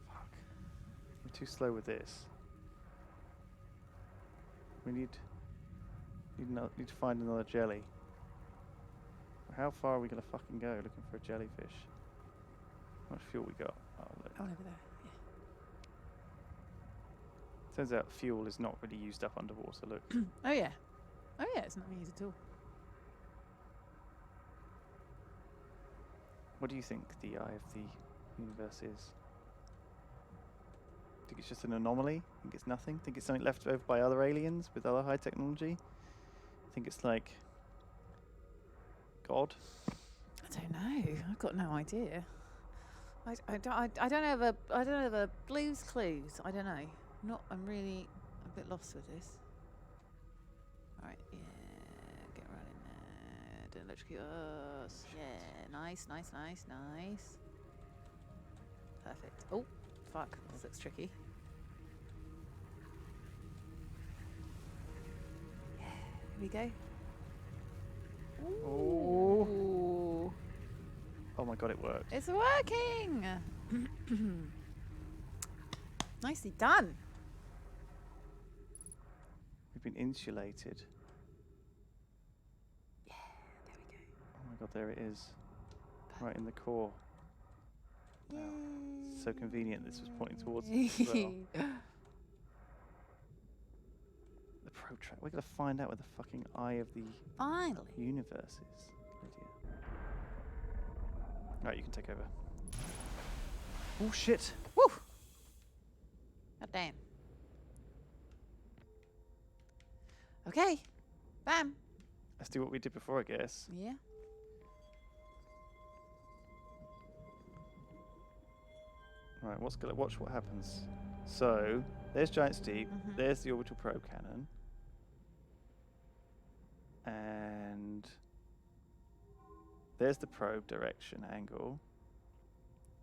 Fuck. We're too slow with this. We need to find another jelly. How far are we gonna fucking go looking for a jellyfish? How much fuel we got? Oh, look. Oh, over there. Turns out fuel is not really used up underwater. Look. Oh yeah. Oh yeah. It's not me at all. What do you think the eye of the universe is? Think it's just an anomaly? Think it's nothing? Think it's something left over by other aliens with other high technology? Think it's like God? I don't know. I've got no idea. I don't have a blues clues. I don't know. I'm really a bit lost with this. All right, yeah, get right in there. Don't electrocute us. Yeah, nice. Perfect. Oh, fuck. This looks tricky. Yeah, here we go. Oh. Ooh. Oh my god, it worked. It's working! Nicely done. We've been insulated. Yeah, there we go. Oh my god, there it is. Right in the core. Wow. So convenient this was pointing towards us as well. The probe track. We're going to find out where the fucking eye of the Finally. universe is, Lydia. Right, you can take over. Oh shit! Woo! God damn. Okay. Bam. Let's do what we did before, I guess. Yeah. Right, watch what happens. So, there's Giant Steep, there's the orbital probe cannon. And there's the probe direction angle.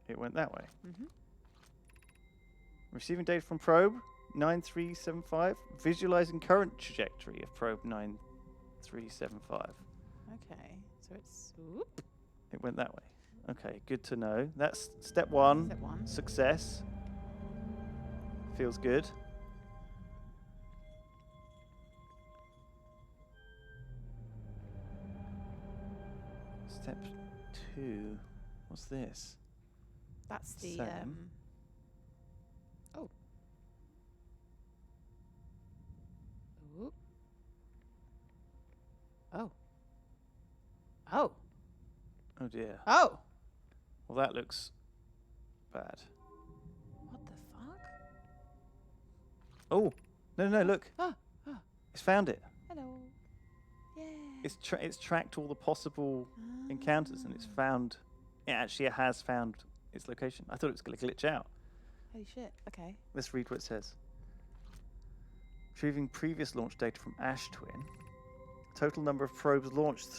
It went that way. Receiving data from probe 9375. Visualizing current trajectory of probe 9375. Okay. So it's... Whoop. It went that way. Okay, good to know. That's step one. Step one. Success. Feels good. Step 2. What's this? That's the... Same. Oh. Whoop. Oh. Oh. Oh dear. Oh. Well, that looks bad. What the fuck? Oh, no, look. Ah. It's found it. Hello. Yeah. It's tracked all the possible encounters and it's found. It has found its location. I thought it was going to glitch out. Holy shit. Okay. Let's read what it says. Retrieving previous launch data from Ash Twin. Total number of probes launched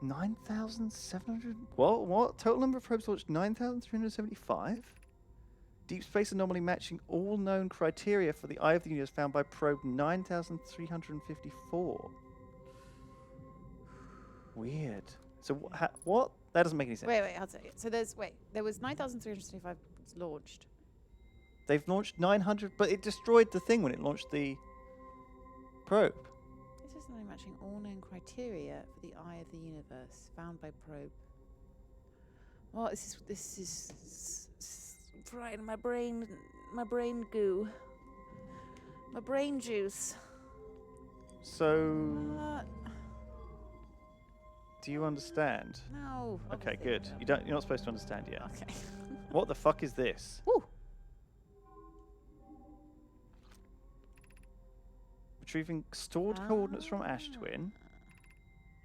9,700. What? Total number of probes launched 9,375. Deep space anomaly matching all known criteria for the eye of the universe found by probe 9,354. Weird. So what? That doesn't make any sense. Wait, I'll tell you. So there was 9,375 launched. They've launched 900, but it destroyed the thing when it launched the probe. It says something matching all known criteria for the eye of the universe found by probe. Well, this is frying my brain goo. My brain juice. So, What? do you understand? No. Okay, obviously good. not. You're not supposed to understand yet. Okay. What the fuck is this? Woo. Retrieving stored coordinates from Ash Twin.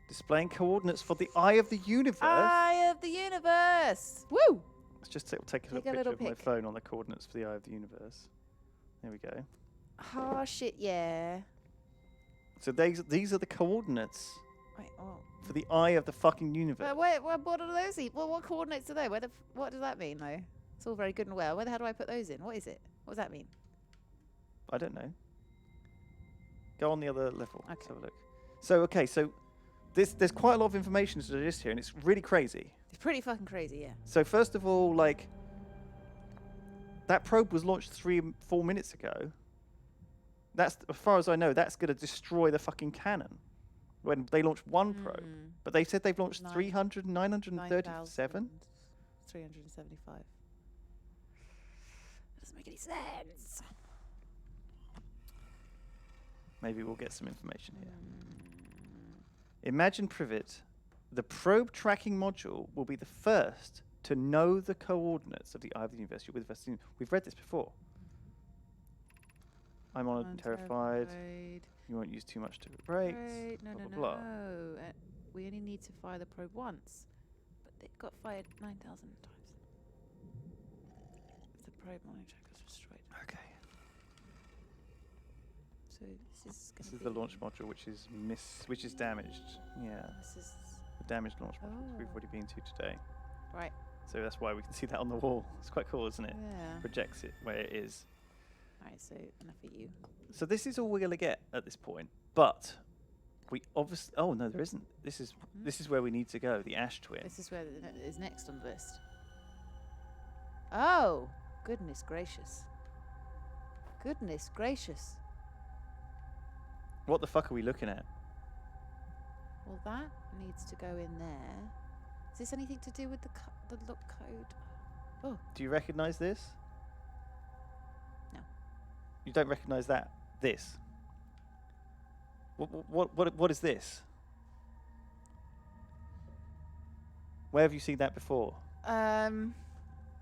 Displaying coordinates for the eye of the universe. Eye of the universe. Woo. Let's just take a Take a picture little of my pic. phone on the coordinates for the eye of the universe. There we go. Oh shit, yeah. So these are the coordinates Wait, oh. for the eye of the fucking universe. What are those? What coordinates are they? What does that mean, though? It's all very good and well. Where the hell do I put those in? What is it? What does that mean? I don't know. Go on the other level. Let's Okay. have a look. So there's quite a lot of information to digest here, and it's really crazy. It's pretty fucking crazy, yeah. So first of all, that probe was launched 3-4 minutes ago. That's, as far as I know, that's going to destroy the fucking cannon. When they launched one probe, but they said they've launched 937. 375. Doesn't make any sense. Maybe we'll get some information here. Imagine Privet The probe tracking module will be the first to know the coordinates of the eye of the universe. You're with us. We've read this before. I'm honoured and terrified. You won't use too much to the brakes. No, blah, no, blah, no, blah. no. We only need to fire the probe once. But it got fired 9,000 times. If the probe monitor was destroyed. Okay. So This is the launch module, which is damaged. Yeah, This is the damaged launch module, which we've already been to today. right. So that's why we can see that on the wall. It's quite cool, isn't it? Yeah. Projects it where it is. Alright, so enough of you. So this is all we're gonna get at this point, but we obviously. Oh no, there isn't. This is where we need to go. The ash twin. This is where it is next on the list. Oh, goodness gracious. Goodness gracious. What the fuck are we looking at? Well, that needs to go in there. Is this anything to do with the lock code? Oh, Do you recognise this? No. You don't recognise that? This? What is this? Where have you seen that before? I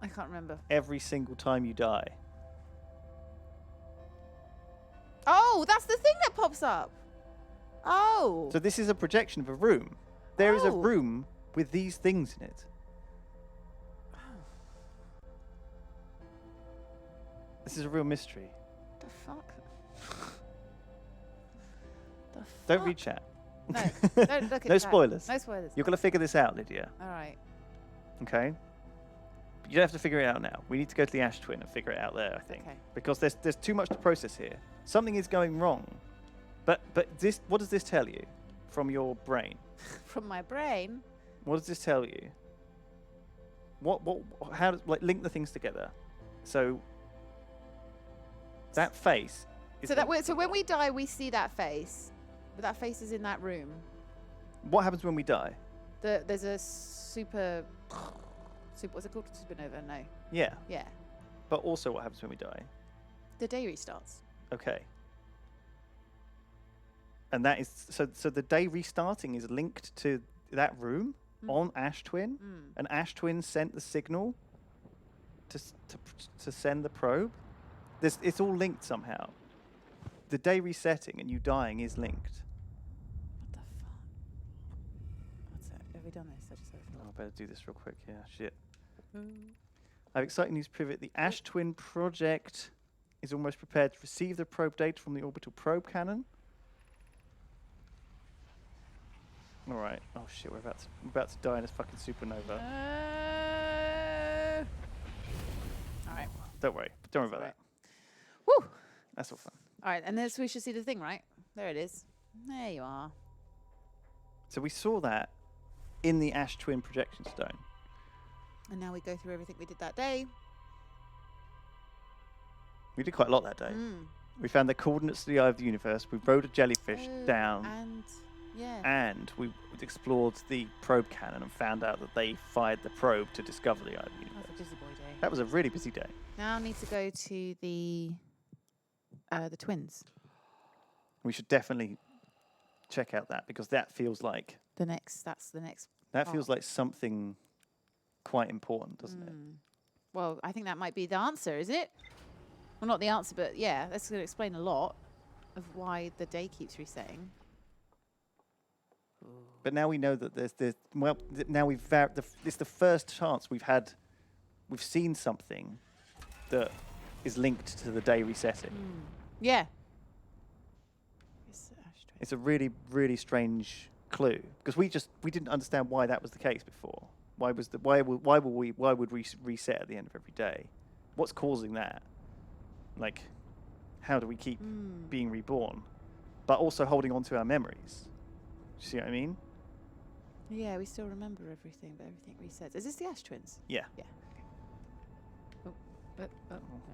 can't remember. Every single time you die. Oh, that's the thing that pops up. Oh. So this is a projection of a room. There is a Oh. room with these things in it. This is a real mystery. The fuck? The Don't fuck? read chat. No, don't look at No that. spoilers. No spoilers. You're going to figure this out, Lydia. All right. Okay? But you don't have to figure it out now. We need to go to the ash twin and figure it out there, I think. Okay. Because there's too much to process here. Something is going wrong. But this, what does this tell you from your brain? From my brain. What does this tell you? How does, like, link the things together? So that face is So when we die, we see that face. But that face is in that room. what happens when we die? There's a super. What's it called? Supernova? No. Yeah. Yeah. But also what happens when we die? The day restarts. Okay. And that is so the day restarting is linked to that room on Ash Twin, and Ash Twin sent the signal to send the probe. It's all linked somehow. The day resetting and you dying is linked. What the fuck? What's that? Have we done this? I just Oh, I better do this real quick. Yeah, shit. I have exciting news to pivot. The Ash Twin project is almost prepared to receive the probe data from the orbital probe cannon. All right. Oh shit, we're about to die in this fucking supernova. All right. Don't worry about all that. right. Woo! That's all fun. All right, and this we should see the thing, right? There it is. There you are. So we saw that in the Ash Twin projection stone. And now we go through everything we did that day. We did quite a lot that day. We found the coordinates to the eye of the universe. We rode a jellyfish down, And yeah. and we explored the probe cannon and found out that they fired the probe to discover the eye of the That was universe. a busy boy day. That was a really busy day. Now I need to go to the twins. We should definitely check out that because that feels like That's the next. that feels like something quite important, doesn't it? Well, I think that might be the answer, is it? Well, not the answer, but yeah, that's going to explain a lot of why the day keeps resetting. But now we know that now it's the first chance we've seen something that is linked to the day resetting. Yeah. It's a really, really strange clue because we didn't understand why that was the case before. Why would we reset at the end of every day? What's causing that? Like, how do we keep being reborn, but also holding on to our memories? You see what I mean? Yeah, we still remember everything, but everything resets. Is this the Ash Twins? Yeah. Yeah. Okay.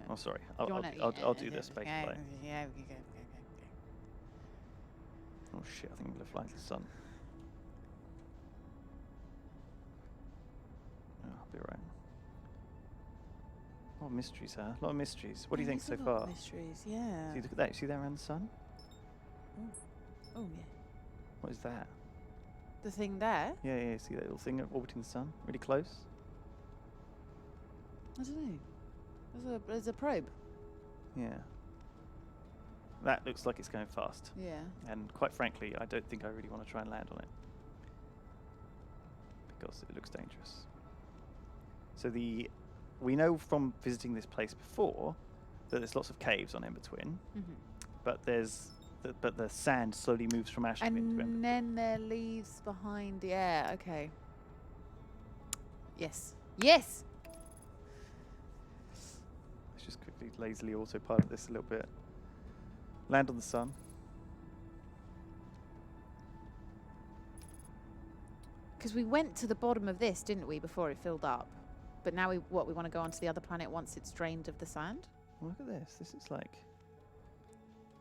Oh, sorry. Do you wanna- I'll do this basically. Yeah, okay. Oh shit! I think I'm gonna fly to the sun. Oh, I'll be right. A lot of mysteries, huh? A lot of mysteries. What do you think so far? Mysteries, yeah. See, look at that. You see that around the sun? Oh, yeah. What is that? The thing there? Yeah, yeah. See that little thing orbiting the sun? Really close? I don't know. There's a probe. Yeah. That looks like it's going fast. Yeah. And quite frankly, I don't think I really want to try and land on it. Because it looks dangerous. So we know from visiting this place before that there's lots of caves on Embertwin, but the sand slowly moves from Ashtwin to Embertwin. And then there leaves behind. Yeah. Okay. Yes. Yes. Let's just quickly lazily autopilot this a little bit. Land on the sun. Because we went to the bottom of this, didn't we, before it filled up? But now we want to go onto the other planet once it's drained of the sand? Look at this. This is like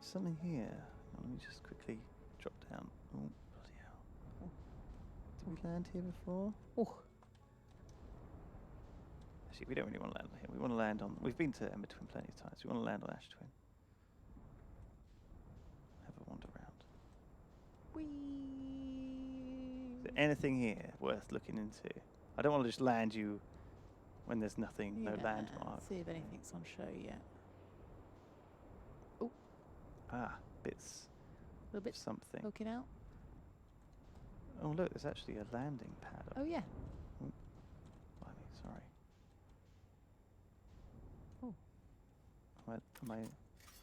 something here. Let me just quickly drop down. Oh, bloody hell. Did we land here before? Oh. Actually, we don't really want to land here. We want to land on... We've been to Embertwin plenty of times. We want to land on Ashtwin. Have a wander around. Whee. Is there anything here worth looking into? I don't want to just land you when there's nothing, no landmark. See if anything's on show yet. Oh. Ah, bits. A little bit Something. poking out. Oh, look, there's actually a landing pad up. Oh, yeah. Blimey, sorry. Oh. Have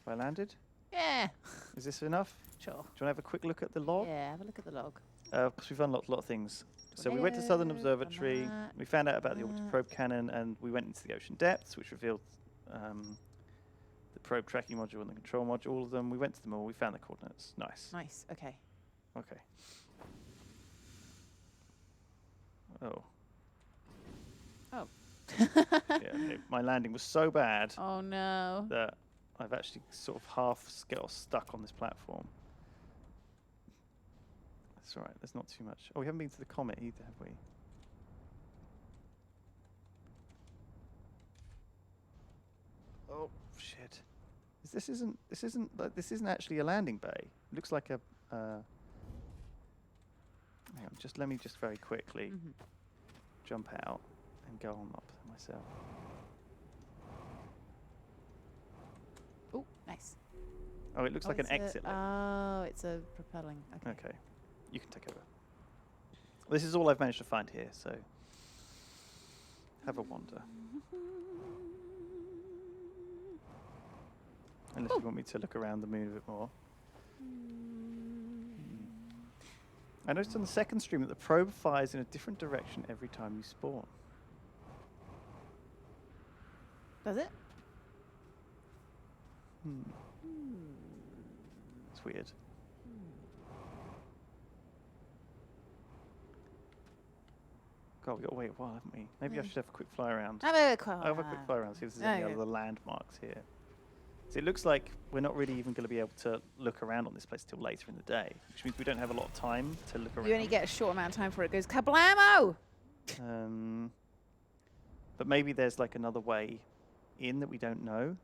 I landed? Yeah. Is this enough? Sure. Do you want to have a quick look at the log? Yeah, have a look at the log. Because we've unlocked a lot of things. So we went to Southern Observatory, we found out about the orbital probe cannon, and we went into the ocean depths, which revealed the probe tracking module and the control module, all of them. We went to them all, we found the coordinates. Nice. Nice, okay. Okay. Oh. Oh. Yeah, my landing was so bad Oh, no. that I've actually sort of half got stuck on this platform. That's all right, there's not too much. Oh, we haven't been to the comet either, have we? Oh, shit. This isn't actually a landing bay. It looks like a hang on, let me very quickly jump out and go on up myself. Oh, nice. Oh, it looks like an exit lift. Oh, it's a propelling. Okay. Okay, you can take over. This is all I've managed to find here, so have a wander. Unless you want me to look around the moon a bit more. I noticed on the second stream that the probe fires in a different direction every time you spawn. Does it? It's weird. God, we've got to wait a while, haven't we? Maybe I should have a quick fly around. Have a quick I'll have a quick fly around, see if there's any other landmarks here. So it looks like we're not really even going to be able to look around on this place till later in the day, which means we don't have a lot of time to look around. You only get a short amount of time before it goes kablamo! But maybe there's like another way in that we don't know.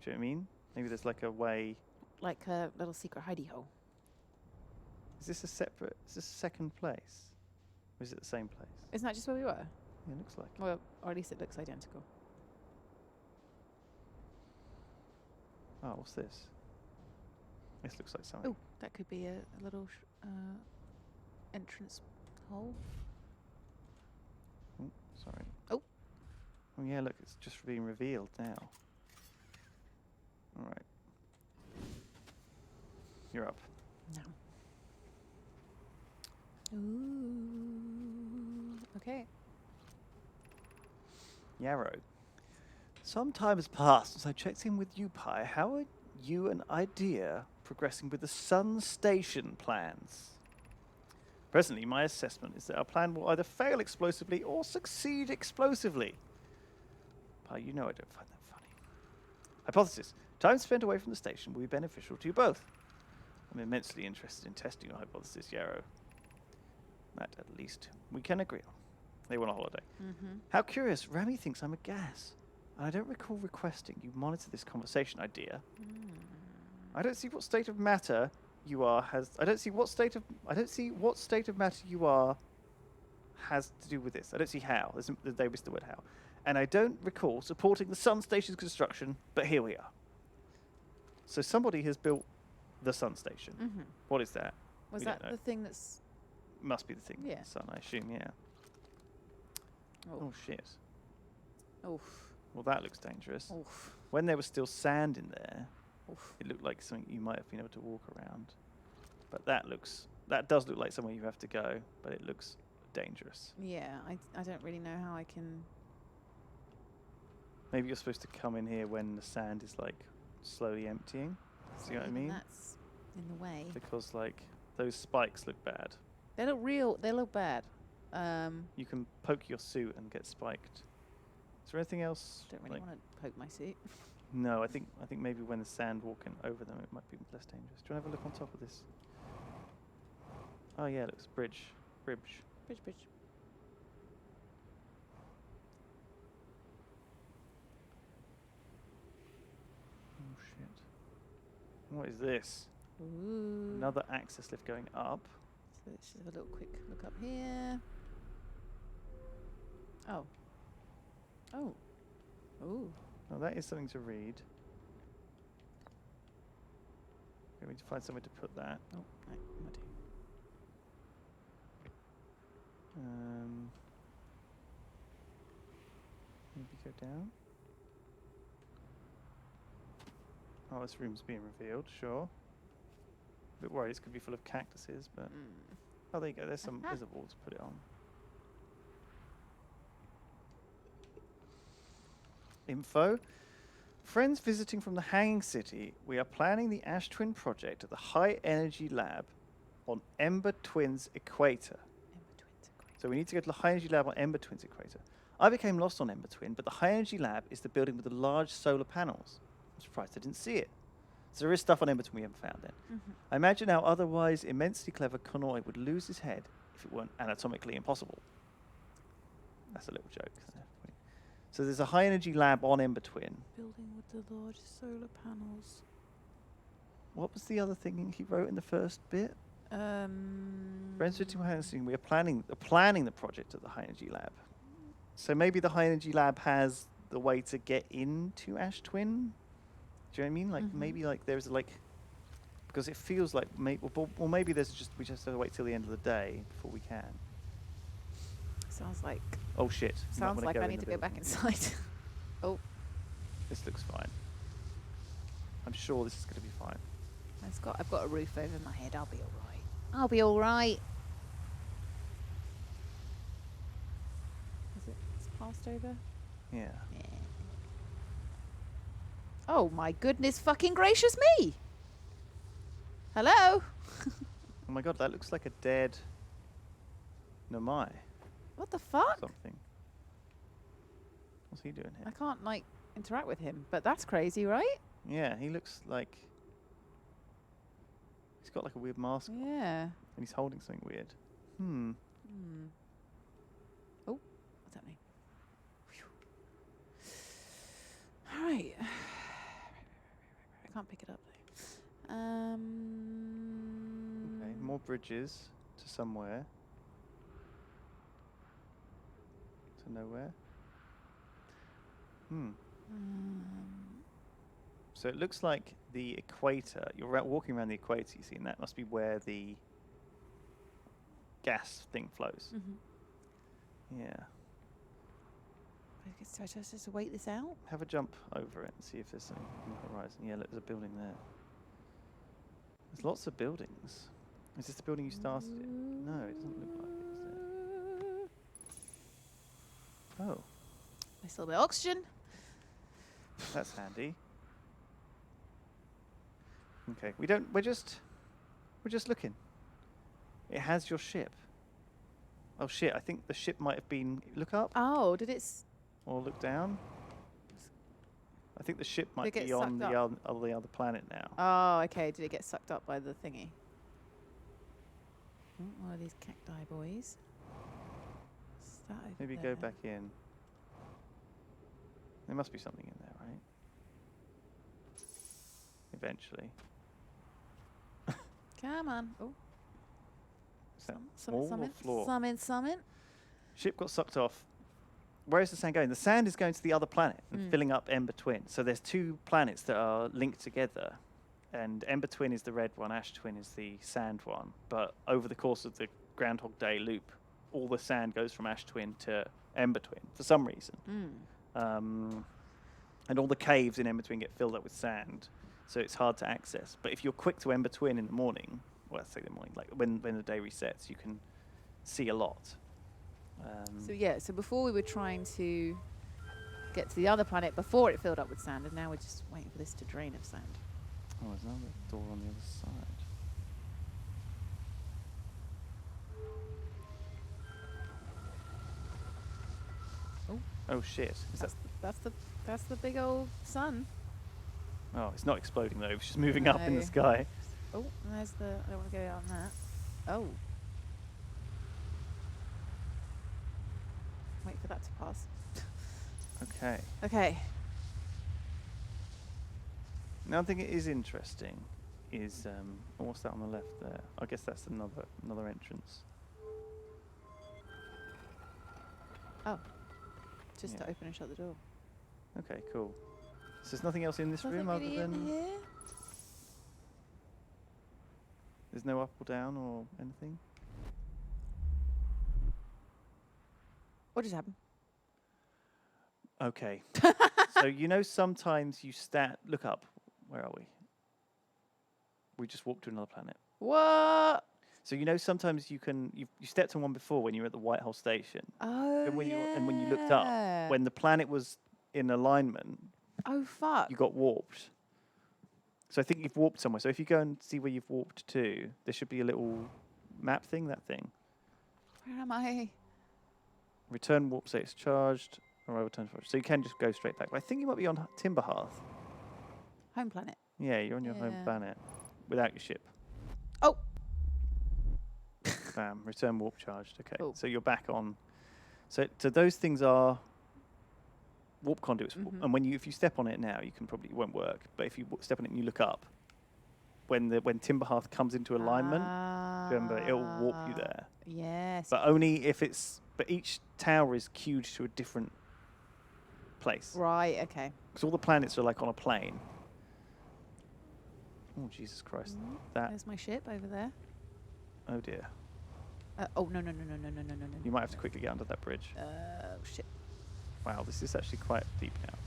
Do you know what I mean? Maybe there's like a way. Like a little secret hidey hole. Is this a second place? Or is it the same place? Isn't that just where we were? Yeah, it looks like. Well, or at least it looks identical. Oh, what's this? This looks like something. Oh, that could be a little entrance hole. Oh, sorry. Oh. Oh yeah, look, it's just being revealed now. All right. You're up. No. Ooh. Okay. Yarrow. Some time has passed since I checked in with you, Pi. How are you and Idea progressing with the Sun Station plans? Presently, my assessment is that our plan will either fail explosively or succeed explosively. Pi, you know I don't find that funny. Hypothesis. Time spent away from the station will be beneficial to you both. I'm immensely interested in testing your hypothesis, Yarrow. That, at least, we can agree on. They went on holiday. How curious. Rami thinks I'm a gas. And I don't recall requesting you monitor this conversation, Idea. I don't see what state of matter you are has. I don't see what state of matter you are has to do with this. I don't see how. They missed the word how, and I don't recall supporting the sun station's construction. But here we are. So somebody has built the sun station. Mm-hmm. What is that? Was We that don't know. the thing that's... Must be the thing. Yeah. The sun, I assume. Yeah. Oh shit. Oof. Well, that looks dangerous. Oof. When there was still sand in there, Oof. it looked like something you might have been able to walk around. But that does look like somewhere you have to go, but it looks dangerous. Yeah, I don't really know how I can... Maybe you're supposed to come in here when the sand is like slowly emptying. See what I mean? That's in the way. Because like those spikes look bad. They look real. They look bad. You can poke your suit and get spiked. Is there anything else? Don't really want to poke my suit. No, I think maybe when the sand walking over them, it might be less dangerous. Do you want to have a look on top of this? Oh yeah, it looks bridge. Bridge. Oh shit. What is this? Ooh. Another access lift going up. So let's just have a little quick look up here. Oh. Oh. Ooh. Now that is something to read. We need to find somewhere to put that. Oh, no, muddy. Maybe go down. Oh, this room's being revealed, sure. A bit worried, this could be full of cactuses, but... Oh, there you go, there's a wall to put it on. Info. Friends visiting from the Hanging City, we are planning the Ash Twin project at the High Energy Lab on Ember Twins Equator. So we need to go to the High Energy Lab on Ember Twins Equator. I became lost on Ember Twin, but the High Energy Lab is the building with the large solar panels. I'm surprised I didn't see it. So there is stuff on Ember Twin we haven't found then. Mm-hmm. I imagine how otherwise immensely clever Konoi would lose his head if it weren't anatomically impossible. That's a little joke. So there's a High Energy Lab on Ember Twin. Building with the large solar panels. What was the other thing he wrote in the first bit? Friends visiting High Energy, we are planning the project at the High Energy Lab. So maybe the High Energy Lab has the way to get into Ash Twin. Do you know what I mean? Like maybe like there's like, because it feels like maybe maybe we just have to wait till the end of the day before we can. Sounds like... Oh shit! Sounds like I need to go back inside. Oh. This looks fine. I'm sure this is going to be fine. I've got a roof over my head. I'll be all right. I'll be all right. Is it? It's passed over. Yeah. Yeah. Oh my goodness, fucking gracious me! Hello. Oh my god, that looks like a dead Nomai. What the fuck? Something. What's he doing here? I can't like interact with him, but that's crazy, right? Yeah, he looks like he's got like a weird mask on, Yeah. and he's holding something weird. Oh, what's happening? All right. I can't pick it up though. Okay, more bridges to somewhere. To nowhere. So it looks like the equator, you're walking around the equator, you see, and that must be where the gas thing flows. Yeah. So I just wait this out? Have a jump over it and see if there's something on the horizon. Yeah, look, there's a building there. There's lots of buildings. Is this the building you started in? No, it doesn't look like it, does it? Oh. Nice little bit of oxygen. That's handy. Okay, we're just looking. It has your ship. Oh shit, I think the ship might have been, look up Oh, did it? or look down. I think the ship might get be on sucked the other planet now. Oh, okay. Did it get sucked up by the thingy? Oh, one of these cacti boys. What's that over Maybe there? go back in. There must be something in there, right? Eventually. Come on. Oh, Is that summon, wall or summon, floor? summon. Ship got sucked off. Where is the sand going? The sand is going to the other planet and filling up Ember Twin. So there's 2 planets that are linked together. And Ember Twin is the red one, Ash Twin is the sand one. But over the course of the Groundhog Day loop, all the sand goes from Ash Twin to Ember Twin for some reason. And all the caves in Ember Twin get filled up with sand, so it's hard to access. But if you're quick to Ember Twin in the morning, well, let's say the morning, like when the day resets, you can see a lot. So before we were trying to get to the other planet before it filled up with sand, and now we're just waiting for this to drain of sand. Oh, there's another door on the other side. Oh shit! That's the big old sun. Oh, it's not exploding though. It's just moving up in the No. sky. Oh, there's the. I don't want to go out on that. Oh. Wait for that to pass. Okay. Okay. Now, I think it is interesting. Is what's that on the left there? I guess that's another entrance. Oh. Just Yeah. to open and shut the door. Okay, cool. So there's nothing else in this room other Nothing really in than here. there's no up or down or anything. What just happened? Okay. So you know sometimes you look up. Where are we? We just walked to another planet. What? So you know sometimes you stepped on one before when you were at the White Hole Station. Oh, And when yeah. you looked up, when the planet was in alignment, Oh, fuck. you got warped. So I think you've warped somewhere. So if you go and see where you've warped to, there should be a little map thing, that thing. Where am I? Return warp status charged. Arrival time charged. So you can just go straight back. But I think you might be on Timberhearth. Home planet. Yeah, you're on your home Yeah. planet without your ship. Oh. Bam. Return warp charged. Okay. Cool. So you're back on. So those things are warp conduits. And if you step on it now, it won't work. But if you step on it and you look up, when Timberhearth comes into alignment, remember it'll warp you there. Yes. But only if but each tower is queued to a different place. Right. Okay. Because all the planets are like on a plane. Oh Jesus Christ! There's my ship over there. Oh dear. Oh no. You might have to quickly get under that bridge. Oh shit. Wow, this is actually quite deep now.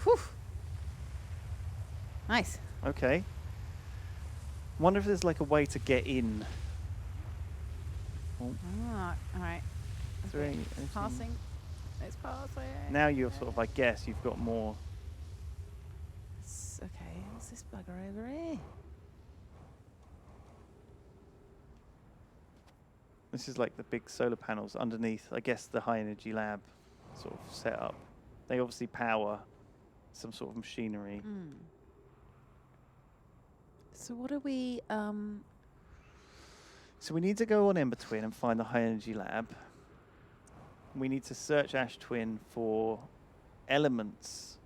Whew. Nice. Okay. Wonder if there's like a way to get in. Oh, Ah, all right. is there Okay. anything? Passing. It's passing. Now you're sort of, I guess, you've got more. Okay. What's this bugger over here? This is like the big solar panels underneath, I guess, the high energy lab sort of setup. They obviously power some sort of machinery. So what are we? So we need to go on Ember Twin and find the high energy lab. We need to search Ash Twin for elements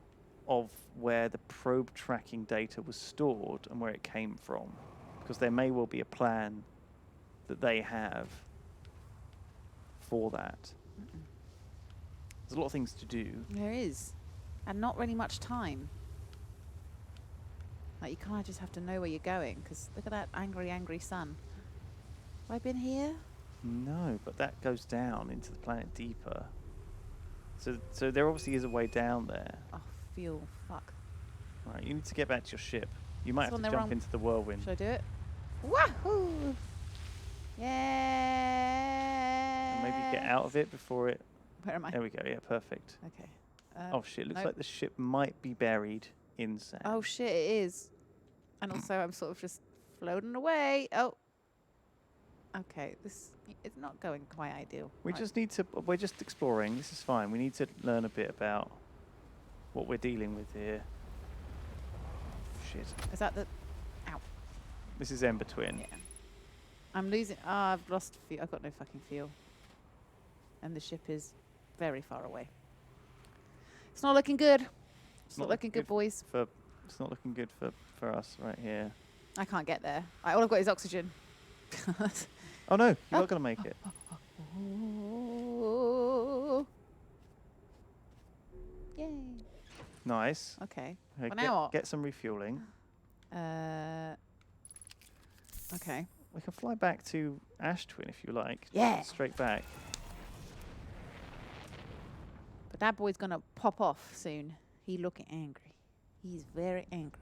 of where the probe tracking data was stored and where it came from. Because there may well be a plan that they have for that. There's a lot of things to do. There is, and not really much time. Like you kind of just have to know where you're going. Because look at that angry sun. Have I been here? No, but that goes down into the planet deeper. So there obviously is a way down there. Oh, fuel. Fuck. Right, you need to get back to your ship. You might It's have on to the jump wrong- into the whirlwind. Should I do it? Wahoo! Yeah. And maybe get out of it before it... Where am I? There we go, yeah, perfect. Okay. Oh shit, looks nope. like the ship might be buried in sand. Oh shit! It is. And also, I'm sort of just floating away. Oh. Okay, this is not going quite ideal. We're Right. just exploring, this is fine. We need to learn a bit about what we're dealing with here. Shit. Is that the? Ow. This is Ember Twin. Yeah. I'm losing. I've lost fuel. I've got no fucking fuel. And the ship is very far away. It's not looking good. It's not looking good, boys. For It's not looking good for us right here. I can't get there. All I've got is oxygen. Oh no, you're not going to make it. Oh. Yay. Nice. Okay. Okay, Well, now what? get some refueling. Okay. We can fly back to Ash Twin if you like. Yeah. Straight back. But that boy's gonna pop off soon. He looking angry. He's very angry.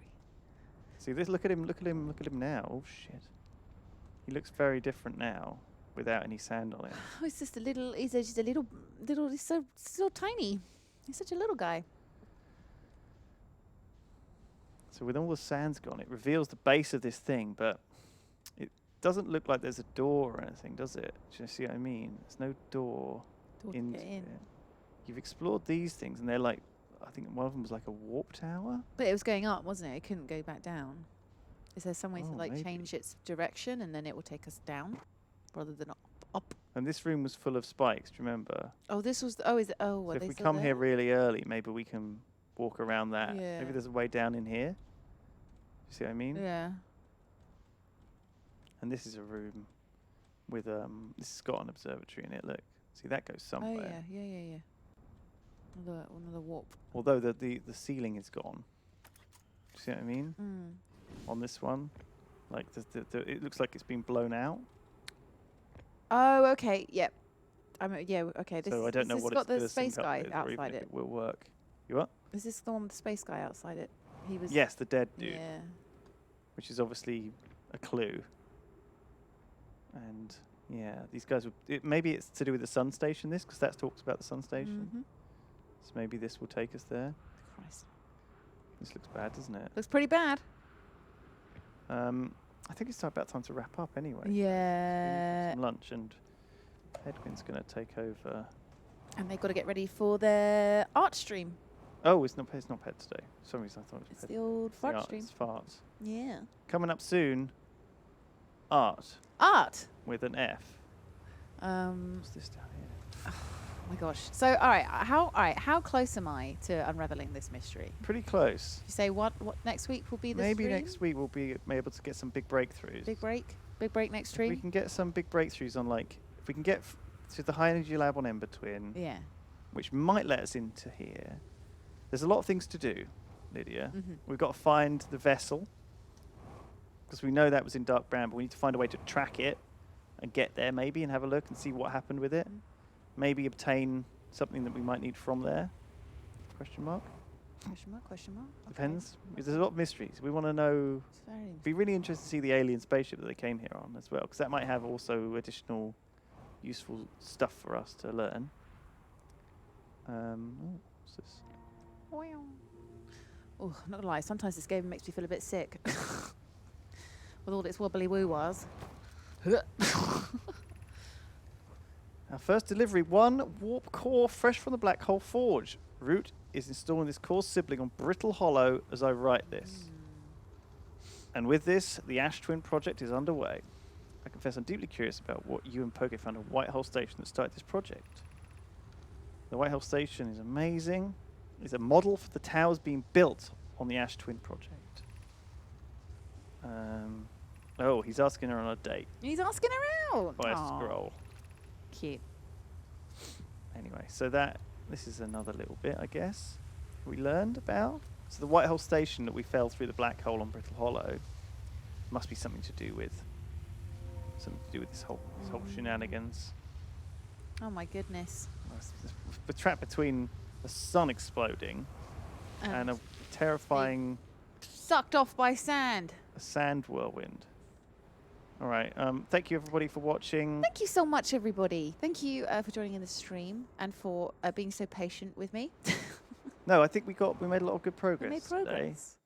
See this? Look at him! Look at him! Look at him now! Oh shit! He looks very different now, without any sand on it. Oh, he's just a little. He's just a little. He's so tiny. He's such a little guy. So with all the sands gone, it reveals the base of this thing, but it doesn't look like there's a door or anything, does it? Do you see what I mean? There's no door Door to into get in. it. You've explored these things, and they're like, I think one of them was like a warp tower. But it was going up, wasn't it? It couldn't go back down. Is there some way to Oh, like maybe. change its direction and then it will take us down rather than up? And this room was full of spikes. Do you remember? Oh, this was. Oh, is it? Oh, So what if they we still come there? here really early, maybe we can walk around that. Yeah. Maybe there's a way down in here. You see what I mean? Yeah. And this is a room with this has got an observatory in it. Look, see that goes Oh somewhere. yeah. Another warp. Although the ceiling is gone. Do you see what I mean? Mm. On this one, like it looks like it's been blown out. Oh, okay. Yep. Yeah. Okay. This So I don't know this what got it's the gonna sync space up guy with, or even outside if it. it will work. You what? Is this the one with the space guy outside it? He was. Yes, the dead dude, Yeah. which is obviously a clue. And yeah, these guys would. Maybe it's to do with the sun station. This, because that talks about the sun station. Mhm. So maybe this will take us there. Christ. This looks bad, doesn't it? Looks pretty bad. I think it's about time to wrap up anyway. Yeah. Some lunch, and Edwin's going to take over. And they've got to get ready for their art stream. Oh, it's not pet today. For some reason I thought it was It's pet. the old It's the fart art- stream. It's farts. Yeah. Coming up soon, art Art. with an F. Oh What's this down here? my gosh. So all right, how close am I to unraveling this mystery? Pretty close. You say what next week will be the Maybe stream? next week we'll be able to get some big breakthroughs. Big break next If we stream. can get some big breakthroughs on, like, if we can get to the high energy lab on Ember Twin, Yeah. which might let us into here. There's a lot of things to do, Lydia. Mhm. We've got to find the vessel, because we know that was in Dark Brown, but we need to find a way to track it and get there maybe and have a look and see what happened with it. Mm. Maybe obtain something that we might need from there. Question mark? Question mark? Question mark? Okay. Depends. Because there's a lot of mysteries. We want to know. It's very It'd be really interesting to see the alien spaceship that they came here on as well, because that might have also additional useful stuff for us to learn. What's this? Oh, I'm not gonna lie. Sometimes this game makes me feel a bit sick. With all its wobbly woo was. Our first delivery, 1 warp core fresh from the Black Hole Forge. Root is installing this core sibling on Brittle Hollow as I write this. And with this, the Ash Twin project is underway. I confess I'm deeply curious about what you and Poke found at Whitehall Station that started this project. The Whitehall Station is amazing. It's a model for the towers being built on the Ash Twin project. Oh, he's asking her on a date He's asking her out. by a Aw, scroll. Cute. Anyway, so this is another little bit, I guess, we learned about. So the Whitehall Station that we fell through the black hole on Brittle Hollow must be something to do with this whole shenanigans. Oh my goodness. We're trapped between the sun exploding and a terrifying Sucked off by sand. sand whirlwind. All right. Thank you everybody for watching. Thank you so much, everybody. Thank you for joining in the stream and for being so patient with me. No, I think we made a lot of good progress. We made progress.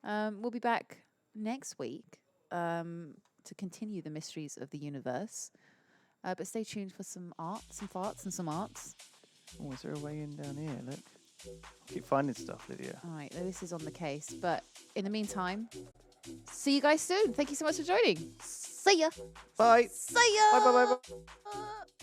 We'll be back next week to continue the mysteries of the universe. But stay tuned for some art, some farts, and some arts. Oh, is there a way in down here? Look. Keep finding stuff, Lydia. All right, this is on the case. But in the meantime, see you guys soon. Thank you so much for joining. See ya. Bye. See ya. Bye. Bye. Bye. Bye.